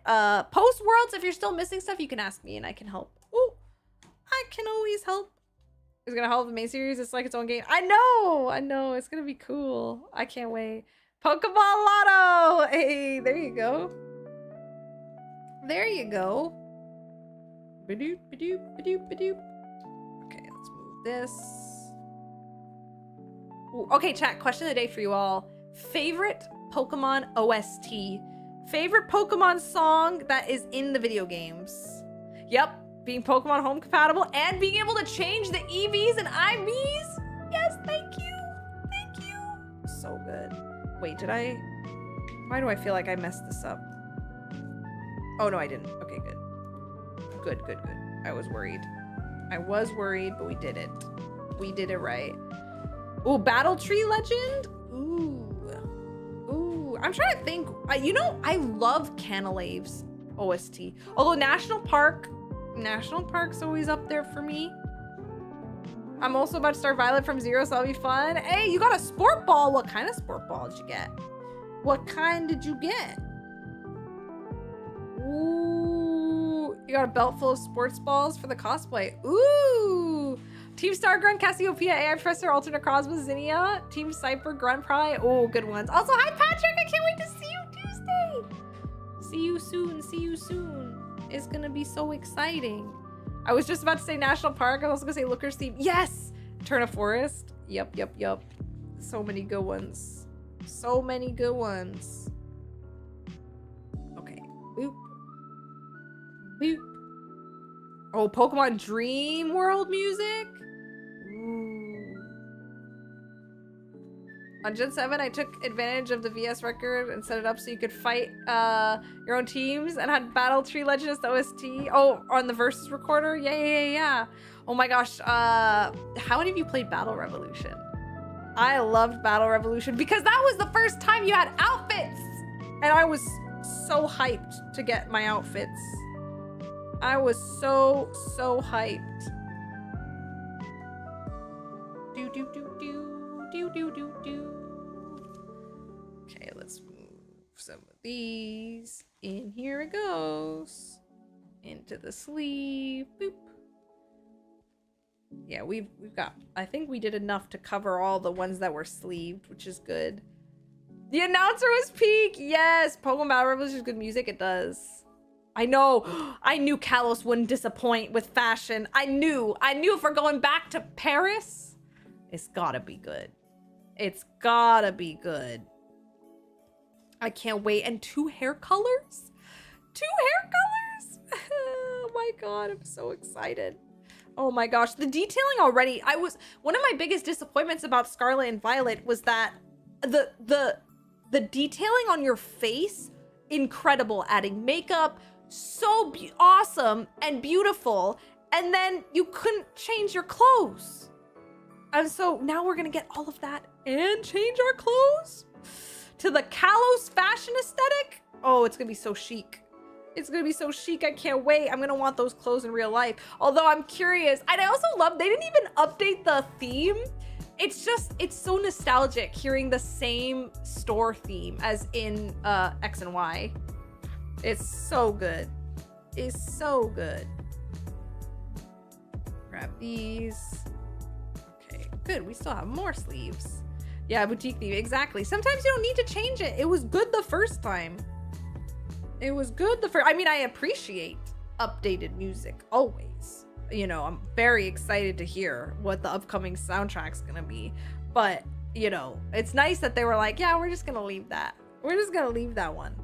post Worlds, if you're still missing stuff, you can ask me and I can help. Oh, I can always help. It's gonna help the main series. It's like its own game. I know. It's gonna be cool. I can't wait. Pokeball Lotto. Hey, there you go. There you go. Badoop, badoop, badoop, badoop. Okay, let's move this. Ooh, okay, chat. Question of the day for you all. Favorite Pokemon OST. Favorite Pokemon song that is in the video games. Yep. Being Pokemon Home compatible and being able to change the EVs and IVs. Yes, thank you. Thank you. So good. Wait, why do I feel like I messed this up? Oh, no, I didn't. Okay, good. Good. I was worried, but we did it. We did it right. Ooh, Battle Tree Legend? Ooh. I'm trying to think. You know, I love Canalave's OST. Although National Park's always up there for me. I'm also about to start Violet from zero, so that'll be fun. Hey, you got a sport ball. What kind of sport ball did you get? What kind did you get? Ooh, you got a belt full of sports balls for the cosplay. Ooh. Team Star Grunt, Cassiopeia, AI Professor, Alternate Cosmos, Zinnia, Team Cypher, Grunt Pry. Oh, good ones. Also, hi Patrick, I can't wait to see you Tuesday. See you soon. It's gonna be so exciting. I was just about to say National Park. I was also gonna say Looker's Theme. Yes! Turn of Forest. Yep. So many good ones. Okay. Boop. Oh, Pokemon Dream World music? Ooh. On Gen 7, I took advantage of the VS record and set it up so you could fight your own teams and had Battle Tree Legend as the OST. Oh, on the Versus recorder? Yeah. Oh my gosh. How many of you played Battle Revolution? I loved Battle Revolution because that was the first time you had outfits! And I was so hyped to get my outfits. I was so hyped. Okay, let's move some of these in. Here it goes. Into the sleeve. Boop. Yeah, we've got, I think we did enough to cover all the ones that were sleeved, which is good. The announcer was peak. Yes, Pokemon Battle Revolution is good music. It does. I know. I knew Kalos wouldn't disappoint with fashion. I knew if we're going back to Paris, it's gotta be good. It's gotta be good. I can't wait. And 2 hair colors? 2 hair colors? Oh my god, I'm so excited. Oh my gosh, the detailing already. One of my biggest disappointments about Scarlet and Violet was that the detailing on your face, incredible. Adding makeup, so awesome and beautiful, and then you couldn't change your clothes. And so now we're gonna get all of that and change our clothes to the Kalos fashion aesthetic. Oh, it's gonna be so chic. It's gonna be so chic. I can't wait. I'm gonna want those clothes in real life. Although I'm curious. And I also love, they didn't even update the theme. It's so nostalgic hearing the same store theme as in X and Y. It's so good. It's so good. Grab these. Okay, good. We still have more sleeves. Yeah, boutique theme. Exactly. Sometimes you don't need to change it. It was good the first time. It was good the first. I mean, I appreciate updated music always. You know, I'm very excited to hear what the upcoming soundtrack's gonna be. But, you know, it's nice that they were like, yeah, we're just gonna leave that. We're just gonna leave that one.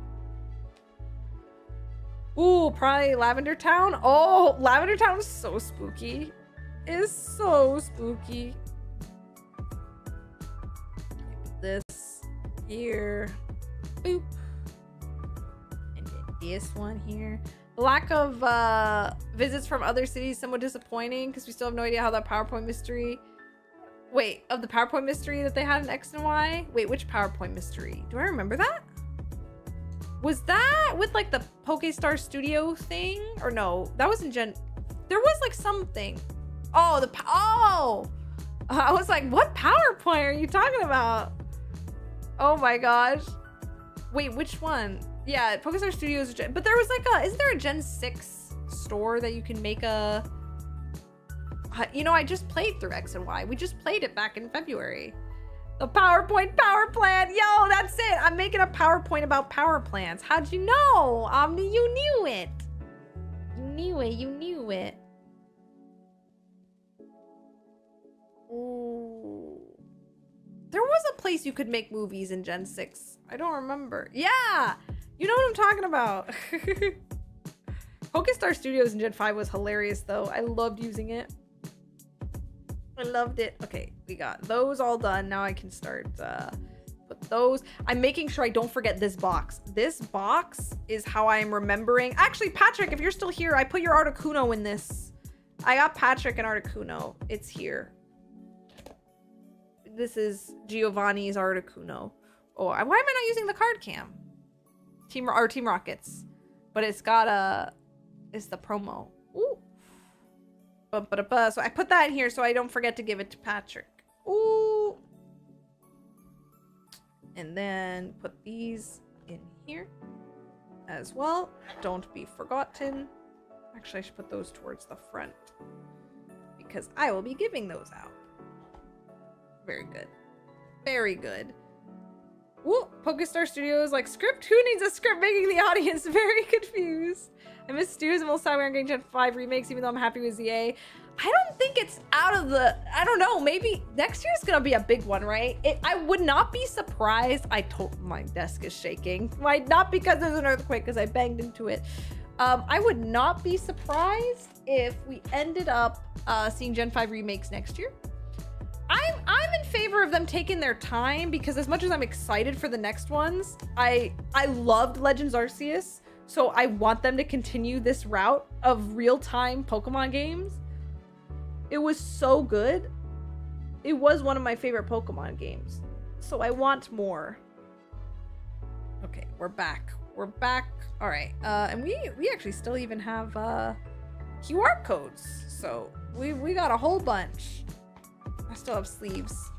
Ooh, probably Lavender Town. Oh, Lavender Town is so spooky. It's so spooky. Put this here. Boop. And then this one here. The lack of visits from other cities somewhat disappointing because we still have no idea how that PowerPoint mystery. Wait, of the PowerPoint mystery that they had in X and Y? Wait, which PowerPoint mystery? Do I remember that? Was that with like the PokeStar Studio thing? Or no, that was in Gen... There was like something. Oh, I was like, what PowerPoint are you talking about? Oh my gosh. Wait, which one? Yeah, PokeStar Studio is but there was like isn't there a Gen 6 store that you can make a... You know, I just played through X and Y. We just played it back in February. The PowerPoint power plan. Yo, that's it. I'm making a PowerPoint about power plans. How'd you know? Omni, you knew it. You knew it. You knew it. Ooh. There was a place you could make movies in Gen 6. I don't remember. Yeah. You know what I'm talking about. PokeStar Studios in Gen 5 was hilarious, though. I loved using it. I loved it. Okay, we got those all done. Now I can start put those. I'm making sure I don't forget this box. This box is how I'm remembering. Actually, Patrick, if you're still here, I put your Articuno in this. I got Patrick and Articuno. It's here. This is Giovanni's Articuno. Oh, why am I not using the card cam? Team Rockets. But it's got it's the promo. Ooh. So I put that in here so I don't forget to give it to Patrick. Ooh. And then put these in here as well. Don't be forgotten. Actually, I should put those towards the front because I will be giving those out. Very good. Very good. Ooh, PokeStar Studios like script? Who needs a script? Making the audience very confused. I miss Stu's and we'll start wearing getting Gen 5 remakes even though I'm happy with ZA. I don't think it's out of the... I don't know. Maybe next year's gonna be a big one, right? I would not be surprised. My desk is shaking. Not because there's an earthquake, because I banged into it. I would not be surprised if we ended up seeing Gen 5 remakes next year. I'm in favor of them taking their time because as much as I'm excited for the next ones, I loved Legends Arceus. So I want them to continue this route of real-time Pokemon games. It was so good. It was one of my favorite Pokemon games. So I want more. Okay, we're back. We're back. All right. And we actually still even have QR codes. So we got a whole bunch. I still have sleeves.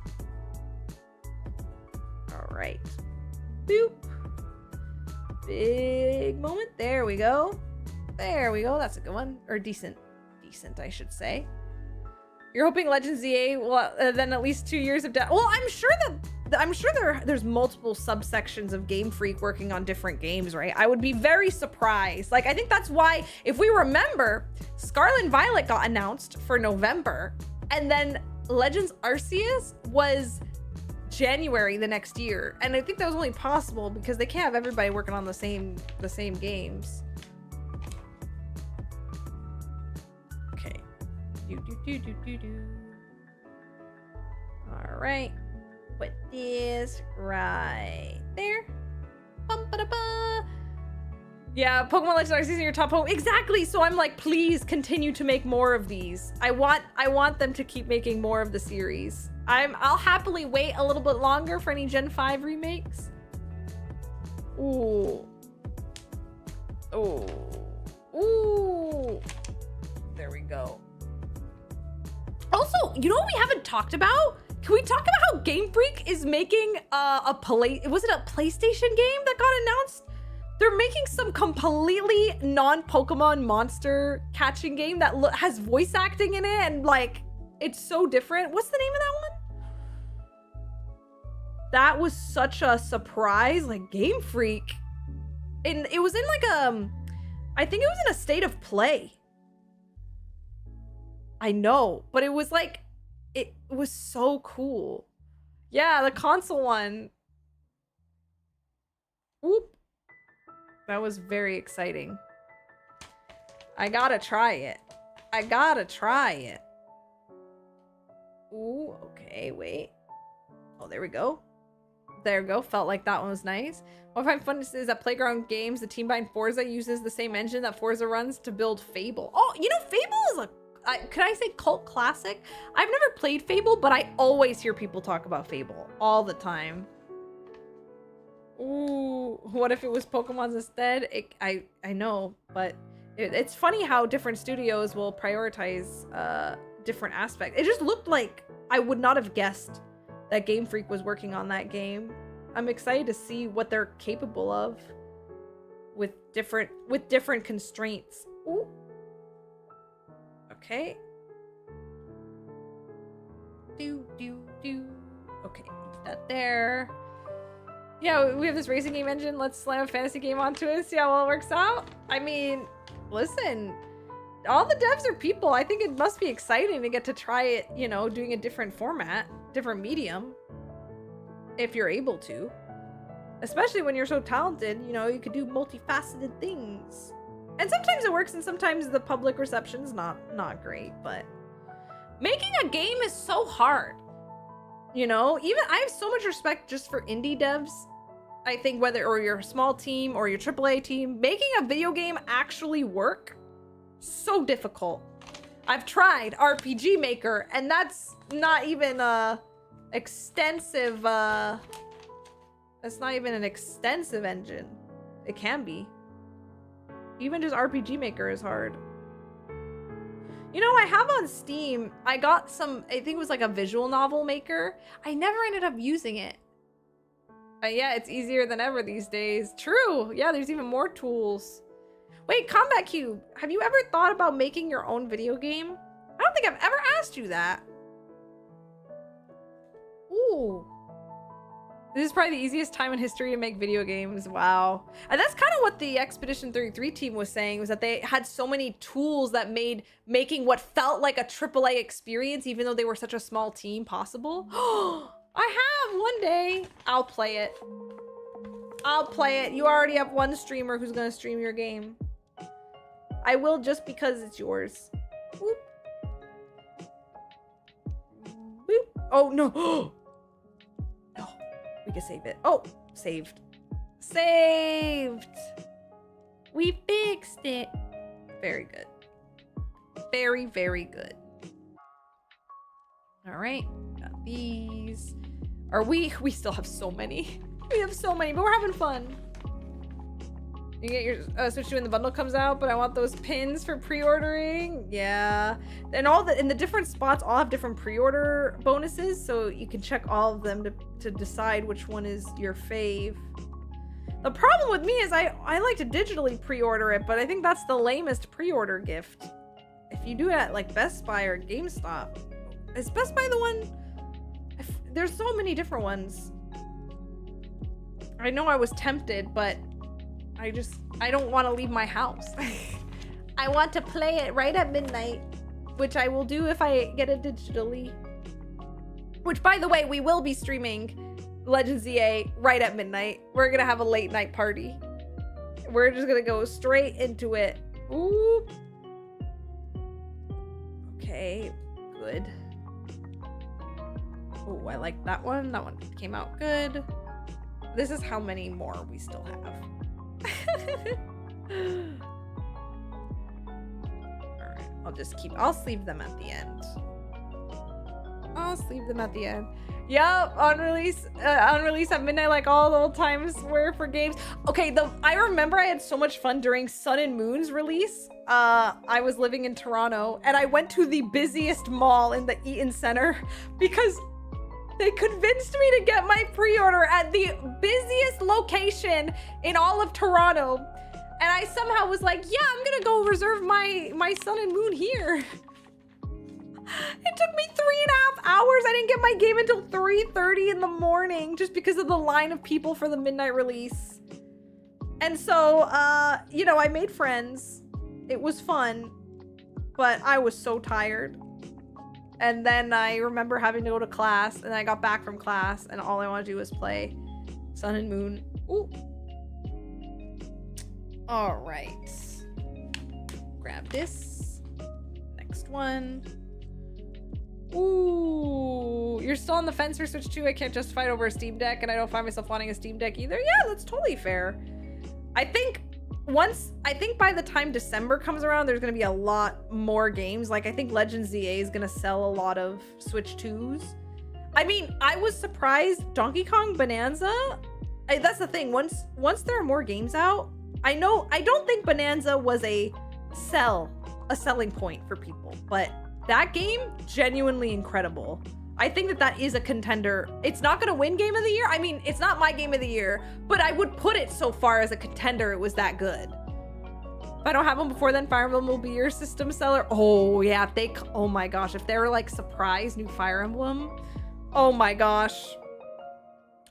All right. Boop. Big moment. There we go. There we go. That's a good one. Or decent. Decent, I should say. You're hoping Legends ZA will then at least 2 years of debt. Well, I'm sure there's multiple subsections of Game Freak working on different games, right? I would be very surprised. Like, I think that's why, if we remember, Scarlet and Violet got announced for November, and then Legends Arceus was January the next year, and I think that was only possible because they can't have everybody working on the same games. Okay. All right. Put this right there. Bum-ba-da-ba. Yeah, Pokemon Legends Arceus in your top home. Exactly. So I'm like, please continue to make more of these. I want them to keep making more of the series. I'll happily wait a little bit longer for any Gen 5 remakes. Ooh. Ooh. Ooh. There we go. Also, you know what we haven't talked about? Can we talk about how Game Freak is making was it a PlayStation game that got announced they're making some completely non-Pokemon monster catching game that has voice acting in it, and like it's so different. What's the name of that one? That was such a surprise, like Game Freak. And it was in like I think it was in a state of play. I know, but it was like, it was so cool. Yeah, the console one. Oop. That was very exciting. I gotta try it. I gotta try it. Ooh, okay, wait. Oh, there we go. There we go. Felt like that one was nice. What I find fun is that Playground Games, the team behind Forza, uses the same engine that Forza runs to build Fable. Oh, you know, Fable is a, could I say cult classic? I've never played Fable, but I always hear people talk about Fable all the time. Ooh, what if it was Pokemon's instead? I know, but it's funny how different studios will prioritize different aspects. It just looked like I would not have guessed that Game Freak was working on that game. I'm excited to see what they're capable of with different constraints. Ooh. Okay. Do. Okay, keep that there. Yeah, we have this racing game engine. Let's slam a fantasy game onto it, see how well it works out. I mean, listen, all the devs are people. I think it must be exciting to get to try it, you know, doing a different format, different medium, if you're able to. Especially when you're so talented, you know, you could do multifaceted things. And sometimes it works and sometimes the public reception's not great, but making a game is so hard. You know, even I have so much respect just for indie devs. I think whether or you're a small team or your AAA team, making a video game actually work, so difficult. I've tried RPG Maker, and that's not even a extensive, that's not even an extensive engine. It can be. Even just RPG Maker is hard. You know, I have on Steam, I got some, I think it was like a visual novel maker. I never ended up using it. Yeah, it's easier than ever these days. True. Yeah, there's even more tools. Wait, Combat Cube, have you ever thought about making your own video game? I don't think I've ever asked you that. Ooh. This is probably the easiest time in history to make video games. Wow. And that's kind of what the Expedition 33 team was saying, was that they had so many tools that made making what felt like a AAA experience, even though they were such a small team, possible. I have one day. I'll play it. I'll play it. You already have one streamer who's going to stream your game. I will, just because it's yours. Whoop. Whoop. Oh, no. We can save it. Oh, saved. Saved! We fixed it. Very good. Very, very good. All right, got these. Are we still have so many. We have so many, but we're having fun. You get your Switch 2 when the bundle comes out, but I want those pins for pre-ordering. Yeah. And in the different spots all have different pre-order bonuses, so you can check all of them to decide which one is your fave. The problem with me is I like to digitally pre-order it, but I think that's the lamest pre-order gift. If you do it at like Best Buy or GameStop. Is Best Buy the one? There's so many different ones. I know I was tempted, but I don't want to leave my house. I want to play it right at midnight, which I will do if I get it digitally. Which, by the way, we will be streaming Legends EA right at midnight. We're gonna have a late night party. We're just gonna go straight into it. Ooh. Okay, good. Oh, I like that one. That one came out good. This is how many more we still have. Alright, I'll sleeve them at the end. I'll sleeve them at the end. Yup, on release at midnight, like all the old times were for games. Okay, I remember I had so much fun during Sun and Moon's release. I was living in Toronto and I went to the busiest mall in the Eaton Center because They convinced me to get my pre-order at the busiest location in all of Toronto. And I somehow was like, yeah, I'm gonna go reserve my Sun and Moon here. It took me 3.5 hours. I didn't get my game until 3:30 in the morning just because of the line of people for the midnight release. And so, you know, I made friends. It was fun, but I was so tired. And then I remember having to go to class, and I got back from class, and all I want to do was play Sun and Moon. Ooh. All right. Grab this. Next one. Ooh. You're still on the fence for Switch 2. I can't justify it over a Steam Deck, and I don't find myself wanting a Steam Deck either. Yeah, that's totally fair. I think by the time December comes around, there's going to be a lot more games. Like, I think Legends ZA is going to sell a lot of Switch 2s. I mean, I was surprised. Donkey Kong Bonanza, that's the thing. Once there are more games out, I don't think Bonanza was a selling point for people, but that game, genuinely incredible. I think that is a contender. It's not going to win Game of the Year. I mean, it's not my Game of the Year, but I would put it so far as a contender. It was that good. If I don't have them before then, Fire Emblem will be your system seller. Oh, yeah. Oh my gosh. If they were like surprise new Fire Emblem. Oh my gosh.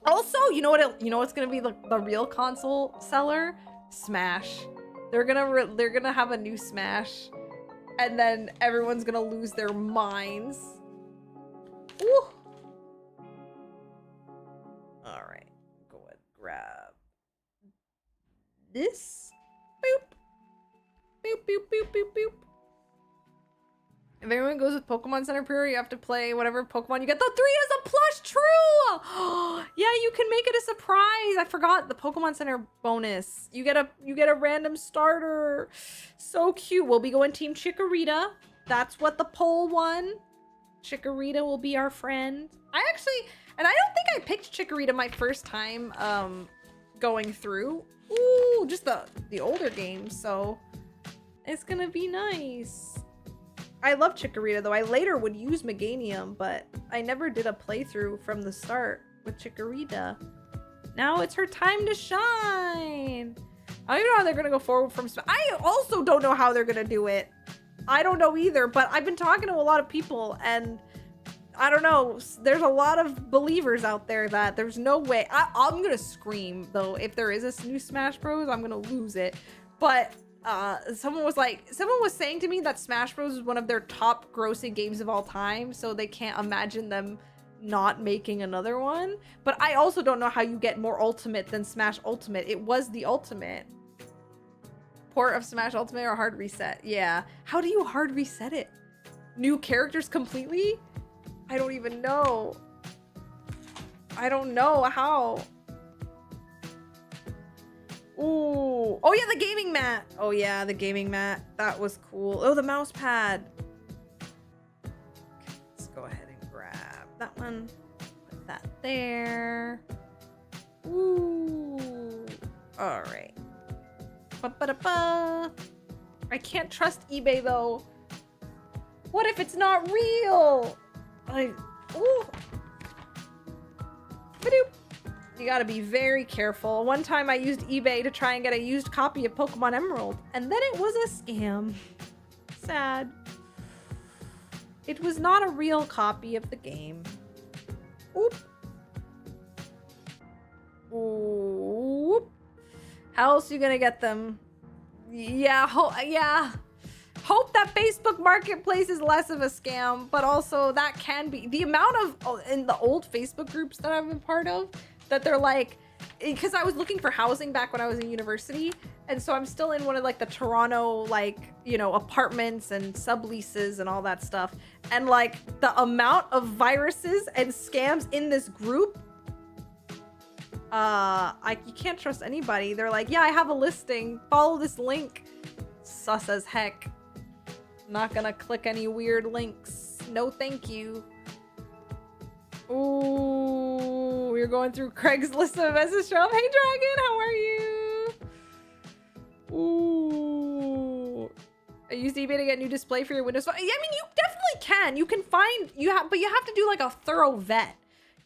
Also, you know what's going to be the real console seller? Smash. They're going to have a new Smash. And then everyone's going to lose their minds. Ooh. All right, go ahead, grab this. Boop. Boop, boop, boop, boop, boop. If everyone goes with Pokemon Center Pre, you have to play whatever Pokemon you get. The 3 is a plush, true! Yeah, you can make it a surprise. I forgot the Pokemon Center bonus. You get a random starter. So cute. We'll be going Team Chikorita. That's what the poll won. Chikorita will be our friend. I don't think I picked Chikorita my first time going through. Ooh, just the older games, so it's gonna be nice. I love Chikorita though. I later would use Meganium, but I never did a playthrough from the start with Chikorita. Now it's her time to shine. I don't even know how they're gonna go forward from I also don't know how they're gonna do it. I don't know either, but I've been talking to a lot of people, and I don't know. There's a lot of believers out there that there's no way. I'm gonna scream though if there is a new Smash Bros. I'm gonna lose it. But someone was saying to me that Smash Bros. Is one of their top grossing games of all time, so they can't imagine them not making another one. But I also don't know how you get more Ultimate than Smash Ultimate. It was the Ultimate. Port of Smash Ultimate or hard reset? Yeah. How do you hard reset it? New characters completely? I don't even know. I don't know how. Ooh. Oh yeah, the gaming mat. Oh yeah, the gaming mat. That was cool. Oh, the mouse pad. Okay, let's go ahead and grab that one. Put that there. Ooh. All right. Ba-ba-da-ba. I can't trust eBay though. What if it's not real? Ooh. Ba-doop. You gotta be very careful. One time I used eBay to try and get a used copy of Pokemon Emerald, and then it was a scam. Sad. It was not a real copy of the game. Oop. Oop. How else are you gonna get them? Yeah, hope that Facebook Marketplace is less of a scam, but also that can be. The amount of, in the old Facebook groups that I've been part of, that they're like, because I was looking for housing back when I was in university, and so I'm still in one of like the Toronto, like, you know, apartments and subleases and all that stuff, and like the amount of viruses and scams in this group, you can't trust anybody. They're like, yeah, I have a listing, follow this link. Sus as heck. Not gonna click any weird links. No thank you. Ooh, you're going through Craigslist of message trail. Hey Dragon, how are you? Ooh. I used eBay to get a new display for your Windows phone. I mean, you definitely can. You can find, but you have to do like a thorough vet.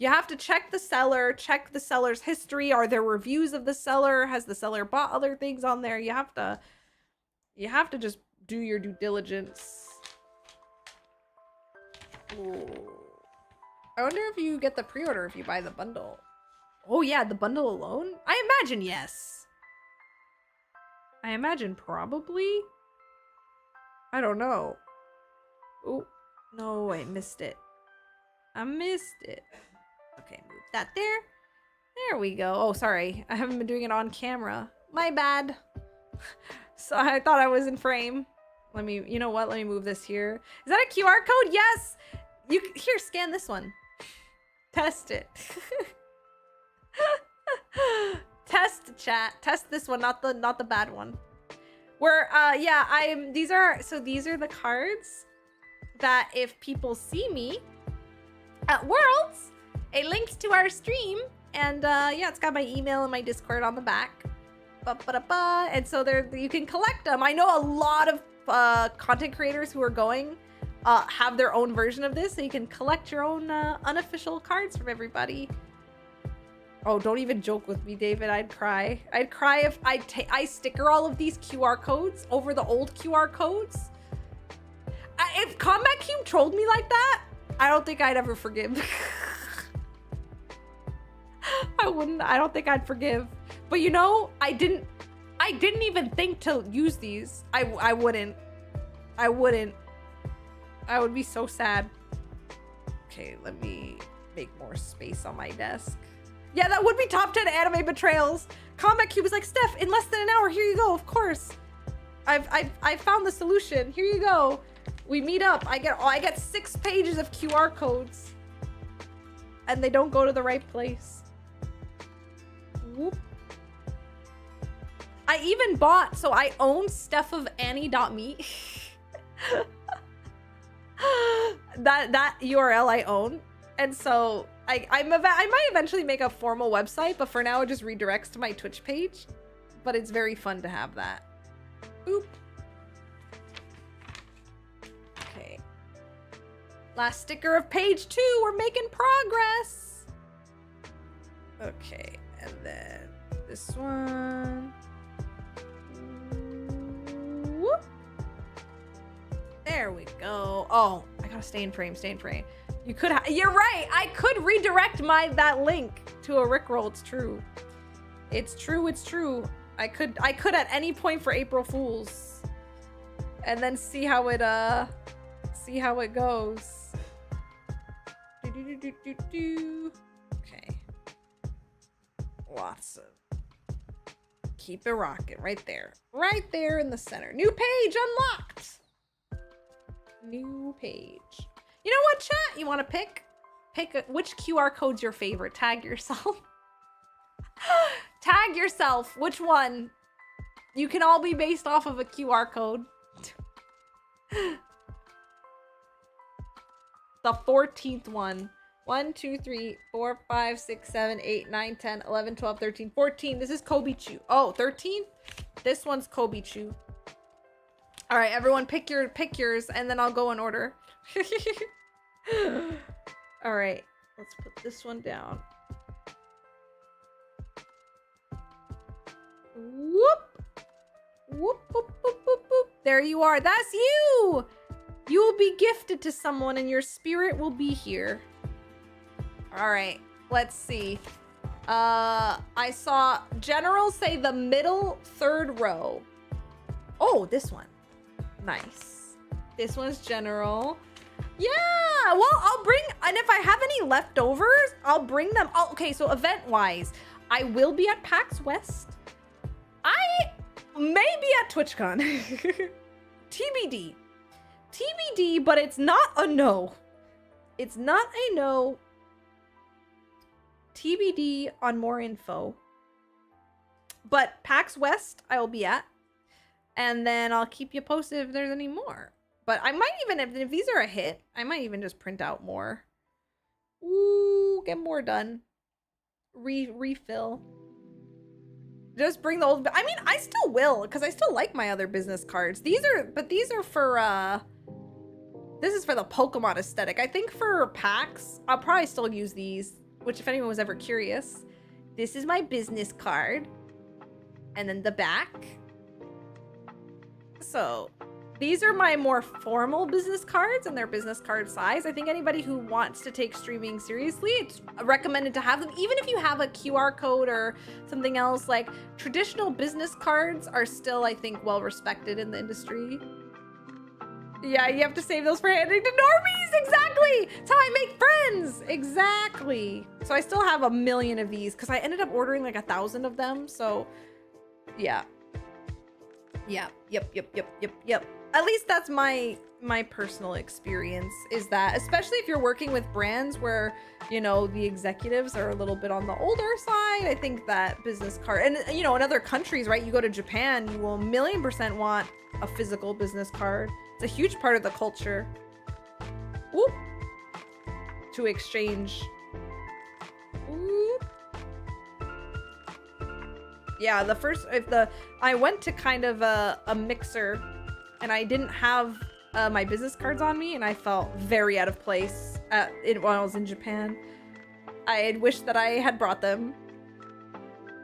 You have to check the seller, check the seller's history. Are there reviews of the seller? Has the seller bought other things on there? You have to just do your due diligence. Ooh. I wonder if you get the pre-order if you buy the bundle. Oh yeah, the bundle alone? I imagine yes. I imagine probably. I don't know. Oh, no, I missed it. I missed it. Okay, move that there. There we go. Oh, sorry. I haven't been doing it on camera. My bad. So I thought I was in frame. Let me, you know what? Let me move this here. Is that a QR code? Yes. Here, scan this one. Test it. Test chat. Test this one, not the bad one. Yeah, these are the cards that if people see me at Worlds, it links to our stream, and yeah, it's got my email and my Discord on the back. And so you can collect them. I know a lot of content creators who are going have their own version of this, so you can collect your own unofficial cards from everybody. Oh, don't even joke with me, David. I'd cry. I'd cry if I sticker all of these QR codes over the old QR codes. If Combat Cube trolled me like that, I don't think I'd ever forgive. I don't think I'd forgive. But you know, I didn't even think to use these. I wouldn't. I would be so sad. Okay, let me make more space on my desk. Yeah, that would be top 10 anime betrayals. Combat Cube is like, Steph, in less than an hour, here you go, of course. I've found the solution. Here you go. We meet up. I get 6 pages of QR codes. And they don't go to the right place. Whoop. I even bought, so I own StephOfAnime.me. that URL I own. And so I might eventually make a formal website, but for now it just redirects to my Twitch page. But it's very fun to have that. Oop. Okay. Last sticker of page 2. We're making progress. Okay, and then this one. Whoop. There we go. Oh, I gotta stay in frame, stay in frame. You could you're right. I could redirect that link to a Rickroll. It's true. It's true, it's true. I could at any point for April Fools. And then see how it goes. Okay. Lots of keep it rocking right there. Right there in the center. New page unlocked. New page. You know what, chat? You want to pick which QR code's your favorite? Tag yourself. Tag yourself. Which one? You can all be based off of a QR code. The 14th one. 1, 2, 3, 4, 5, 6, 7, 8, 9, 10, 11, 12, 13, 14. This is Kobichu. Oh, 13? This one's Kobichu. All right, everyone pick yours, and then I'll go in order. All right, let's put this one down. Whoop. Whoop, whoop, whoop, whoop, whoop. There you are. That's you. You will be gifted to someone, and your spirit will be here. All right, let's see. I saw General say the middle 3rd row. Oh, this one. Nice. This one's General. Yeah, well, I'll bring, and if I have any leftovers, I'll bring them. Oh, okay, so event-wise, I will be at PAX West. I may be at TwitchCon. TBD. TBD, but it's not a no. It's not a no. TBD on more info. But PAX West, I will be at. And then I'll keep you posted if there's any more. But I might even, if these are a hit, I might even just print out more. Ooh, get more done. Refill. Just bring the old, I mean, I still will, because I still like my other business cards. These are for, this is for the Pokemon aesthetic. I think for packs, I'll probably still use these. which if anyone was ever curious, this is my business card. And then the back. So these are my more formal business cards and their business card size. I think anybody who wants to take streaming seriously, it's recommended to have them. Even if you have a QR code or something else, like traditional business cards are still, I think, well respected in the industry. Yeah, you have to save those for handing to normies. Exactly. That's how I make friends. Exactly. So I still have a million of these because I ended up ordering like 1,000 of them. So yeah. Yeah. Yep. At least that's my personal experience, is that, especially if you're working with brands where, you know, the executives are a little bit on the older side, I think that business card, and you know, in other countries, right, you go to Japan, you will 1,000,000% want a physical business card. It's a huge part of the culture. Whoop. To exchange. Whoop. Yeah, I went to kind of a mixer and I didn't have my business cards on me and I felt very out of place when I was in Japan. I had wished that I had brought them.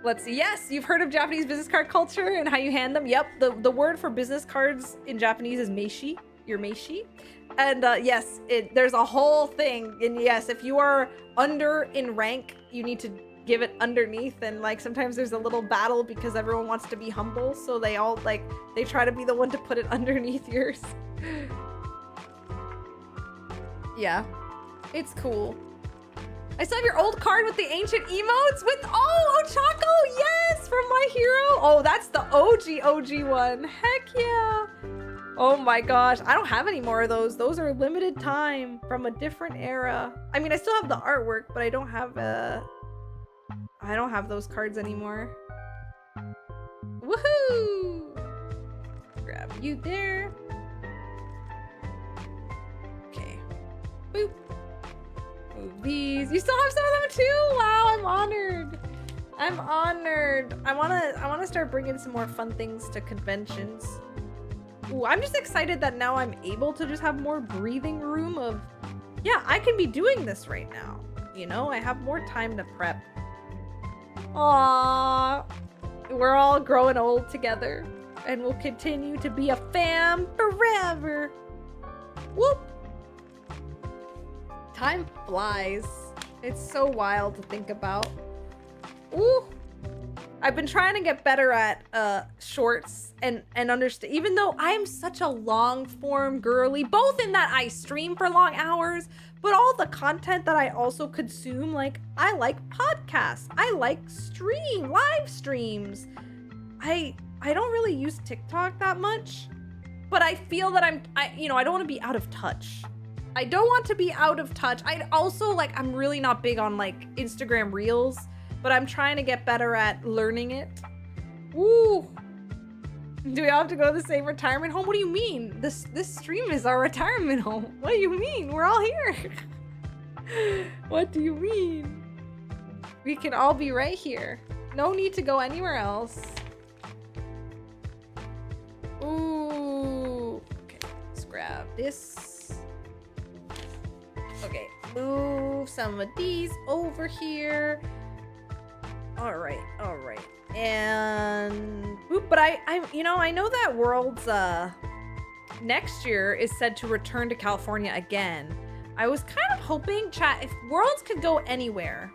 Let's see. Yes, you've heard of Japanese business card culture and how you hand them. Yep, the word for business cards in Japanese is meishi, your meishi. And yes, there's a whole thing. And yes, if you are under in rank, you need to give it underneath, and like sometimes there's a little battle because everyone wants to be humble, so they all they try to be the one to put it underneath yours. Yeah, it's cool. I still have your old card with the ancient emotes with Ochako, yes, from My Hero. Oh, that's the OG one. Heck yeah. Oh my gosh, I don't have any more of those. Those are limited time from a different era. I mean, I still have the artwork, but I don't have those cards anymore. Woohoo! Grab you there. Okay. Boop. Move these. You still have some of them too? Wow, I'm honored. I'm honored. I wanna start bringing some more fun things to conventions. Ooh, I'm just excited that now I'm able to just have more breathing room of, yeah, I can be doing this right now. You know, I have more time to prep. Aww, we're all growing old together and we'll continue to be a fam forever. Whoop. Time flies. It's so wild to think about. Ooh. I've been trying to get better at shorts and understand, even though I'm such a long form girly, both in that I stream for long hours, but all the content that I also consume, like I like podcasts, I like live streams. I don't really use TikTok that much, but I feel that I don't want to be out of touch. I don't want to be out of touch. I also I'm really not big on like Instagram Reels, but I'm trying to get better at learning it. Woo! Do we all have to go to the same retirement home? What do you mean? This stream is our retirement home. What do you mean? We're all here. What do you mean? We can all be right here. No need to go anywhere else. Ooh. Okay, let's grab this. Okay, move some of these over here. All right. And but I know that Worlds next year is said to return to California again. I was kind of hoping, chat, if Worlds could go anywhere,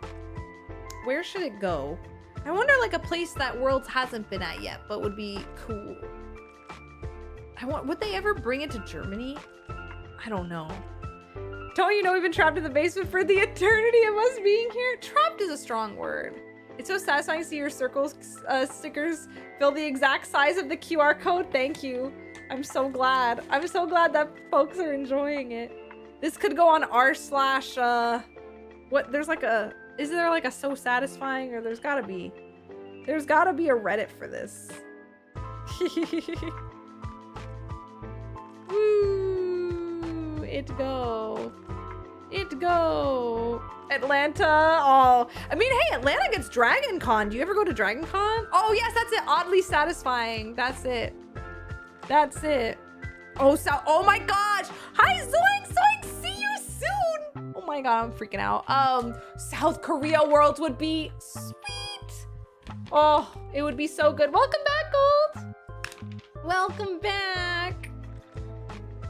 where should it go? I wonder a place that Worlds hasn't been at yet, but would be cool. Would they ever bring it to Germany? I don't know. Don't you know we've been trapped in the basement for the eternity of us being here? Trapped is a strong word. It's so satisfying to see your circles stickers fill the exact size of the QR code. Thank you. I'm so glad. I'm so glad that folks are enjoying it. This could go on r/. What? There's is there a so satisfying, or there's gotta be a Reddit for this. Woo! It go. Atlanta. Oh, I mean, hey, Atlanta gets Dragon Con. Do you ever go to Dragon Con? Oh, yes, that's it. Oddly satisfying. That's it. Oh, oh my gosh. Hi, Zoink. See you soon. Oh Oh my god, I'm freaking out. South Korea Worlds would be sweet. Oh, it would be so good. Welcome back, Gold. Welcome back.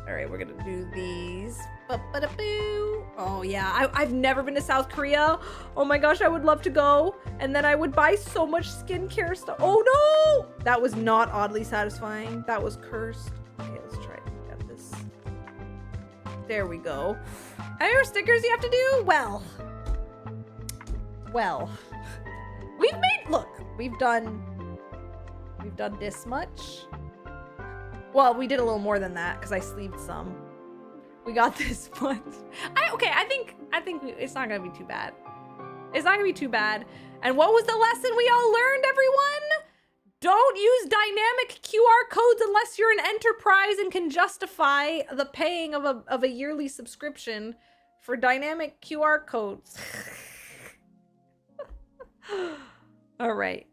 All right, we're gonna do these. Ba-ba-da-boo. Oh yeah, I've never been to South Korea. Oh my gosh, I would love to go. And then I would buy so much skincare stuff. Oh no! That was not oddly satisfying. That was cursed. Okay, let's try it. Got this. There we go. Any more stickers you have to do? Well. We've made, look, we've done this much. Well, we did a little more than that because I sleeved some. We got this much. I think it's not gonna be too bad. It's not gonna be too bad. And what was the lesson we all learned, everyone? Don't use dynamic QR codes unless you're an enterprise and can justify the paying of a yearly subscription for dynamic QR codes. All right.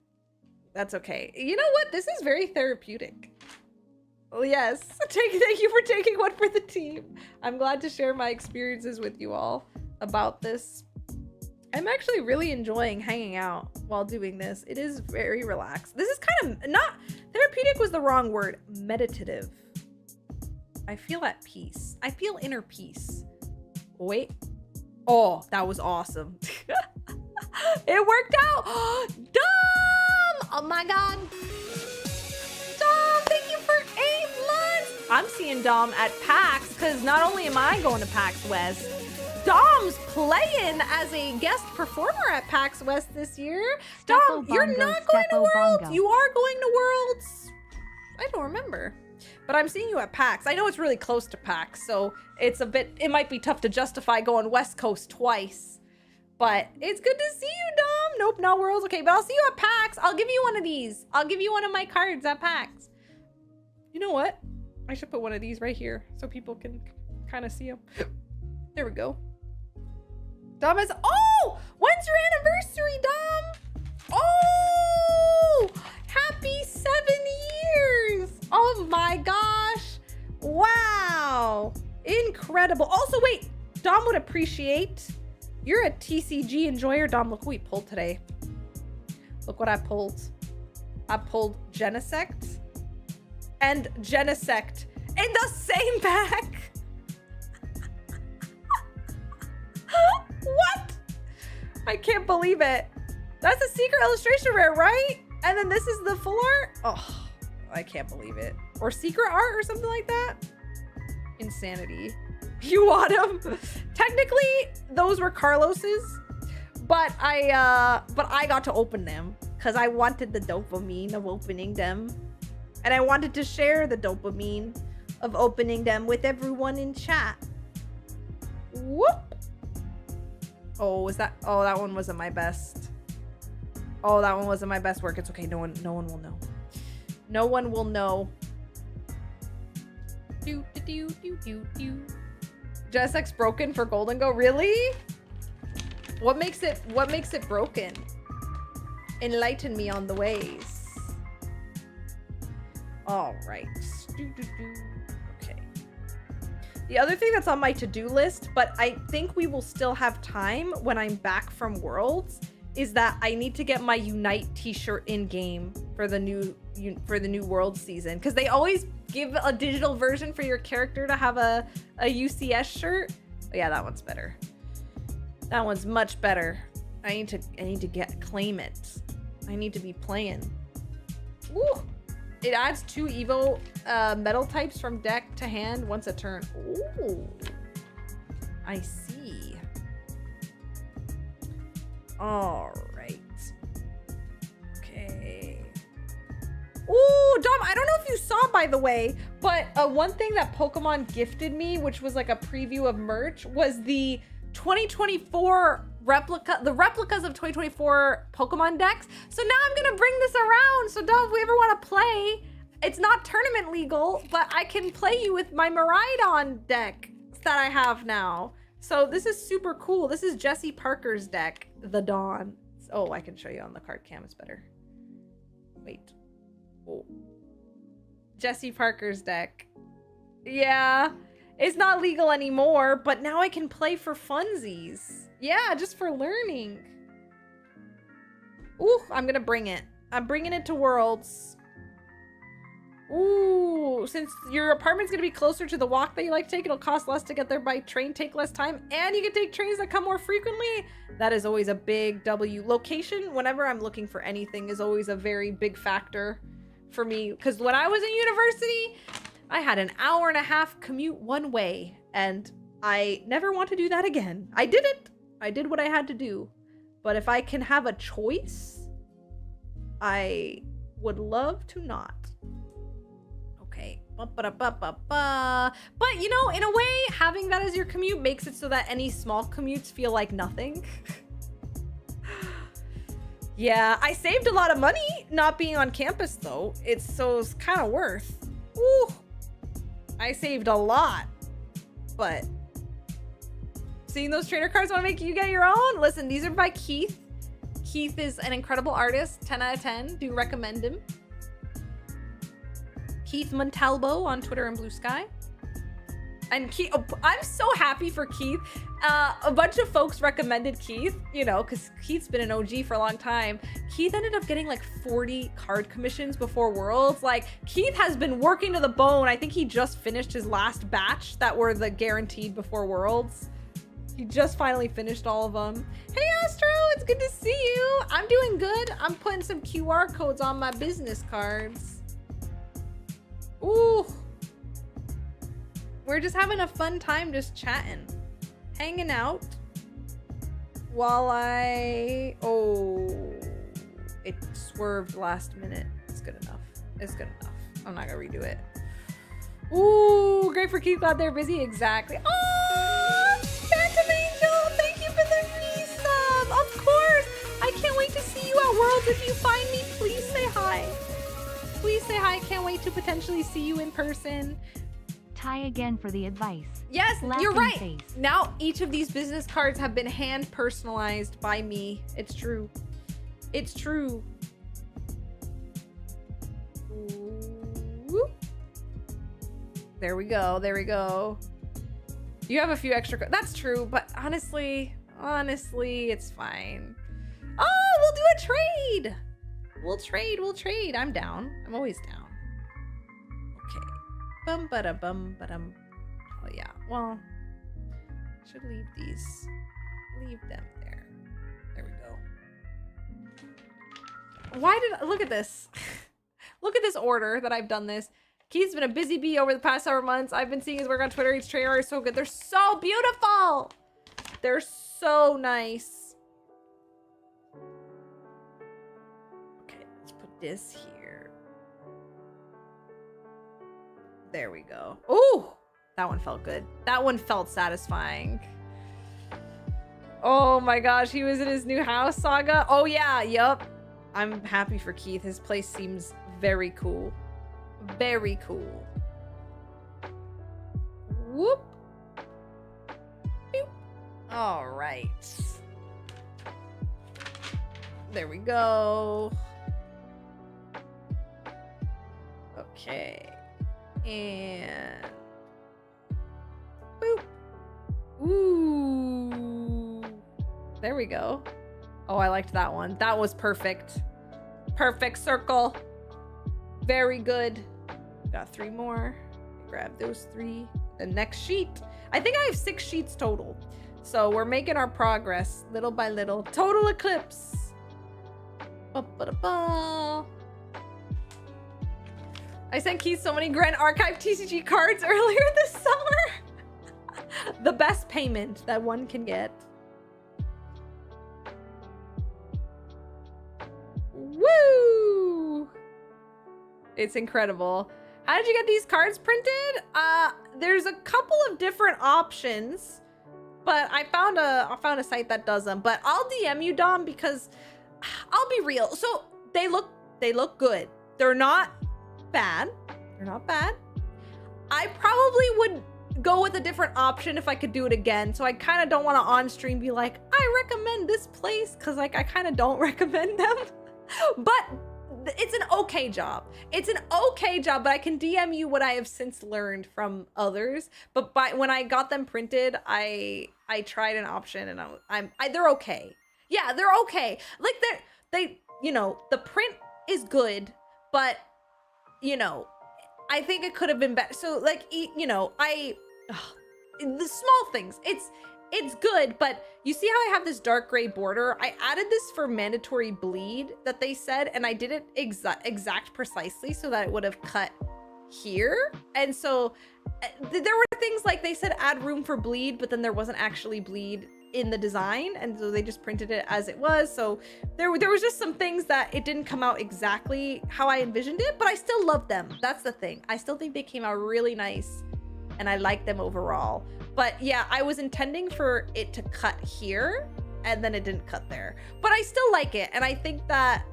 That's okay. You know what? This is very therapeutic. Oh, yes. Thank you for taking one for the team. I'm glad to share my experiences with you all about this. I'm actually really enjoying hanging out while doing this. It is very relaxed. This is kind of not therapeutic was the wrong word. Meditative. I feel at peace. I feel inner peace. Wait. Oh, that was awesome. It worked out. Dom! Oh my god. Dom, thank you for 8 months. I'm seeing Dom at PAX because not only am I going to PAX West, Dom's playing as a guest performer at PAX West this year. Dom, you're not going to Worlds. You are going to Worlds. I don't remember. But I'm seeing you at PAX. I know it's really close to PAX, so it might be tough to justify going West Coast twice. But it's good to see you, Dom. Nope, not Worlds. Okay, but I'll see you at PAX. I'll give you one of these. I'll give you one of my cards at PAX. You know what? I should put one of these right here so people can kind of see them. There we go. Dom has, oh, when's your anniversary, Dom? Oh, happy 7 years. Oh my gosh. Wow. Incredible. Also, wait, Dom would appreciate, you're a TCG enjoyer. Dom, look what we pulled today. Look what I pulled. I pulled Genesect and Genesect in the same pack. What? I can't believe it. That's a secret illustration rare, right? And then this is the full art? Oh, I can't believe it. Or secret art or something like that? Insanity. You want them? Technically, those were Carlos's, but I got to open them because I wanted the dopamine of opening them. And I wanted to share the dopamine of opening them with everyone in chat. Whoop. Oh, that one wasn't my best. Oh, that one wasn't my best work. It's okay. No one will know. No one will know. Genesect's broken for Golden Go. Really? What makes it broken? Enlighten me on the ways. All right. Okay. The other thing that's on my to-do list, but I think we will still have time when I'm back from Worlds, is that I need to get my Unite t-shirt in game for the new World season, because they always give a digital version for your character to have a UCS shirt. Oh, yeah, that one's better. That one's much better. I need to claim it. I need to be playing. Woo! It adds 2 Evo metal types from deck to hand once a turn. Ooh, I see. All right. Okay. Ooh, Dom, I don't know if you saw, by the way, but one thing that Pokemon gifted me, which was like a preview of merch, was the 2024 the replicas of 2024 Pokemon decks. So now I'm gonna bring this around. So Dom, if we ever want to play, it's not tournament legal, but I can play you with my Miraidon deck that I have now. So this is super cool. This is Jesse Parker's deck, the Dawn. Oh, I can show you on the card cam. It's better. Wait. Oh. Jesse Parker's deck. Yeah. It's not legal anymore, but now I can play for funsies. Yeah, just for learning. Ooh, I'm gonna bring it. I'm bringing it to Worlds. Ooh, since your apartment's gonna be closer to the walk that you like to take, it'll cost less to get there by train, take less time, and you can take trains that come more frequently. That is always a big W. Location, whenever I'm looking for anything, is always a very big factor for me. Because when I was in university, I had an hour-and-a-half commute one way, and I never want to do that again. I did it. I did what I had to do. But if I can have a choice, I would love to not. Okay. But, you know, in a way, having that as your commute makes it so that any small commutes feel like nothing. Yeah, I saved a lot of money not being on campus, though. It's kind of worth. Ooh. I saved a lot. But seeing those trainer cards want to make you get your own? Listen, these are by Keith. Keith is an incredible artist. 10 out of 10. Do recommend him. Keith Montalbo on Twitter and Blue Sky. And Keith, oh, I'm so happy for Keith. A bunch of folks recommended Keith, you know, because Keith's been an OG for a long time. Keith ended up getting like 40 card commissions before Worlds. Like, Keith has been working to the bone. I think he just finished his last batch that were the guaranteed before Worlds. He just finally finished all of them. Hey, Astro, it's good to see you. I'm doing good. I'm putting some QR codes on my business cards. Ooh. We're just having a fun time just chatting. Hanging out. While oh, it swerved last minute. It's good enough. It's good enough. I'm not gonna redo it. Ooh, great for Keith. Glad they're busy. Exactly. Oh, Phantom Angel, thank you for the resub. Of course. I can't wait to see you at Worlds. If you find me, please say hi. Please say hi. I can't wait to potentially see you in person. Ty again for the advice. Yes, Laughing you're right. face. Now each of these business cards have been hand personalized by me. It's true. It's true. Ooh. There we go. There we go. You have a few extra cards. That's true, but honestly, it's fine. Oh, we'll do a trade. We'll trade. I'm down. I'm always down. Okay. Bum-ba-da-bum-ba-dum. Oh, yeah. Well, should leave these. Leave them there. There we go. Why did I... Look at this. Look at this order that I've done this. Keith's been a busy bee over the past several months. I've been seeing his work on Twitter. Each trainer is so good. They're so beautiful. They're so nice. This here. There we go. Ooh, that one felt good. That one felt satisfying. Oh my gosh, he was in his new house, Saga. Oh yeah, yup. I'm happy for Keith. His place seems very cool. Very cool. Whoop. Boop. All right. There we go. Okay, and boop. Ooh, there we go. Oh, I liked that one. That was perfect. Perfect circle. Very good. Got 3 more. Grab those 3. The next sheet. I think I have 6 sheets total. So we're making our progress little by little. Total eclipse. Ba-ba-da-ba. I sent Keith so many Grand Archive TCG cards earlier this summer. The best payment that one can get. Woo! It's incredible. How did you get these cards printed? There's a couple of different options, but I found a site that does them. But I'll DM you, Dom, because I'll be real. So they look good. They're not bad. They're not bad. I probably would go with a different option if I could do it again. So I kind of don't want to on stream be like, I recommend this place, because like I kind of don't recommend them. But it's an okay job. It's an okay job, but I can DM you what I have since learned from others. But when I got them printed, I tried an option and they're okay. Yeah, they're okay. Like they you know, the print is good, but you know, I think it could have been better. So like, you know, the small things, it's good, but you see how I have this dark gray border? I added this for mandatory bleed that they said, and I did it exact precisely so that it would have cut here. And so there were things like they said add room for bleed, but then there wasn't actually bleed in the design, and so they just printed it as it was. So there was just some things that it didn't come out exactly how I envisioned it, but I still love them. That's the thing. I still think they came out really nice, and I like them overall. But yeah, I was intending for it to cut here, and then it didn't cut there. But I still like it, and I think that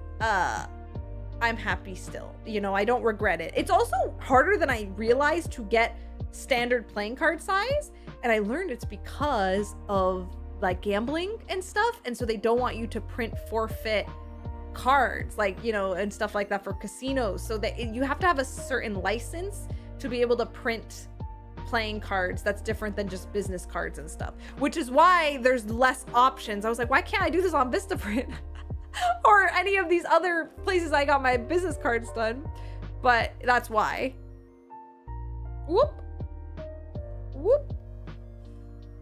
I'm happy still. You know, I don't regret it. It's also harder than I realized to get standard playing card size, and I learned it's because of like gambling and stuff, and so they don't want you to print forfeit cards, like, you know, and stuff like that for casinos. So that you have to have a certain license to be able to print playing cards that's different than just business cards and stuff, which is why there's less options. I was like, why can't I do this on Vistaprint or any of these other places I got my business cards done? But that's why. Whoop whoop.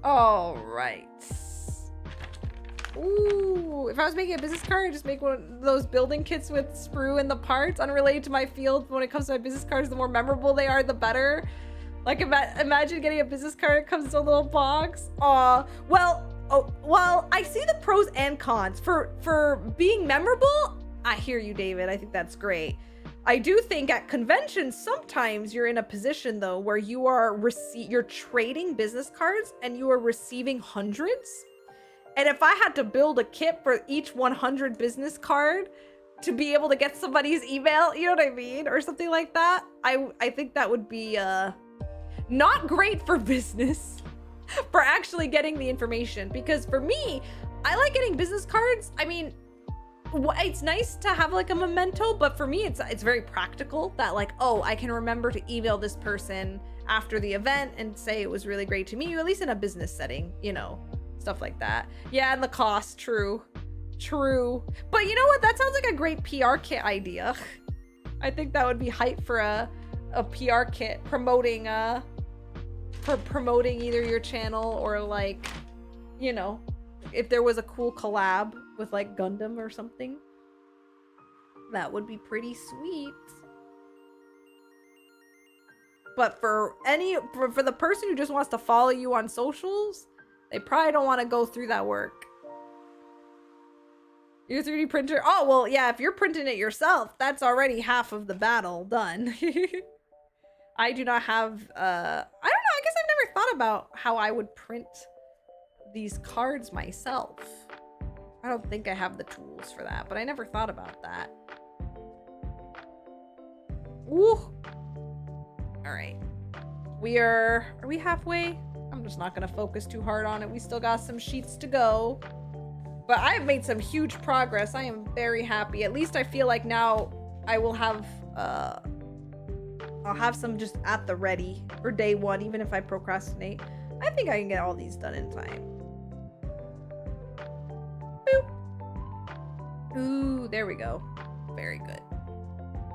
All right. Ooh, if I was making a business card, I'd just make one of those building kits with sprue and the parts unrelated to my field. When it comes to my business cards, the more memorable they are, the better. Like, imagine getting a business card, it comes in a little box. Well, I see the pros and cons. For being memorable, I hear you, David. I think that's great. I do think at conventions, sometimes you're in a position though where you are you're trading business cards and you are receiving hundreds. And if I had to build a kit for each 100 business card to be able to get somebody's email, you know what I mean? Or something like that, I think that would be not great for business, for actually getting the information. Because for me, I like getting business cards. I mean, it's nice to have like a memento, but for me, it's very practical that like, oh, I can remember to email this person after the event and say it was really great to meet you, at least in a business setting, you know, stuff like that. Yeah, and the cost, true. But you know what? That sounds like a great PR kit idea. I think that would be hype for a PR kit promoting either your channel or like, you know, if there was a cool collab with like Gundam or something, that would be pretty sweet. But for the person who just wants to follow you on socials, they probably don't want to go through that work. Your 3D printer, oh well, yeah, if you're printing it yourself, that's already half of the battle done. I do not have I don't know, I guess I've never thought about how I would print these cards myself. I don't think I have the tools for that, but I never thought about that. Ooh. All right. Are we halfway? I'm just not gonna focus too hard on it. We still got some sheets to go. But I have made some huge progress. I am very happy. At least I feel like now I will have I'll have some just at the ready for day one, even if I procrastinate. I think I can get all these done in time. Boop. Ooh, there we go. Very good.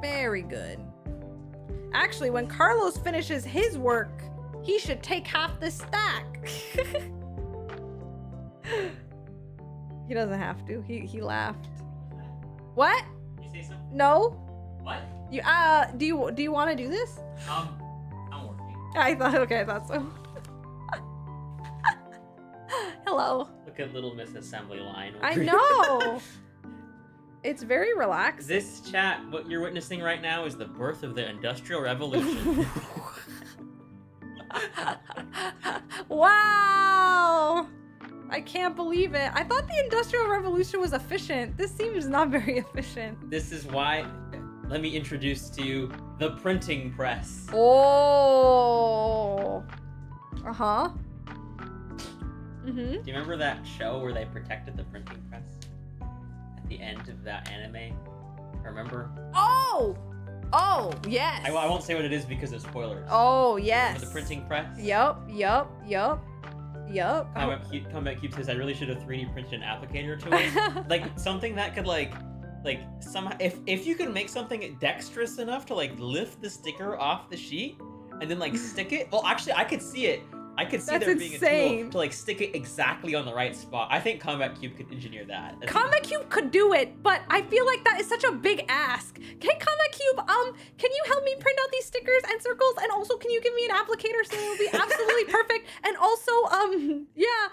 Very good. Actually, when Carlos finishes his work, he should take half the stack. He doesn't have to. He laughed. What? You say something? No. What? You do you want to do this? I'm working. I thought so. Hello. Look at little Miss Assembly Line. I know. It's very relaxed. This chat, what you're witnessing right now, is the birth of the Industrial Revolution. Wow. I can't believe it. I thought the Industrial Revolution was efficient. This seems not very efficient. This is why, let me introduce to you the printing press. Oh. Uh-huh. Mm-hmm. Do you remember that show where they protected the printing press? At the end of that anime? Remember? Oh! Oh, yes. I won't say what it is because of spoilers. Oh, yes. Remember the printing press? Yup. Combat Cube says I really should have 3D printed an applicator to it. Like something that could like somehow if you can make something dexterous enough to like lift the sticker off the sheet and then like stick it. Well, actually, I could see it. I could see That's there being a tool insane. to like stick it exactly on the right spot. I think Combat Cube could engineer that. Combat Cube could do it, but I feel like that is such a big ask. Okay, Combat Cube, can you help me print out these stickers and circles? And also, can you give me an applicator so it'll be absolutely perfect? And also, yeah.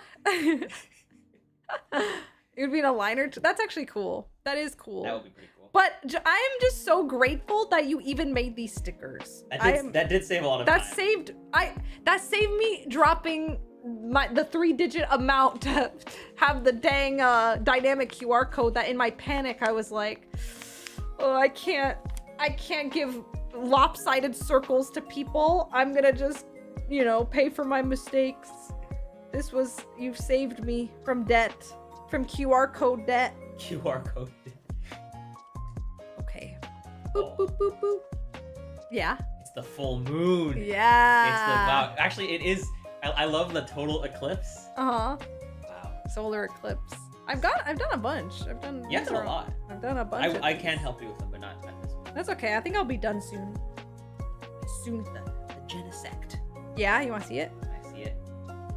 It would be an aligner. That's actually cool. That is cool. That would be pretty cool. But I am just so grateful that you even made these stickers. That did save a lot of time. That saved me dropping the 3-digit amount to have the dang dynamic QR code that in my panic I was like, oh, I can't give lopsided circles to people. I'm gonna just, pay for my mistakes. You've saved me from debt, from QR code debt. QR code. Okay. Boop, boop, boop, boop. Yeah. It's the full moon. Yeah. Wow. Actually, it is. I love the total eclipse. Uh-huh. Wow. Solar eclipse. I've done a bunch. I've done a lot. I've done a bunch. I can help you with them, but not at this point. That's okay. I think I'll be done soon. Soon the Genesect. Yeah, you want to see it? I see it.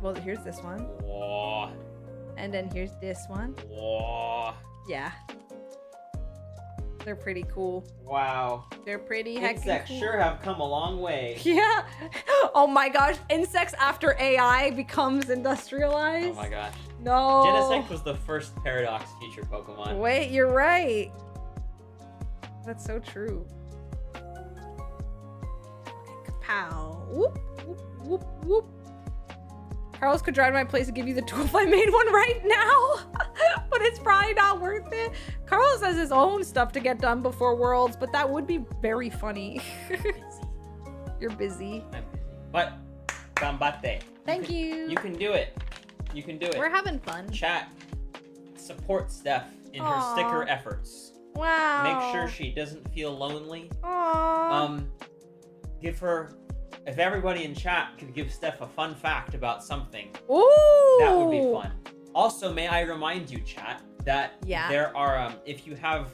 Well, here's this one. Whoa. And then here's this one. Whoa. Yeah. They're pretty cool. Wow. They're pretty heckin' Insects cool. sure have come a long way. Yeah. Oh my gosh. Insects after AI becomes industrialized. Oh my gosh. No. Genesect was the first Paradox feature Pokemon. Wait, you're right. That's so true. Okay, kapow. Whoop, whoop, whoop, whoop. Carlos could drive to my place and give you the tool if I made one right now. But it's probably not worth it. Carlos has his own stuff to get done before Worlds, but that would be very funny. You're busy. I'm busy. But, gambate. Thank you. You can do it. You can do it. We're having fun. Chat. Support Steph in her Aw. sticker efforts. Wow. Make sure she doesn't feel lonely. Aww. Give her... If everybody in chat could give Steph a fun fact about something, Ooh. that would be fun. Also, may I remind you, chat, that there are, if you have,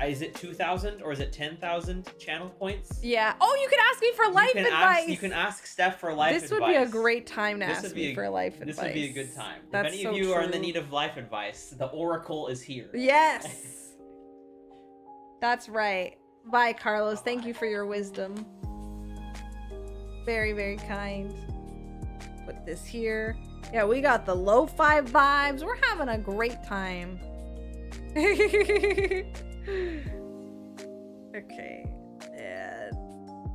is it 2,000 or is it 10,000 channel points? Yeah. Oh, you can ask me for life advice. You can ask Steph for life advice. This would be a great time to ask me for life advice. This would be a good time. That's if any so of you are in the true. need of life advice, the Oracle is here. Yes. That's right. Bye, Carlos. Thank you for your wisdom. Very, very kind. Put this here. Yeah, we got the lo-fi vibes. We're having a great time. Okay. And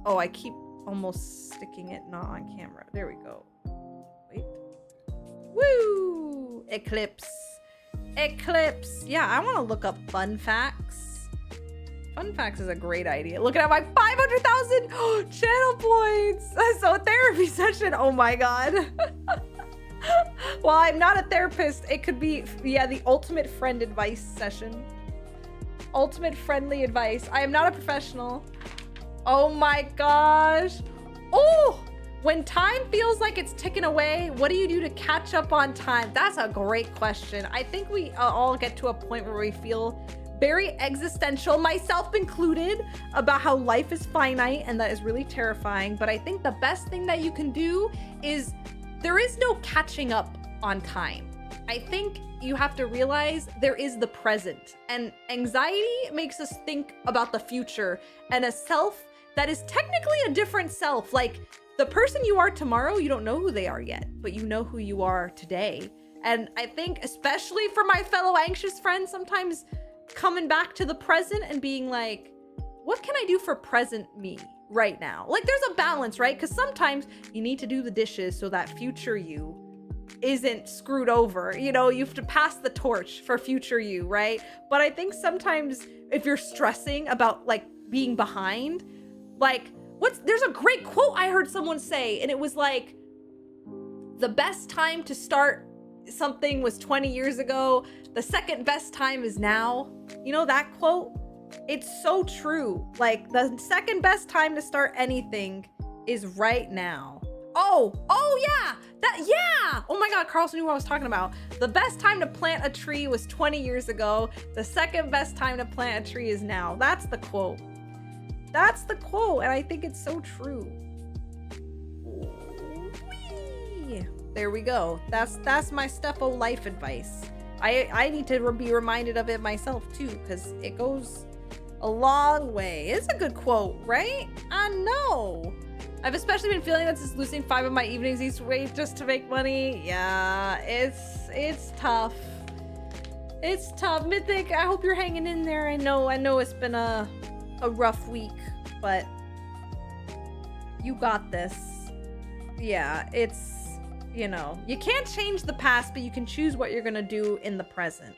oh, I keep almost sticking it not on camera. There we go. Wait. Woo! Eclipse. Eclipse. Yeah, I want to look up fun facts. Fun facts is a great idea. Looking at my 500,000 channel points. So therapy session. Oh my god. Well, I'm not a therapist. It could be, yeah, the ultimate friend advice session. Ultimate friendly advice. I am not a professional. Oh my gosh. Oh, when time feels like it's ticking away, what do you do to catch up on time? That's a great question. I think we all get to a point where we feel very existential, myself included, about how life is finite, and that is really terrifying. But I think the best thing that you can do is there is no catching up on time. I think you have to realize there is the present, and anxiety makes us think about the future and a self that is technically a different self. Like the person you are tomorrow, you don't know who they are yet, but you know who you are today. And I think especially for my fellow anxious friends, sometimes coming back to the present and being like, what can I do for present me right now? Like there's a balance, right? Because sometimes you need to do the dishes so that future you isn't screwed over. You know, you have to pass the torch for future you, right? But I think sometimes if you're stressing about like being behind, like there's a great quote I heard someone say, and it was like, the best time to start something was 20 years ago. The second best time is now. You know that quote? It's so true. Like, the second best time to start anything is right now. Oh yeah, yeah. Oh my God, Carlson knew what I was talking about. The best time to plant a tree was 20 years ago. The second best time to plant a tree is now. That's the quote. That's the quote, and I think it's so true. Whee! There we go. That's my Stepho life advice. I need to be reminded of it myself too, because it goes a long way. It's a good quote, right? I know. I've especially been feeling that since losing 5 of my evenings each week just to make money. Yeah, it's tough. It's tough. Mythic, I hope you're hanging in there. I know it's been a rough week, but you got this. Yeah, it's, you know, you can't change the past, but you can choose what you're gonna do in the present.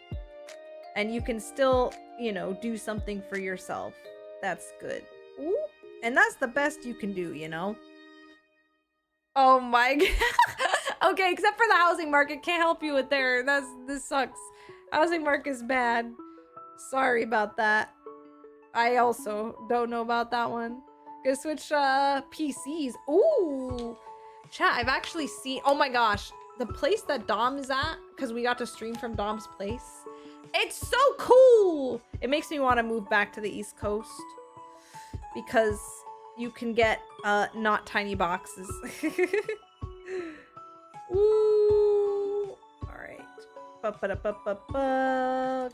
And you can still, you know, do something for yourself. That's good. Ooh. And that's the best you can do, you know? Oh my God. Okay, except for the housing market. Can't help you with there. This sucks. Housing market is bad. Sorry about that. I also don't know about that one. Gonna switch PCs. Ooh. Chat, I've actually seen, oh my gosh, the place that Dom is at, because we got to stream from Dom's place. It's so cool. It makes me want to move back to the East Coast. Because you can get not tiny boxes. Ooh. Alright.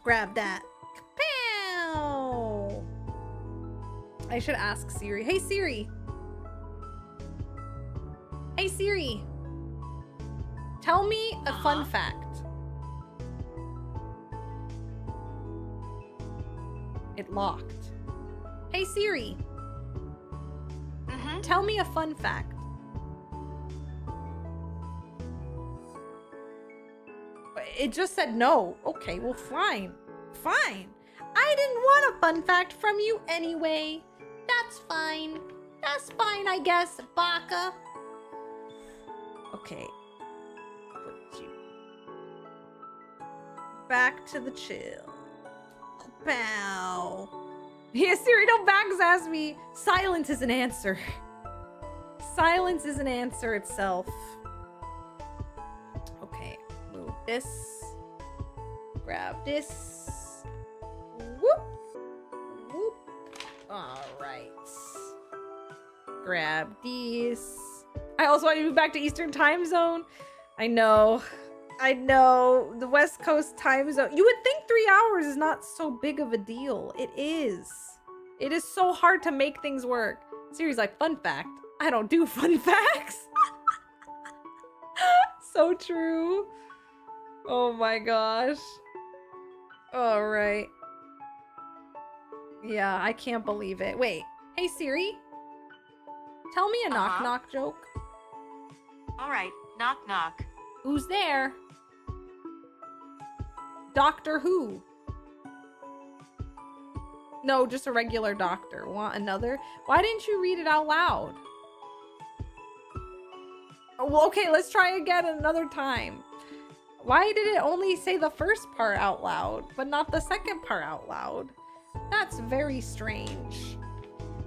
Grab that. Kapow! I should ask Siri. Hey Siri. Hey Siri. Tell me a fun fact. It locked. Hey Siri. Tell me a fun fact. It just said no. Okay, well fine. Fine. I didn't want a fun fact from you anyway. That's fine. That's fine, I guess, Baka. Okay. Put you back to the chill. Pow. Yeah, Siri, don't backsass me. Silence is an answer. Silence is an answer itself. Okay, move this. Grab this. Whoop. Whoop. All right. Grab these. I also want to move back to Eastern time zone. I know. The West Coast time zone. You would think 3 hours is not so big of a deal. It is. It is so hard to make things work. Siri's like, fun fact. I don't do fun facts. So true. Oh my gosh. All right. Yeah, I can't believe it. Wait. Hey Siri. Tell me a knock knock joke. All right, knock knock. Who's there? Doctor Who. No, just a regular doctor. Want another? Why didn't you read it out loud? Oh, well, okay, let's try again another time. Why did it only say the first part out loud, but not the second part out loud? That's very strange.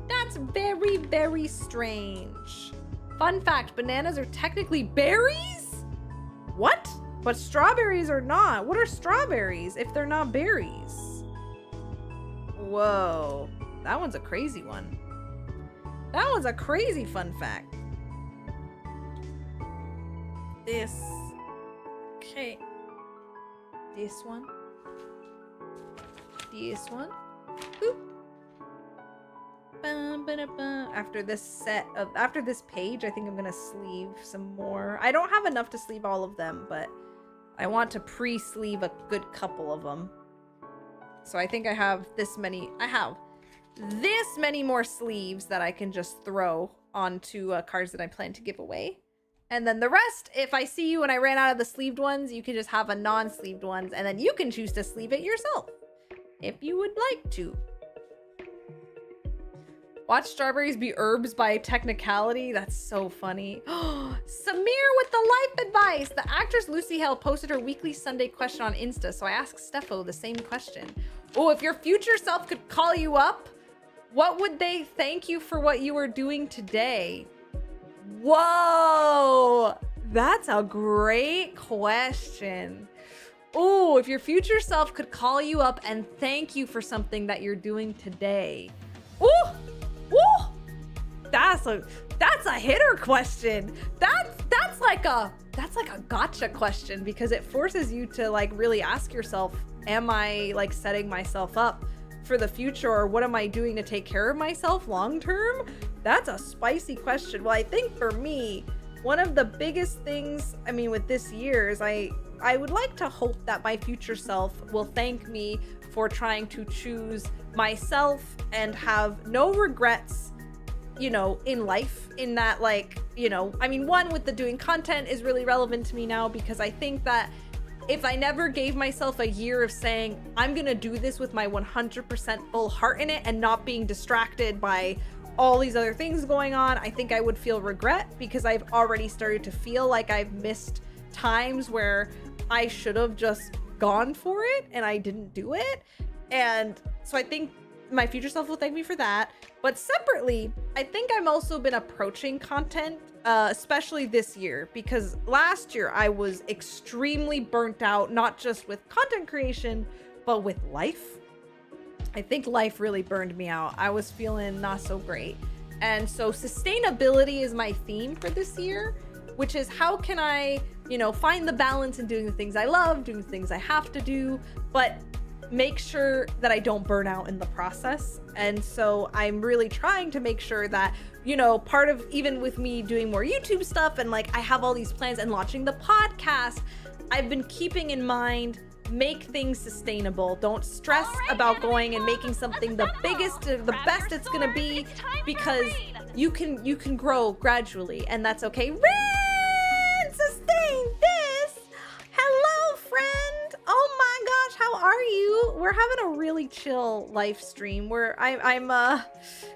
That's very, very strange. Fun fact, bananas are technically berries? What? But strawberries are not. What are strawberries if they're not berries? Whoa. That one's a crazy one. That one's a crazy fun fact. This. Okay. This one. This one. Boop. After this page, I think I'm gonna sleeve some more. I don't have enough to sleeve all of them, but I want to pre-sleeve a good couple of them. So I think I have this many. I have this many more sleeves that I can just throw onto cards that I plan to give away. And then the rest, if I see you and I ran out of the sleeved ones, you can just have a non-sleeved ones, and then you can choose to sleeve it yourself if you would like to. Watch strawberries be herbs by technicality. That's so funny. Samir with the life advice. The actress Lucy Hale posted her weekly Sunday question on Insta, so I asked Steffo the same question. Oh, if your future self could call you up, what would they thank you for what you were doing today? Whoa, that's a great question. Oh, if your future self could call you up and thank you for something that you're doing today. Ooh, ooh, that's a hitter question. That's like a gotcha question, because it forces you to like really ask yourself, am I like setting myself up for the future, or what am I doing to take care of myself long term? That's a spicy question. Well, I think for me, one of the biggest things, I mean, with this year is I would like to hope that my future self will thank me for trying to choose myself and have no regrets, you know, in life, in that, like, you know, I mean, one, with the doing content is really relevant to me now, because I think that if I never gave myself a year of saying, I'm gonna do this with my 100% full heart in it and not being distracted by all these other things going on, I think I would feel regret, because I've already started to feel like I've missed times where I should have just gone for it and I didn't do it. And so I think my future self will thank me for that. But separately, I think I've also been approaching content, especially this year, because last year I was extremely burnt out, not just with content creation, but with life. I think life really burned me out. I was feeling not so great. And so sustainability is my theme for this year, which is how can I, you know, find the balance in doing the things I love, doing the things I have to do, but make sure that I don't burn out in the process. And so I'm really trying to make sure that, you know, part of, even with me doing more YouTube stuff and like I have all these plans and launching the podcast, I've been keeping in mind, make things sustainable. Don't stress about going and making something the biggest, the best it's gonna be, because you can grow gradually, and that's okay. Ren, sustain this. Hello, friend. Oh my gosh, how are you? We're having a really chill live stream where I'm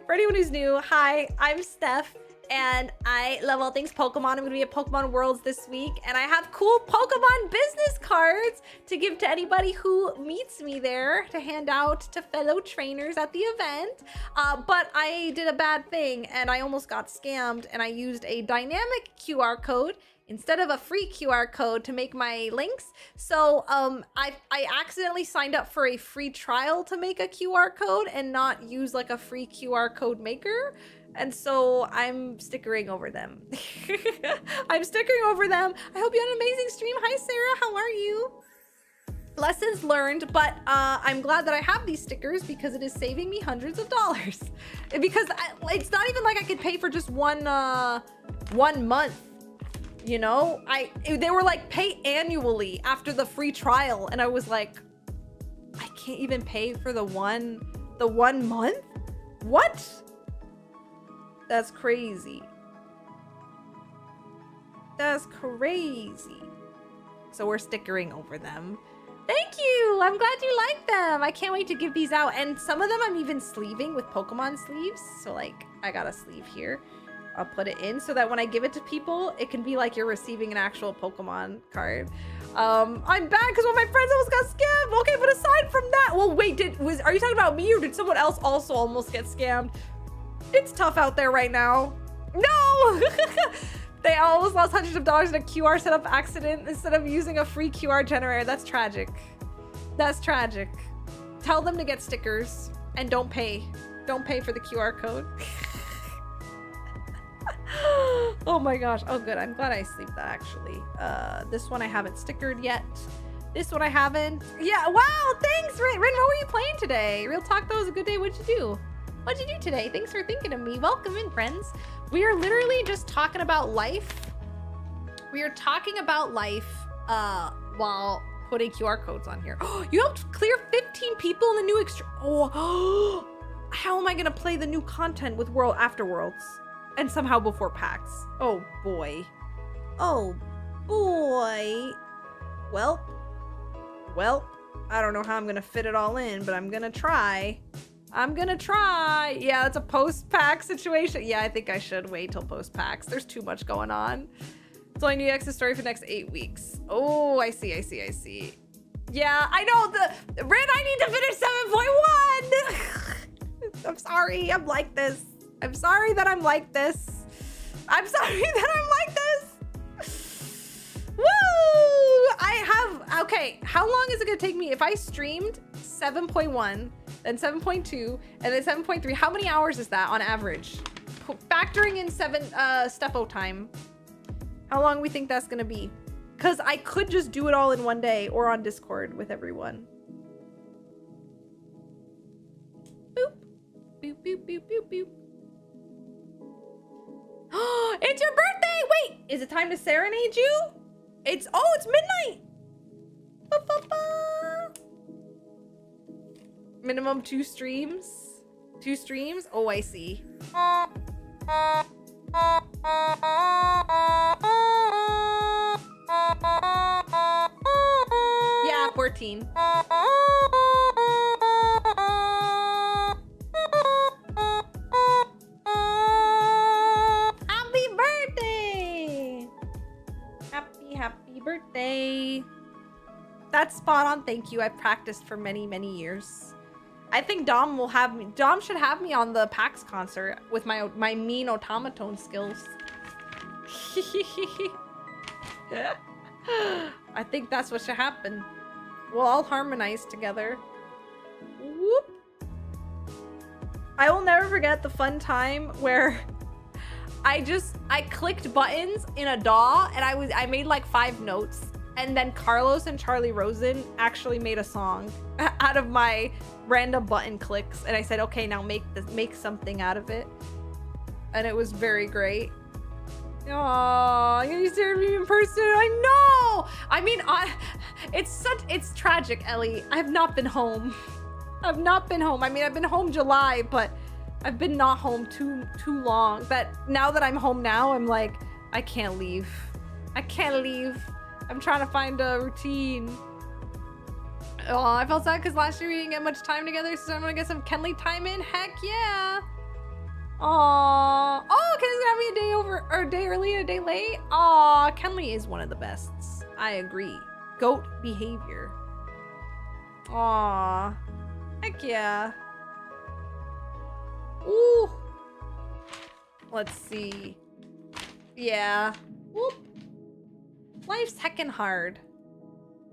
for anyone who's new, hi, I'm Steph. And I love all things Pokemon. I'm gonna be at Pokemon Worlds this week, and I have cool Pokemon business cards to give to anybody who meets me there, to hand out to fellow trainers at the event. But I did a bad thing and I almost got scammed, and I used a dynamic QR code instead of a free QR code to make my links. So I accidentally signed up for a free trial to make a QR code and not use like a free QR code maker. And so I'm stickering over them. I'm stickering over them. I hope you had an amazing stream. Hi, Sarah. How are you? Lessons learned, but I'm glad that I have these stickers, because it is saving me hundreds of dollars. Because it's not even like I could pay for just one month. You know, they were like, pay annually after the free trial, and I was like, I can't even pay for the one month? What? That's crazy. That's crazy. So we're stickering over them. Thank you. I'm glad you like them. I can't wait to give these out. And some of them I'm even sleeving with Pokemon sleeves. So like, I got a sleeve here. I'll put it in so that when I give it to people, it can be like you're receiving an actual Pokemon card. I'm bad because one of my friends almost got scammed. Okay, but aside from that, well, wait, are you talking about me, or did someone else also almost get scammed? It's tough out there right now. No! They almost lost hundreds of dollars in a QR setup accident instead of using a free QR generator. That's tragic. That's tragic. Tell them to get stickers and don't pay. Don't pay for the QR code. Oh my gosh. Oh, good. I'm glad I sleeved that, actually. This one I haven't stickered yet. This one I haven't. Yeah, wow, thanks, Rin. Rin, what were you playing today? Real talk, though, was a good day. What'd you do? What'd you do today? Thanks for thinking of me. Welcome in, friends. We are literally just talking about life. We are talking about life while putting QR codes on here. Oh, you helped clear 15 people in the new Oh, how am I gonna play the new content with World After Worlds? And somehow before PAX. Oh boy. Oh boy. Well, I don't know how I'm gonna fit it all in, but I'm gonna try. I'm gonna try. Yeah, it's a post-PAX situation. Yeah, I think I should wait till post-PAX. There's too much going on. It's only new exit story for the next 8 weeks. Oh, I see. Yeah, I know the Rin, I need to finish 7.1. I'm sorry, I'm like this. I'm sorry that I'm like this. Woo! Okay, how long is it gonna take me if I streamed 7.1, then 7.2, and then 7.3? How many hours is that on average? Factoring in Stepho time. How long we think that's gonna be? Because I could just do it all in one day or on Discord with everyone. Boop. Boop, boop, boop, boop, boop. It's your birthday! Wait, is it time to serenade you? It's midnight! Ba-ba-ba. Minimum 2 streams? 2 streams? Oh, I see. Yeah, 14. Happy birthday! Happy birthday. That's spot on, thank you. I've practiced for many, many years. I think Dom should have me on the PAX concert with my mean automaton skills. I think that's what should happen. We'll all harmonize together. Whoop. I will never forget the fun time where I clicked buttons in a DAW and I made like 5 notes, and then Carlos and Charlie Rosen actually made a song out of my random button clicks, and I said, okay, now make something out of it, and it was very great. Aww, you stared at me in person. I know. I mean, it's tragic, Ellie. I've not been home. I mean, I've been home July, but I've been not home too long. That now that I'm home now, I'm like, I can't leave. I'm trying to find a routine. Oh, I felt sad because last year we didn't get much time together, so I'm gonna get some Kenley time in. Heck yeah. Aww. Oh, Kenley's gonna have me a day over, or a day early, a day late. Aw, Kenley is one of the best. I agree. Goat behavior. Aw. Heck yeah. Ooh. Let's see. Yeah. Whoop. Life's heckin' hard.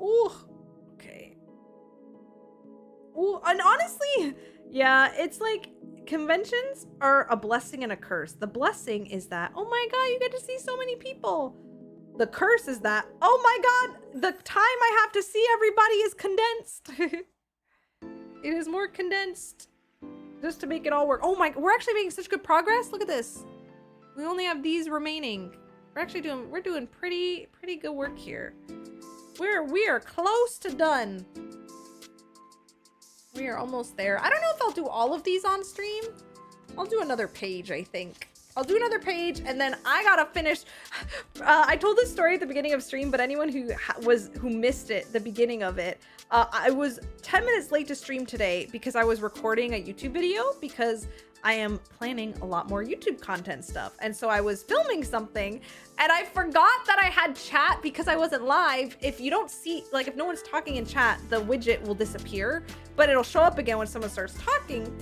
Ooh. Okay. Ooh, and honestly, yeah, it's like conventions are a blessing and a curse. The blessing is that, oh my god, you get to see so many people. The curse is that, oh my god, the time I have to see everybody is condensed. It is more condensed just to make it all work. Oh my, we're actually making such good progress. Look at this. We only have these remaining. We're doing pretty good work here. We are close to done. We are almost there. I don't know if I'll do all of these on stream. I'll do another page, I think. I'll do another page, and then I gotta finish. I told this story at the beginning of stream, but anyone who missed it, the beginning of it, I was 10 minutes late to stream today because I was recording a YouTube video because I am planning a lot more YouTube content stuff. And so I was filming something and I forgot that I had chat because I wasn't live. If you don't see, like if no one's talking in chat, the widget will disappear, but it'll show up again when someone starts talking.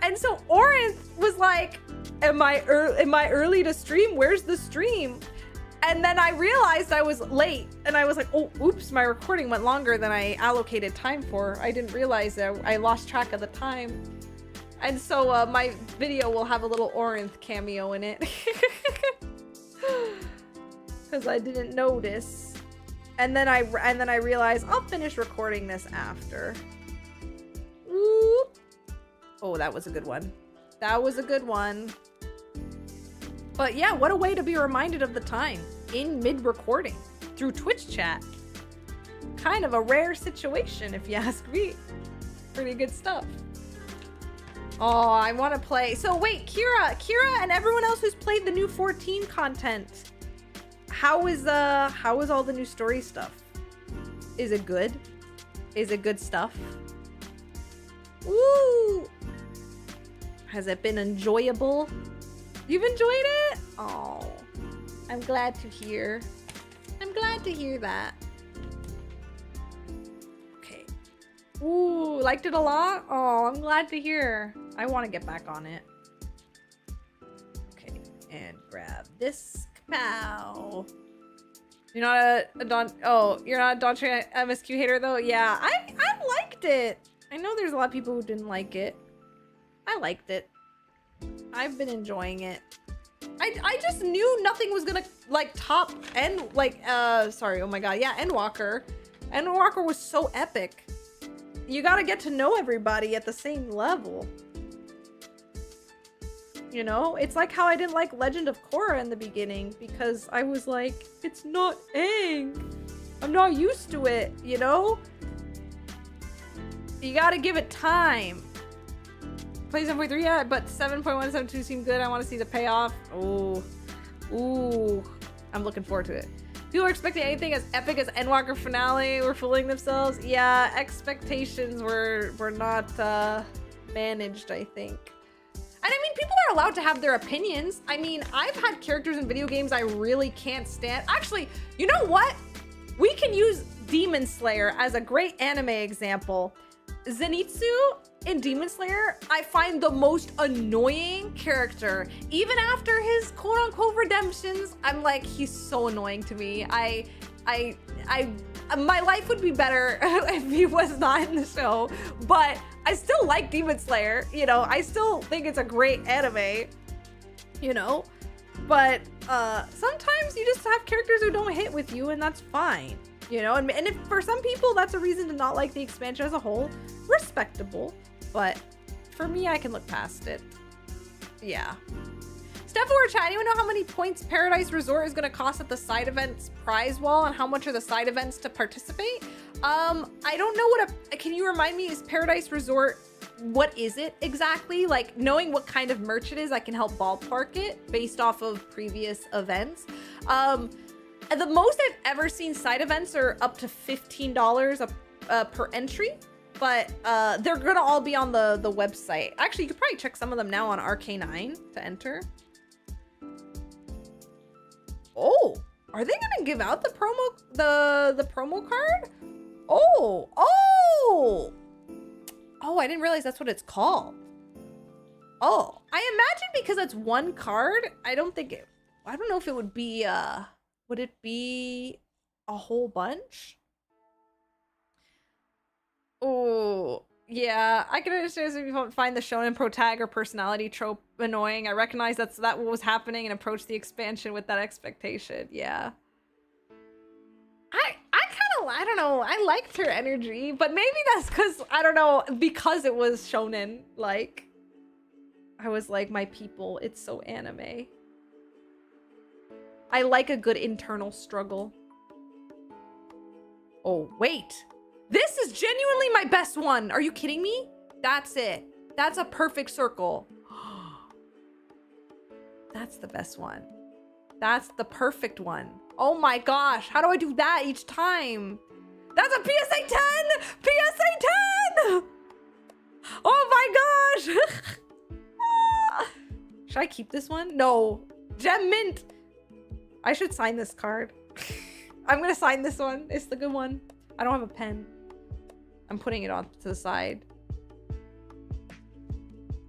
And so Orinth was like, am I early to stream? Where's the stream? And then I realized I was late and I was like, oh, oops, my recording went longer than I allocated time for. I didn't realize that I lost track of the time. And so my video will have a little Orinth cameo in it. Because I didn't notice. And then I realized I'll finish recording this after. Ooh. Oh, that was a good one. That was a good one. But yeah, what a way to be reminded of the time in mid-recording through Twitch chat. Kind of a rare situation, if you ask me. Pretty good stuff. Oh, I want to play. So wait, Kira and everyone else who's played the new 14 content. How is all the new story stuff? Is it good? Is it good stuff? Woo! Has it been enjoyable? You've enjoyed it? Oh, I'm glad to hear. I'm glad to hear that. Okay. Ooh, liked it a lot? Oh, I'm glad to hear. I want to get back on it. Okay, and grab this. Kapow. You're not a Don. Oh, you're not a Don MSQ hater though. Yeah, I liked it. I know there's a lot of people who didn't like it. I liked it. I've been enjoying it. I just knew nothing was gonna like top end like sorry, oh my god, yeah, Endwalker. Endwalker was so epic. You gotta get to know everybody at the same level. You know, it's like how I didn't like Legend of Korra in the beginning because I was like, it's not Aang. I'm not used to it, you know? You gotta give it time. Play 7.3, yeah, but 7.172 seemed good. I want to see the payoff. Oh, ooh, I'm looking forward to it. People are expecting anything as epic as Endwalker finale. We're fooling themselves. Yeah, expectations were not managed, I think. And I mean, people are allowed to have their opinions. I mean, I've had characters in video games I really can't stand. Actually, you know what? We can use Demon Slayer as a great anime example. Zenitsu in Demon Slayer, I find the most annoying character. Even after his quote-unquote redemptions, I'm like, he's so annoying to me. My life would be better if he was not in the show, but I still like Demon Slayer. You know, I still think it's a great anime, you know, but sometimes you just have characters who don't hit with you, and that's fine, you know. And if for some people that's a reason to not like the expansion as a whole, respectable, but for me, I can look past it. Yeah. Steph or chat, anyone know how many points Paradise Resort is going to cost at the side events prize wall, and how much are the side events to participate? I don't know what can you remind me, is Paradise Resort, what is it exactly? Like, knowing what kind of merch it is, I can help ballpark it based off of previous events. And the most I've ever seen side events are up to $15 per entry, but they're gonna all be on the website. Actually, you could probably check some of them now on RK9 to enter. Oh, are they gonna give out the promo card? Oh, I didn't realize that's what it's called. Oh, I imagine because it's one card, I don't know if it would be would it be a whole bunch? Oh, yeah, I can understand if you find the Shonen Pro tag or personality trope annoying. I recognize that what was happening and approach the expansion with that expectation. Yeah. I don't know. I liked her energy, but maybe that's because, I don't know, because it was shonen. Like, I was like, my people, it's so anime. I like a good internal struggle. Oh, wait. This is genuinely my best one. Are you kidding me? That's it. That's a perfect circle. That's the best one. That's the perfect one. Oh my gosh. How do I do that each time? That's a PSA 10! PSA 10! Oh my gosh. Should I keep this one? No. Gem Mint. I should sign this card. I'm going to sign this one. It's the good one. I don't have a pen. I'm putting it off to the side.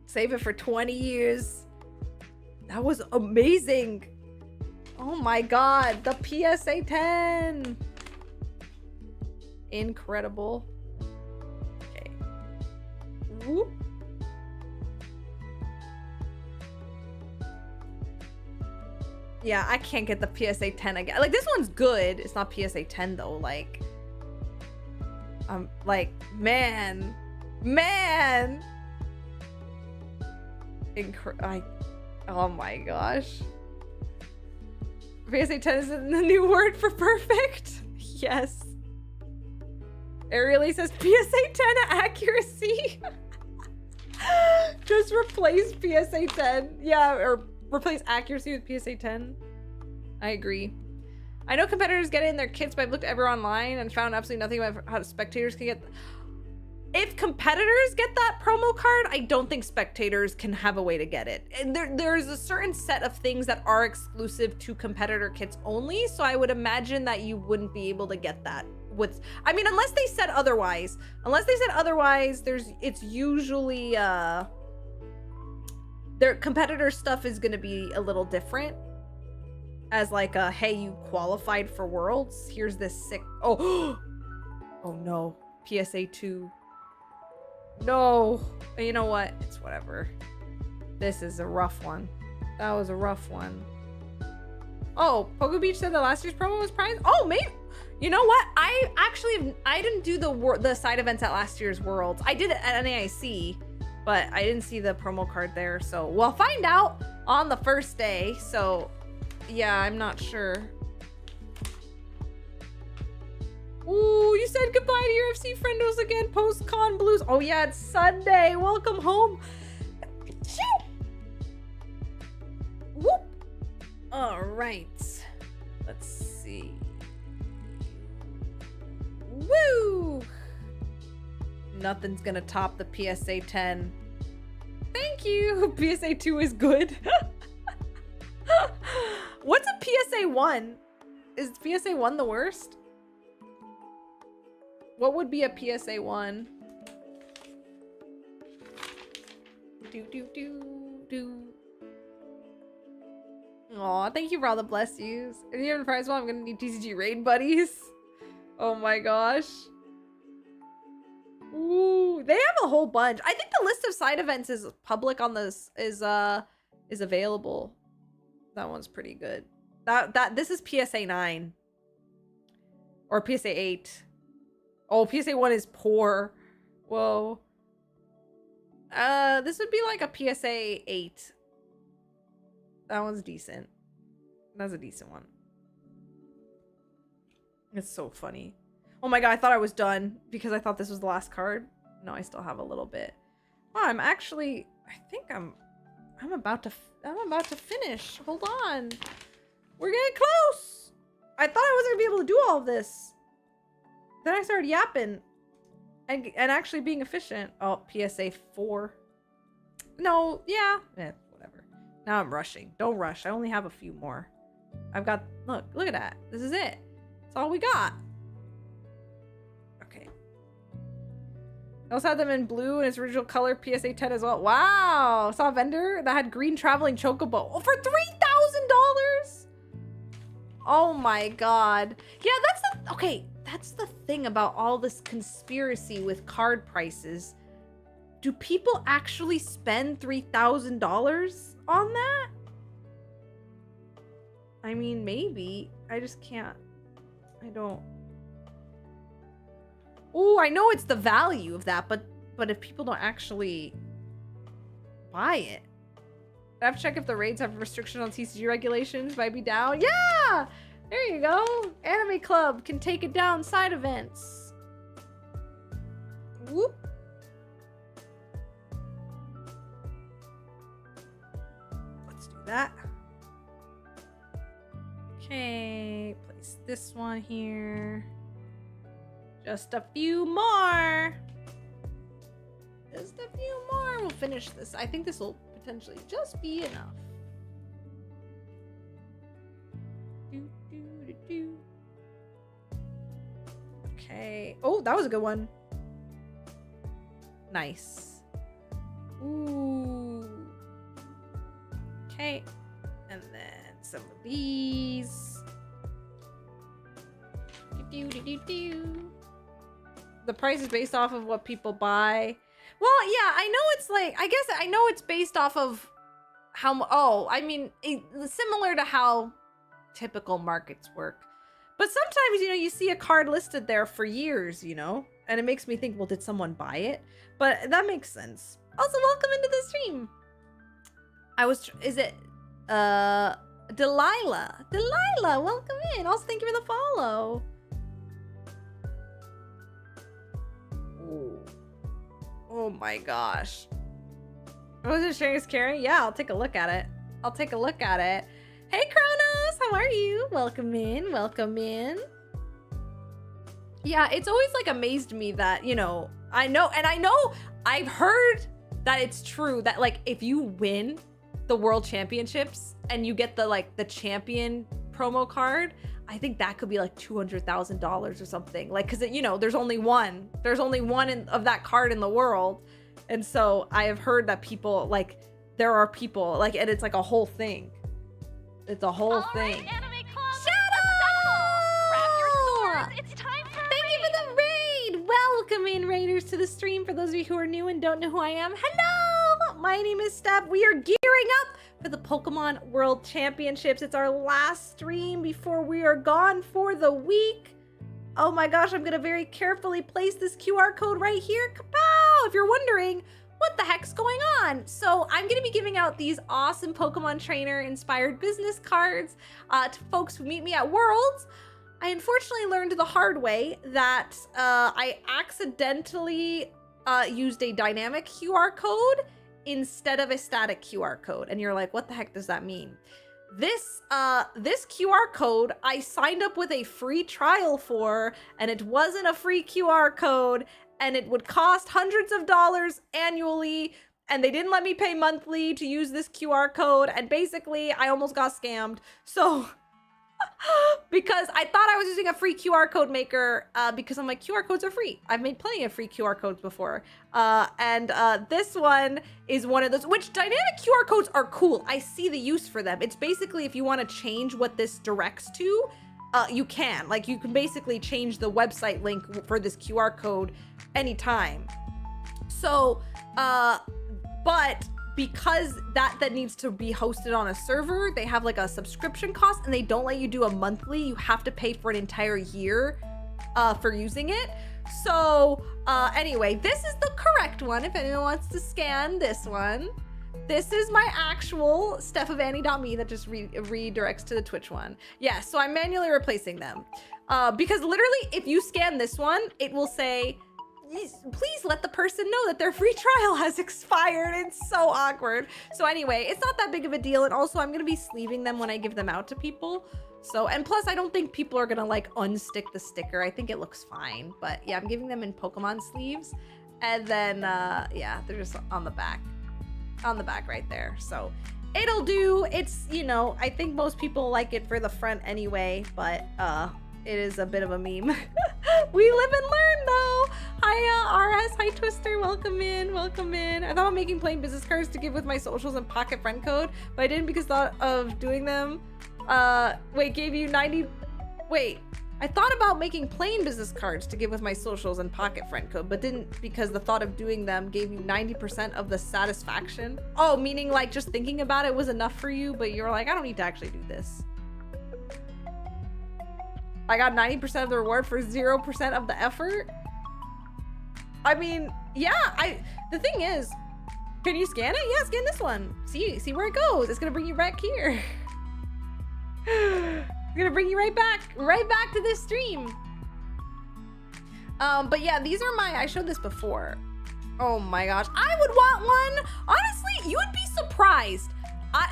Save it for 20 years. That was amazing. Oh my god, the PSA 10. Incredible. Okay. Whoop. Yeah, I can't get the PSA 10 again. Like, this one's good. It's not PSA 10 though. Like, man. Oh my gosh. PSA 10 is the new word for perfect. Yes. It really says PSA 10 accuracy. Just replace PSA 10. Yeah, or replace accuracy with PSA 10. I agree. I know competitors get it in their kits, but I've looked ever online and found absolutely nothing about how spectators can get. if competitors get that promo card, I don't think spectators can have a way to get it. And there's a certain set of things that are exclusive to competitor kits only, so I would imagine that you wouldn't be able to get that with, I mean, unless they said otherwise. Unless they said otherwise, it's usually their competitor stuff is going to be a little different. As like a, hey, you qualified for Worlds. Here's this sick, oh no, PSA 2. No, you know what? It's whatever. This is a rough one. That was a rough one. Oh, Pogo Beach said that last year's promo was prized. Oh, maybe. You know what? I didn't do the side events at last year's Worlds. I did it at NAIC, but I didn't see the promo card there. So we'll find out on the first day. So yeah, I'm not sure. Ooh, you said goodbye to your FC friendos again. Post-con blues. Oh yeah, it's Sunday. Welcome home. Whoop. All right. Let's see. Woo! Nothing's gonna top the PSA 10. Thank you. PSA 2 is good. What's a PSA 1? Is PSA 1 the worst? What would be a PSA 1? Aw, thank you for all the bless yous. If you have a prize, well, I'm gonna need TCG raid buddies. Oh my gosh. Ooh, they have a whole bunch. I think the list of side events is public on this, is available. That one's pretty good. This is PSA 9. Or PSA 8. Oh, PSA 1 is poor. Whoa. This would be like a PSA 8. That one's decent. That's a decent one. It's so funny. Oh my god, I thought I was done because I thought this was the last card. No, I still have a little bit. Oh, I'm actually, I think I'm about to finish. Hold on. We're getting close. I thought I was gonna be able to do all of this. Then I started yapping and actually being efficient. Oh, PSA 4. No, yeah. Whatever. Now I'm rushing. Don't rush. I only have a few more. I've got, look at that. This is it. That's all we got. Okay. I also had them in blue in its original color, PSA 10 as well. Wow. Saw a vendor that had green traveling chocobo. Oh, for $3,000? Oh my god. Yeah, that's the thing about all this conspiracy with card prices. Do people actually spend $3,000 on that? I mean, maybe. I just can't. I don't. Oh, I know it's the value of that, but if people don't actually buy it. I have to check if the raids have restrictions on TCG regulations. Might be down. Yeah! There you go. Anime Club can take it down side events. Whoop. Let's do that. Okay, place this one here. Just a few more. Just a few more. We'll finish this. I think this will potentially just be enough. Okay. Oh, that was a good one. Nice. Ooh. Okay. And then some of these. The price is based off of what people buy. Well, yeah, I know it's like, I guess I know it's based off of how, oh, I mean, similar to how typical markets work. But sometimes, you know, you see a card listed there for years, you know, and it makes me think, well, did someone buy it? But that makes sense. Also, welcome into the stream. Is it, Delilah? Delilah, welcome in. Also, thank you for the follow. Ooh. Oh my gosh. Was it sharing is caring? Yeah, I'll take a look at it. I'll take a look at it. Hey, Kronos, how are you? Welcome in, welcome in. Yeah, it's always like amazed me that, you know, I know I've heard that it's true that like if you win the world championships and you get the champion promo card, I think that could be like $200,000 or something. Like, cause you know, there's only one of that card in the world. And so I have heard that people like, there are people like, and it's like a whole thing. It's a whole thing. Right, Anime Club. Shadow! Grab your swords. It's time for a Thank you for the raid! Welcome in, raiders, to the stream. For those of you who are new and don't know who I am, hello! My name is Steph. We are gearing up for the Pokemon World Championships. It's our last stream before we are gone for the week. Oh my gosh, I'm gonna very carefully place this QR code right here. Kapow! If you're wondering, what the heck's going on? So I'm gonna be giving out these awesome Pokemon trainer inspired business cards to folks who meet me at Worlds. I unfortunately learned the hard way that I accidentally used a dynamic QR code instead of a static QR code. And you're like, what the heck does that mean? This QR code I signed up with a free trial for, and it wasn't a free QR code, and it would cost hundreds of dollars annually, and they didn't let me pay monthly to use this QR code, and basically I almost got scammed. So because I thought I was using a free QR code maker because I'm like, QR codes are free. I've made plenty of free QR codes before. And this one is one of those, which dynamic QR codes are cool. I see the use for them. It's basically if you want to change what this directs to, you can. Like, you can basically change the website link for this QR code anytime. So, but because that needs to be hosted on a server, they have like a subscription cost, and they don't let you do a monthly. You have to pay for an entire year for using it. So anyway, this is the correct one if anyone wants to scan this one. This is my actual StephOfAnime that just redirects to the Twitch one. Yeah, so I'm manually replacing them. Because literally, if you scan this one, it will say, please let the person know that their free trial has expired. It's so awkward. So anyway, it's not that big of a deal. And also I'm going to be sleeving them when I give them out to people. So, and plus I don't think people are going to like unstick the sticker. I think it looks fine, but yeah, I'm giving them in Pokemon sleeves. And then, yeah, they're just on the back right there. So it'll do. It's, you know, I think most people like it for the front anyway, but, it is a bit of a meme. We live and learn though. Hi RS, hi Twister, welcome in, welcome in. I thought about making plain business cards to give with my socials and pocket friend code, but I didn't because thought of doing them. Wait, gave you 90, wait. I thought about making plain business cards to give with my socials and pocket friend code, but didn't because the thought of doing them gave you 90% of the satisfaction. Oh, meaning like just thinking about it was enough for you, but you're like, I don't need to actually do this. I got 90% of the reward for 0% of the effort. I mean, yeah, the thing is, can you scan it? Yeah, scan this one. See where it goes. It's gonna bring you back here. It's gonna bring you right back to this stream. But yeah, these are I showed this before. Oh my gosh, I would want one. Honestly, you would be surprised.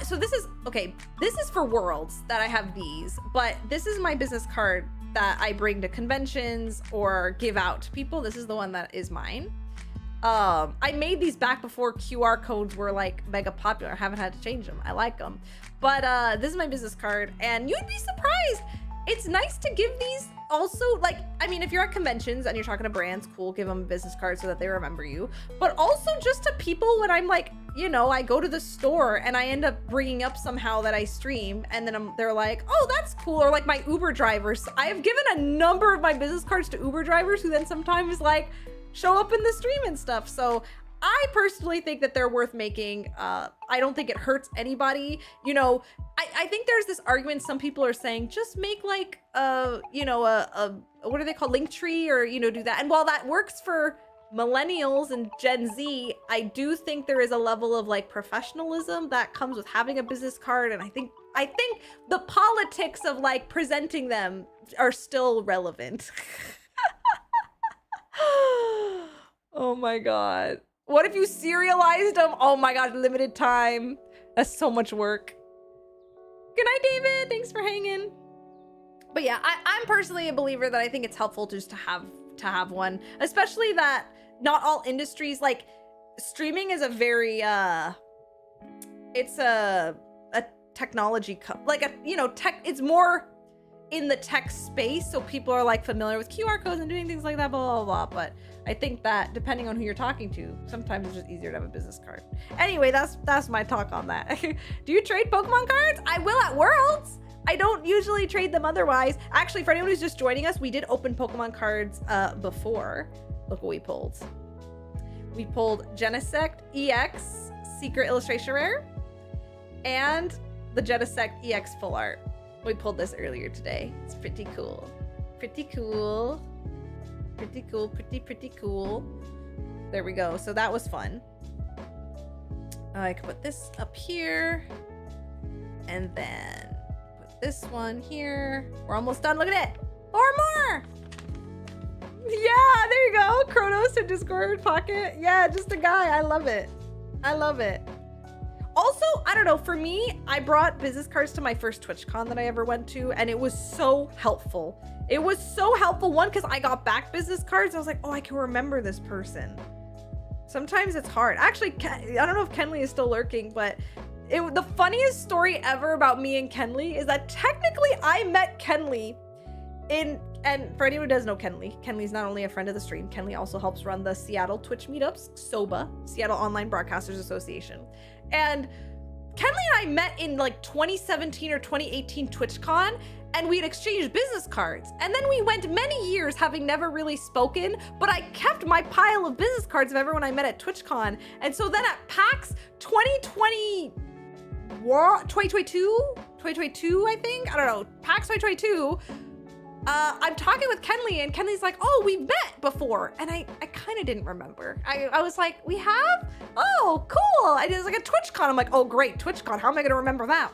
So this is, okay, this is for Worlds that I have these, but this is my business card that I bring to conventions or give out to people. This is the one that is mine. I made these back before QR codes were like mega popular. I haven't had to change them. I like them. But this is my business card, and you'd be surprised. It's nice to give these also, like, I mean, if you're at conventions and you're talking to brands, cool, give them a business card so that they remember you. But also just to people when I'm like, you know, I go to the store and I end up bringing up somehow that I stream, and then they're like, oh, that's cool. Or like my Uber drivers. I have given a number of my business cards to Uber drivers who then sometimes like show up in the stream and stuff. So I personally think that they're worth making. I don't think it hurts anybody. You know, I think there's this argument some people are saying, just make like you know, what are they called? Linktree, or, you know, do that. And while that works for millennials and Gen Z, I do think there is a level of like professionalism that comes with having a business card. And I think the politics of like presenting them are still relevant. Oh my God. What if you serialized them? Oh my God, limited time. That's so much work. Good night, David. Thanks for hanging. But yeah, I'm personally a believer that I think it's helpful just to have one, especially that not all industries, like streaming is a very it's a technology like a, you know, tech, it's more in the tech space, so people are like familiar with QR codes and doing things like that, blah blah blah. But I think that depending on who you're talking to, sometimes it's just easier to have a business card. Anyway, that's my talk on that. Do you trade Pokemon cards? I will at Worlds. I don't usually trade them otherwise. Actually, for anyone who's just joining us, we did open Pokemon cards before. Look what we pulled. We pulled Genesect EX Secret Illustration Rare and the Genesect EX Full Art. We pulled this earlier today. It's pretty cool. Pretty cool. Pretty cool. Pretty cool. There we go. So that was fun. I can put this up here. And then put this one here. We're almost done. Look at it. 4 more. Yeah, there you go. Kronos in Discord Pocket. Yeah, just a guy. I love it. I love it. Also, I don't know, for me, I brought business cards to my first TwitchCon that I ever went to, and it was so helpful. It was so helpful, one, because I got back business cards. I was like, oh, I can remember this person. Sometimes it's hard. Actually, I don't know if Kenley is still lurking, but the funniest story ever about me and Kenley is that technically I met Kenley and for anyone who doesn't know Kenley's not only a friend of the stream, Kenley also helps run the Seattle Twitch meetups, SOBA, Seattle Online Broadcasters Association. And Kenley and I met in like 2017 or 2018 TwitchCon, and we'd exchanged business cards. And then we went many years having never really spoken, but I kept my pile of business cards of everyone I met at TwitchCon. And so then at PAX 2022, I think? I don't know, PAX 2022, I'm talking with Kenley, and Kenley's like, oh, we've met before. And I kind of didn't remember. I was like, we have? Oh, cool. And it was like a TwitchCon. I'm like, oh, great, TwitchCon. How am I going to remember that?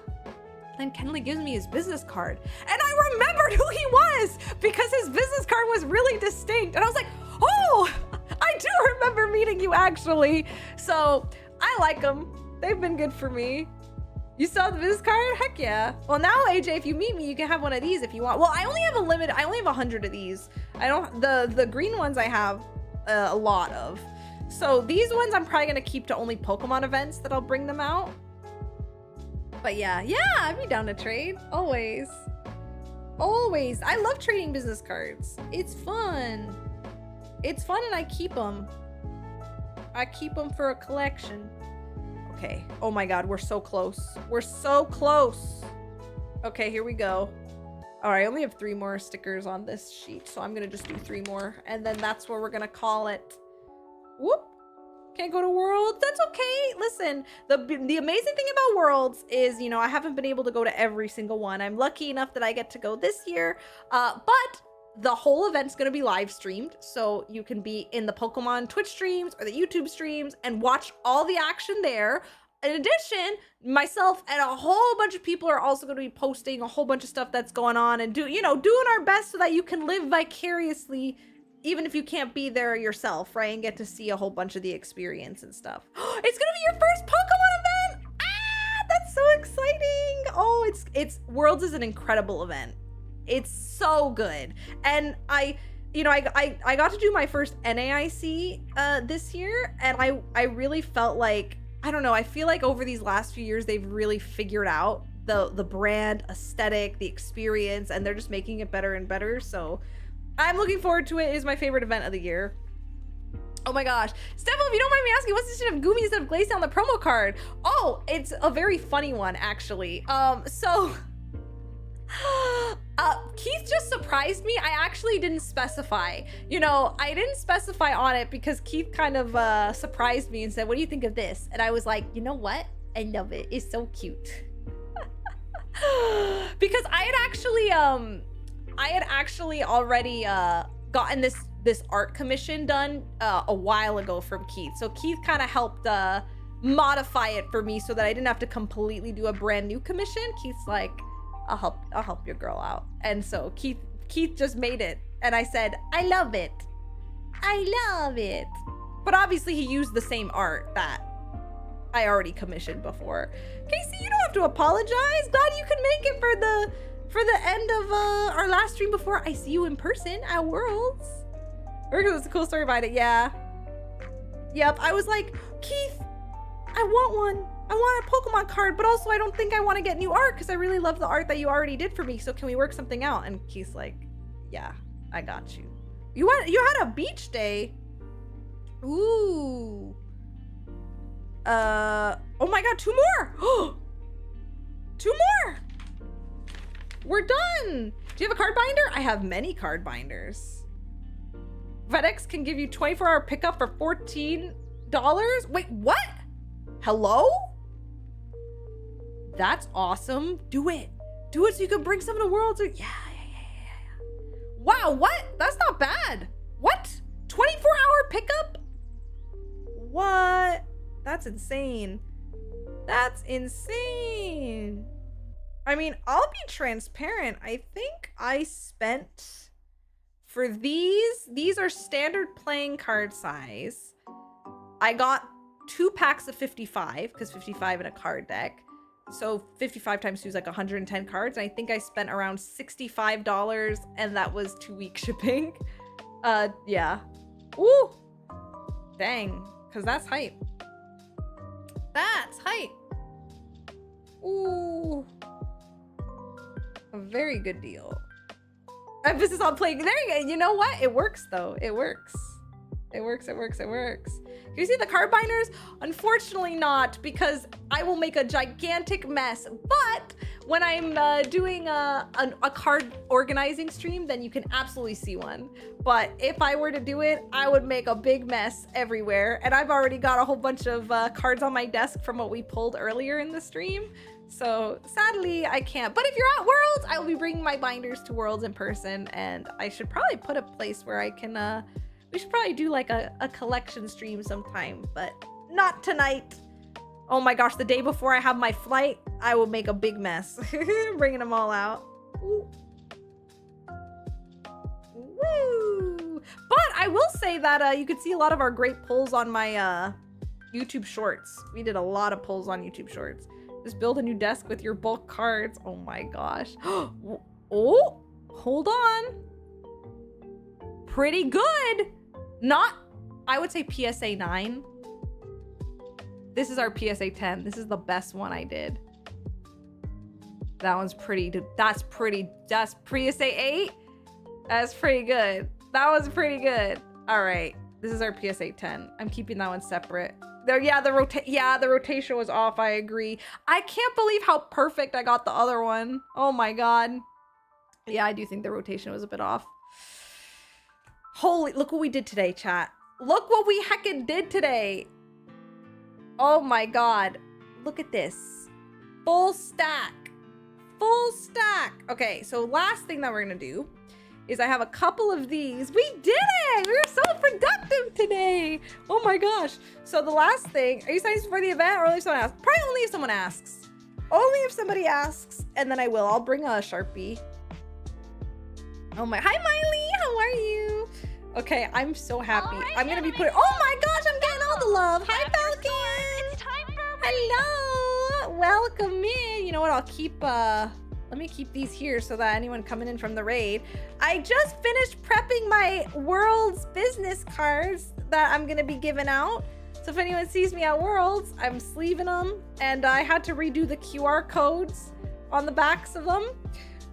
Then Kenley gives me his business card. And I remembered who he was because his business card was really distinct. And I was like, oh, I do remember meeting you actually. So I like them. They've been good for me. You saw the business card? Heck yeah. Well, now AJ, if you meet me, you can have one of these if you want. Well, I only have a limit. I only have 100 of these. I don't, the green ones I have a lot of. So these ones I'm probably gonna keep to only Pokemon events that I'll bring them out. But yeah, I'd be down to trade. Always. Always. I love trading business cards. It's fun. It's fun, and I keep them. I keep them for a collection. Okay. Oh my God, we're so close. We're so close. Okay, here we go. All right, I only have 3 more stickers on this sheet, so I'm gonna just do 3 more, and then that's where we're gonna call it. Whoop. Can't go to Worlds. That's okay. Listen, the amazing thing about Worlds is, you know, I haven't been able to go to every single one. I'm lucky enough that I get to go this year, but the whole event's going to be live streamed, so you can be in the Pokemon Twitch streams or the YouTube streams and watch all the action there. In addition, myself and a whole bunch of people are also going to be posting a whole bunch of stuff that's going on and doing our best so that you can live vicariously even if you can't be there yourself, right? And get to see a whole bunch of the experience and stuff. It's gonna be your first Pokemon event! Ah, that's so exciting! Oh, it's Worlds is an incredible event. It's so good. And I got to do my first NAIC this year, and I really felt like, I don't know, I feel like over these last few years they've really figured out the brand aesthetic, the experience, and they're just making it better and better. So I'm looking forward to it. It is my favorite event of the year. Oh my gosh. Steph, if you don't mind me asking, what's the shit of Goomy instead of Glace on the promo card? Oh, it's a very funny one, actually. Keith just surprised me. I actually didn't specify. You know, I didn't specify on it because Keith kind of surprised me and said, what do you think of this? And I was like, you know what? I love it. It's so cute. Because I had actually already gotten this art commission done a while ago from Keith. So Keith kind of helped modify it for me so that I didn't have to completely do a brand new commission. Keith's like, I'll help your girl out. And so Keith just made it, and I said, I love it. But obviously he used the same art that I already commissioned before. Casey, you don't have to apologize. Glad you could make it for for the end of our last stream before I see you in person at Worlds. It's a cool story behind it, yeah. Yep, I was like, Keith, I want one. I want a Pokemon card, but also I don't think I want to get new art because I really love the art that you already did for me. So can we work something out? And Keith's like, yeah, I got you. You had a beach day. Ooh. Oh my God, 2 more. 2 more. We're done. Do you have a card binder? I have many card binders. FedEx can give you 24-hour pickup for $14. Wait, what? Hello? That's awesome. Do it. Do it so you can bring some to Worlds. Yeah. Wow, what? That's not bad. What? 24-hour pickup? What? That's insane. That's insane. I mean, I'll be transparent. I think I spent for these are standard playing card size. I got 2 packs of 55 because 55 in a card deck. So 55 times 2 is like 110 cards. And I think I spent around $65 and that was 2-week shipping. Yeah. Ooh. Dang. Because that's hype. That's hype. Ooh. A very good deal. Emphasis on playing. There you go. You know what? It works though. It works. It works. Can you see the card binders? Unfortunately not, because I will make a gigantic mess. But when I'm doing a card organizing stream, then you can absolutely see one. But if I were to do it, I would make a big mess everywhere. And I've already got a whole bunch of cards on my desk from what we pulled earlier in the stream. So sadly, I can't. But if you're at Worlds, I will be bringing my binders to Worlds in person. And I should probably put a place where I can... we should probably do like a collection stream sometime, but not tonight. Oh my gosh, the day before I have my flight, I will make a big mess. Bringing them all out. Ooh. Woo! But I will say that you could see a lot of our great pulls on my YouTube shorts. We did a lot of pulls on YouTube shorts. Just build a new desk with your bulk cards. Oh my gosh. Oh, hold on. Pretty good. Not, I would say PSA 9. This is our PSA 10. This is the best one I did. That one's pretty, that's PSA 8. That's pretty good. That was pretty good. All right, this is our PSA 10. I'm keeping that one separate. There, yeah, the rotation was off, I agree. I can't believe how perfect I got the other one. Oh my God. Yeah, I do think the rotation was a bit off. Holy, look what we did today, chat. Look what we heckin' did today. Oh my God. Look at this. Full stack. Full stack. Okay, so last thing that we're gonna do is I have a couple of these. We did it! We were so productive today. Oh my gosh. So the last thing, are you signing for the event or only if someone asks? Probably only if someone asks. Only if somebody asks, and then I will. I'll bring a Sharpie. Oh my, hi Miley, how are you? Okay, I'm so happy. All right, I'm gonna be putting, oh my gosh, I'm getting all the love. Hi Falcon. It's time for Hello, welcome in. You know what, I'll keep, let me keep these here so that anyone coming in from the raid. I just finished prepping my Worlds business cards that I'm gonna be giving out. So if anyone sees me at Worlds, I'm sleeving them. And I had to redo the QR codes on the backs of them.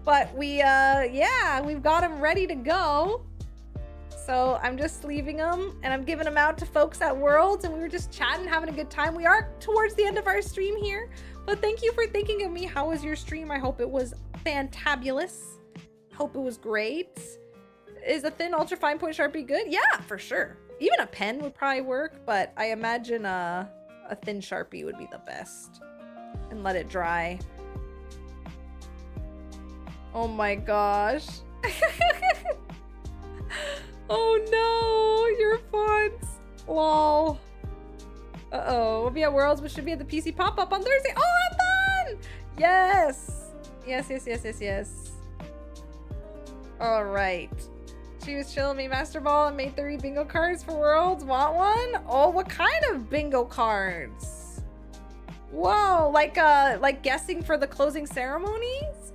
But we, yeah, we've got them ready to go. So I'm just sleeving them and I'm giving them out to folks at Worlds, and we were just chatting, having a good time. We are towards the end of our stream here, but thank you for thinking of me. How was your stream? I hope it was fantabulous. Hope it was great. Is a thin ultra fine point Sharpie good? Yeah, for sure. Even a pen would probably work, but I imagine a thin Sharpie would be the best. And let it dry. Oh my gosh. Oh no, your fonts. Lol. Uh-oh. We'll be at Worlds, but should be at the PC pop-up on Thursday. Oh, have fun! Yes. Yes. All right. She was chilling me Master Ball and made 30 bingo cards for Worlds. Want one? Oh, what kind of bingo cards? Whoa, like guessing for the closing ceremonies?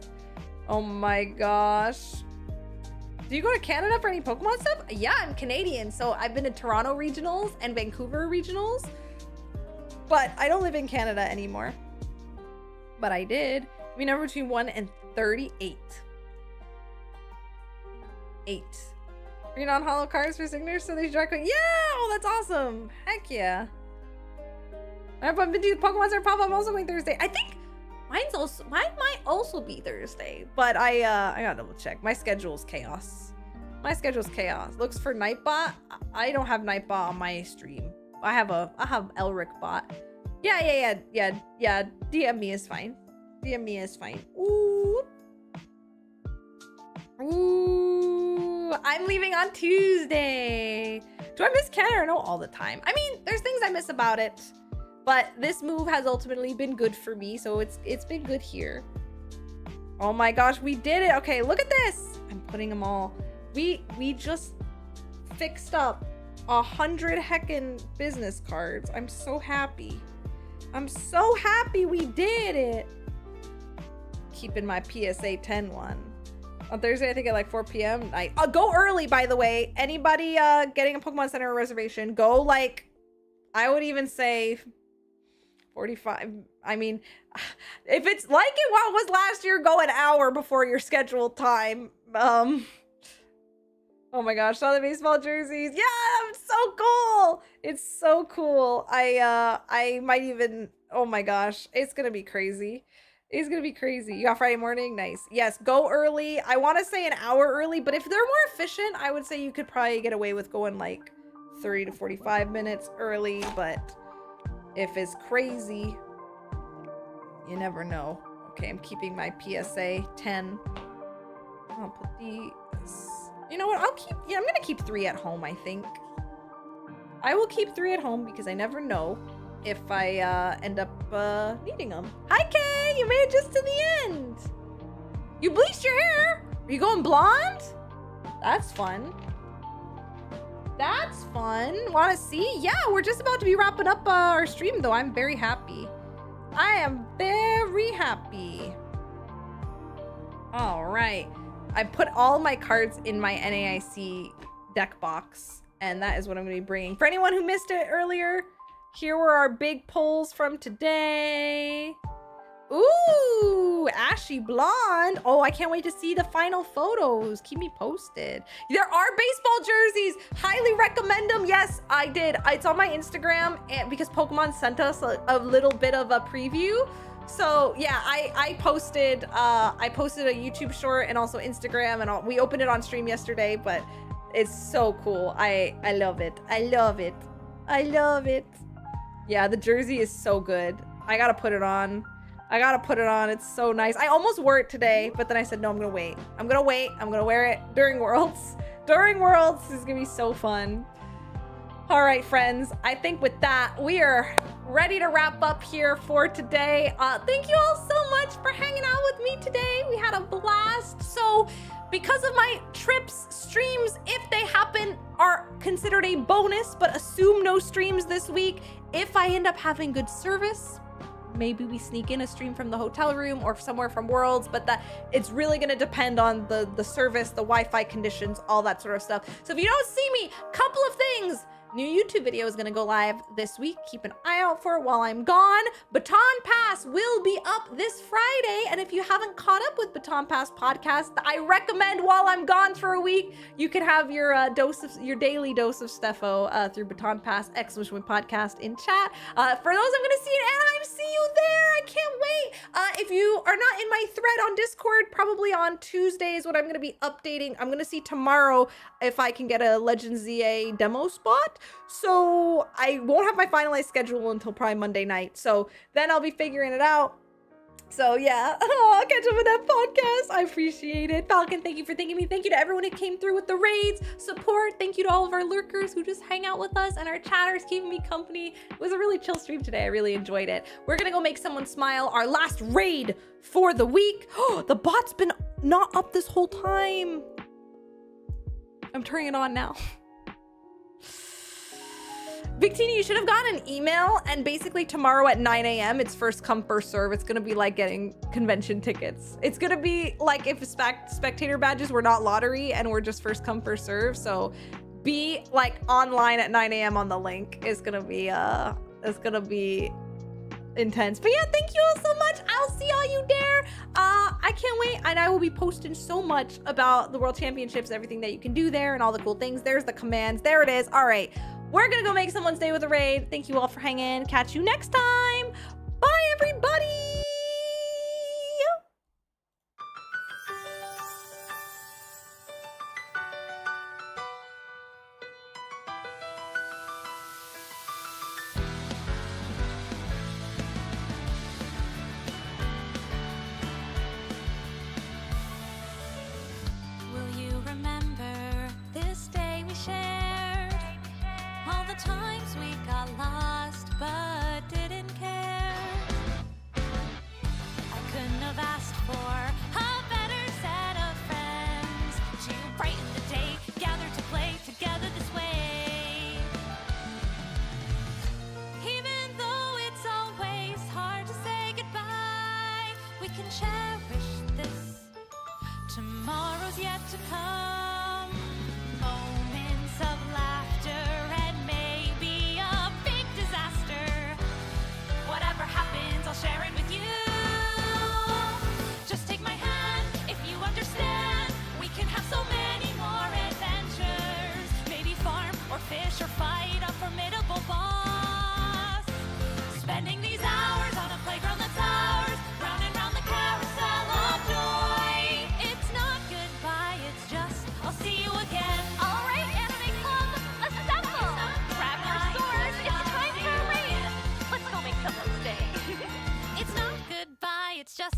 Oh my gosh. Do you go to Canada for any Pokemon stuff? Yeah, I'm Canadian, so I've been to Toronto regionals and Vancouver regionals, but I don't live in Canada anymore. But I did. We number between 1 and 38. 8. Green on hollow cards for signatures, so they direct. Yeah! Oh, that's awesome. Heck yeah. I've been to Pokemon Center pop. I'm also going Thursday. I think mine might also be Thursday, but I gotta double check. My schedule's chaos. My schedule's chaos. Looks for Nightbot. I don't have Nightbot on my stream. I have Elric bot. Yeah. DM me is fine. DM me is fine. Ooh. I'm leaving on Tuesday. Do I miss Canada? No, all the time. I mean, there's things I miss about it, but this move has ultimately been good for me, so it's been good here. Oh my gosh, we did it. Okay, look at this. I'm putting them all. We just fixed up 100 heckin' business cards. I'm so happy. I'm so happy we did it. Keeping my PSA 10 one. On Thursday, I think at like 4 p.m. I'll go early, by the way. Anybody getting a Pokemon Center reservation, go like, I would even say 45. I mean, if it's like it was last year, go an hour before your scheduled time. Oh my gosh, saw the baseball jerseys. Yeah, it's so cool. It's so cool. I might even, oh my gosh, it's gonna be crazy. It's gonna be crazy. You got Friday morning? Nice. Yes, go early. I want to say an hour early, but if they're more efficient, I would say you could probably get away with going like 30 to 45 minutes early, but if it's crazy, you never know. Okay, I'm keeping my PSA 10. I'll put these. You know what? I'm gonna keep 3 at home, I think. I will keep 3 at home because I never know if I end up needing them. Hi, Kay! You made it just to the end! You bleached your hair! Are you going blonde? That's fun. That's fun. Want to see? Yeah, we're just about to be wrapping up our stream, though. I'm very happy. I am very happy. All right. I put all my cards in my NAIC deck box, and that is what I'm going to be bringing. For anyone who missed it earlier, here were our big pulls from today. Ooh, ashy blonde. Oh, I can't wait to see the final photos. Keep me posted. There are baseball jerseys. Highly recommend them. Yes, I did. It's on my Instagram, and because Pokemon sent us a little bit of a preview. So yeah, I posted a YouTube short and also Instagram, and we opened it on stream yesterday, but it's so cool. I love it. I love it. I love it. Yeah, the jersey is so good. I gotta put it on. It's so nice. I almost wore it today, but then I said, no, I'm gonna wait. I'm gonna wear it during Worlds. During Worlds, this is gonna be so fun. All right, friends, I think with that, we are ready to wrap up here for today. Thank you all so much for hanging out with me today. We had a blast. So because of my trips, streams, if they happen, are considered a bonus, but assume no streams this week. If I end up having good service, maybe we sneak in a stream from the hotel room or somewhere from Worlds, but that it's really going to depend on the service, the Wi-Fi conditions, all that sort of stuff. So if you don't see me, couple of things. New YouTube video is going to go live this week. Keep an eye out for it while I'm gone. Baton Pass will be up this Friday. And if you haven't caught up with Baton Pass podcast, I recommend while I'm gone for a week, you can have your daily dose of Steffo through Baton Pass !podcast in chat. For those I'm going to see in Anaheim, see you there. I can't wait. If you are not in my thread on Discord, probably on Tuesday is what I'm going to be updating. I'm going to see tomorrow if I can get a Legends ZA demo spot. So I won't have my finalized schedule until probably Monday night. So then I'll be figuring it out. So yeah, I'll catch up with that podcast. I appreciate it. Falcon, thank you for thanking me. Thank you to everyone who came through with the raids, support. Thank you to all of our lurkers who just hang out with us and our chatters keeping me company. It was a really chill stream today. I really enjoyed it. We're gonna go make someone smile. Our last raid for the week. Oh, the bot's been not up this whole time. I'm turning it on now. Victina, you should have gotten an email, and basically tomorrow at 9 a.m. it's first come, first serve. It's gonna be like getting convention tickets. It's gonna be like if spectator badges were not lottery and we're just first come, first serve. So be like online at 9 a.m. on the link. It's gonna be intense. But yeah, thank you all so much. I'll see all you there. I can't wait, and I will be posting so much about the World Championships, everything that you can do there, and all the cool things. There's the commands. There it is. All right. We're gonna go make someone's day with a raid. Thank you all for hanging. Catch you next time. Bye, everybody. Will you remember this day we shared? All the times we got lost but didn't care. I couldn't have asked for a better set of friends to brighten the day, gather to play together this way. Even though it's always hard to say goodbye, we can cherish this. Tomorrow's yet to come. Moments of laughter and maybe a big disaster. Whatever happens, I'll share it with you. Just take my hand if you understand. We can have so many more adventures. Maybe farm or fish or fight a formidable boss. Spending these hours on a playground that's ours. Round and round the carousel of joy. It's not goodbye, it's just I'll see you again. All right, Anime Club, assemble! Grab your swords, it's time for a raid! Let's go make someone's day. It's not goodbye, it's just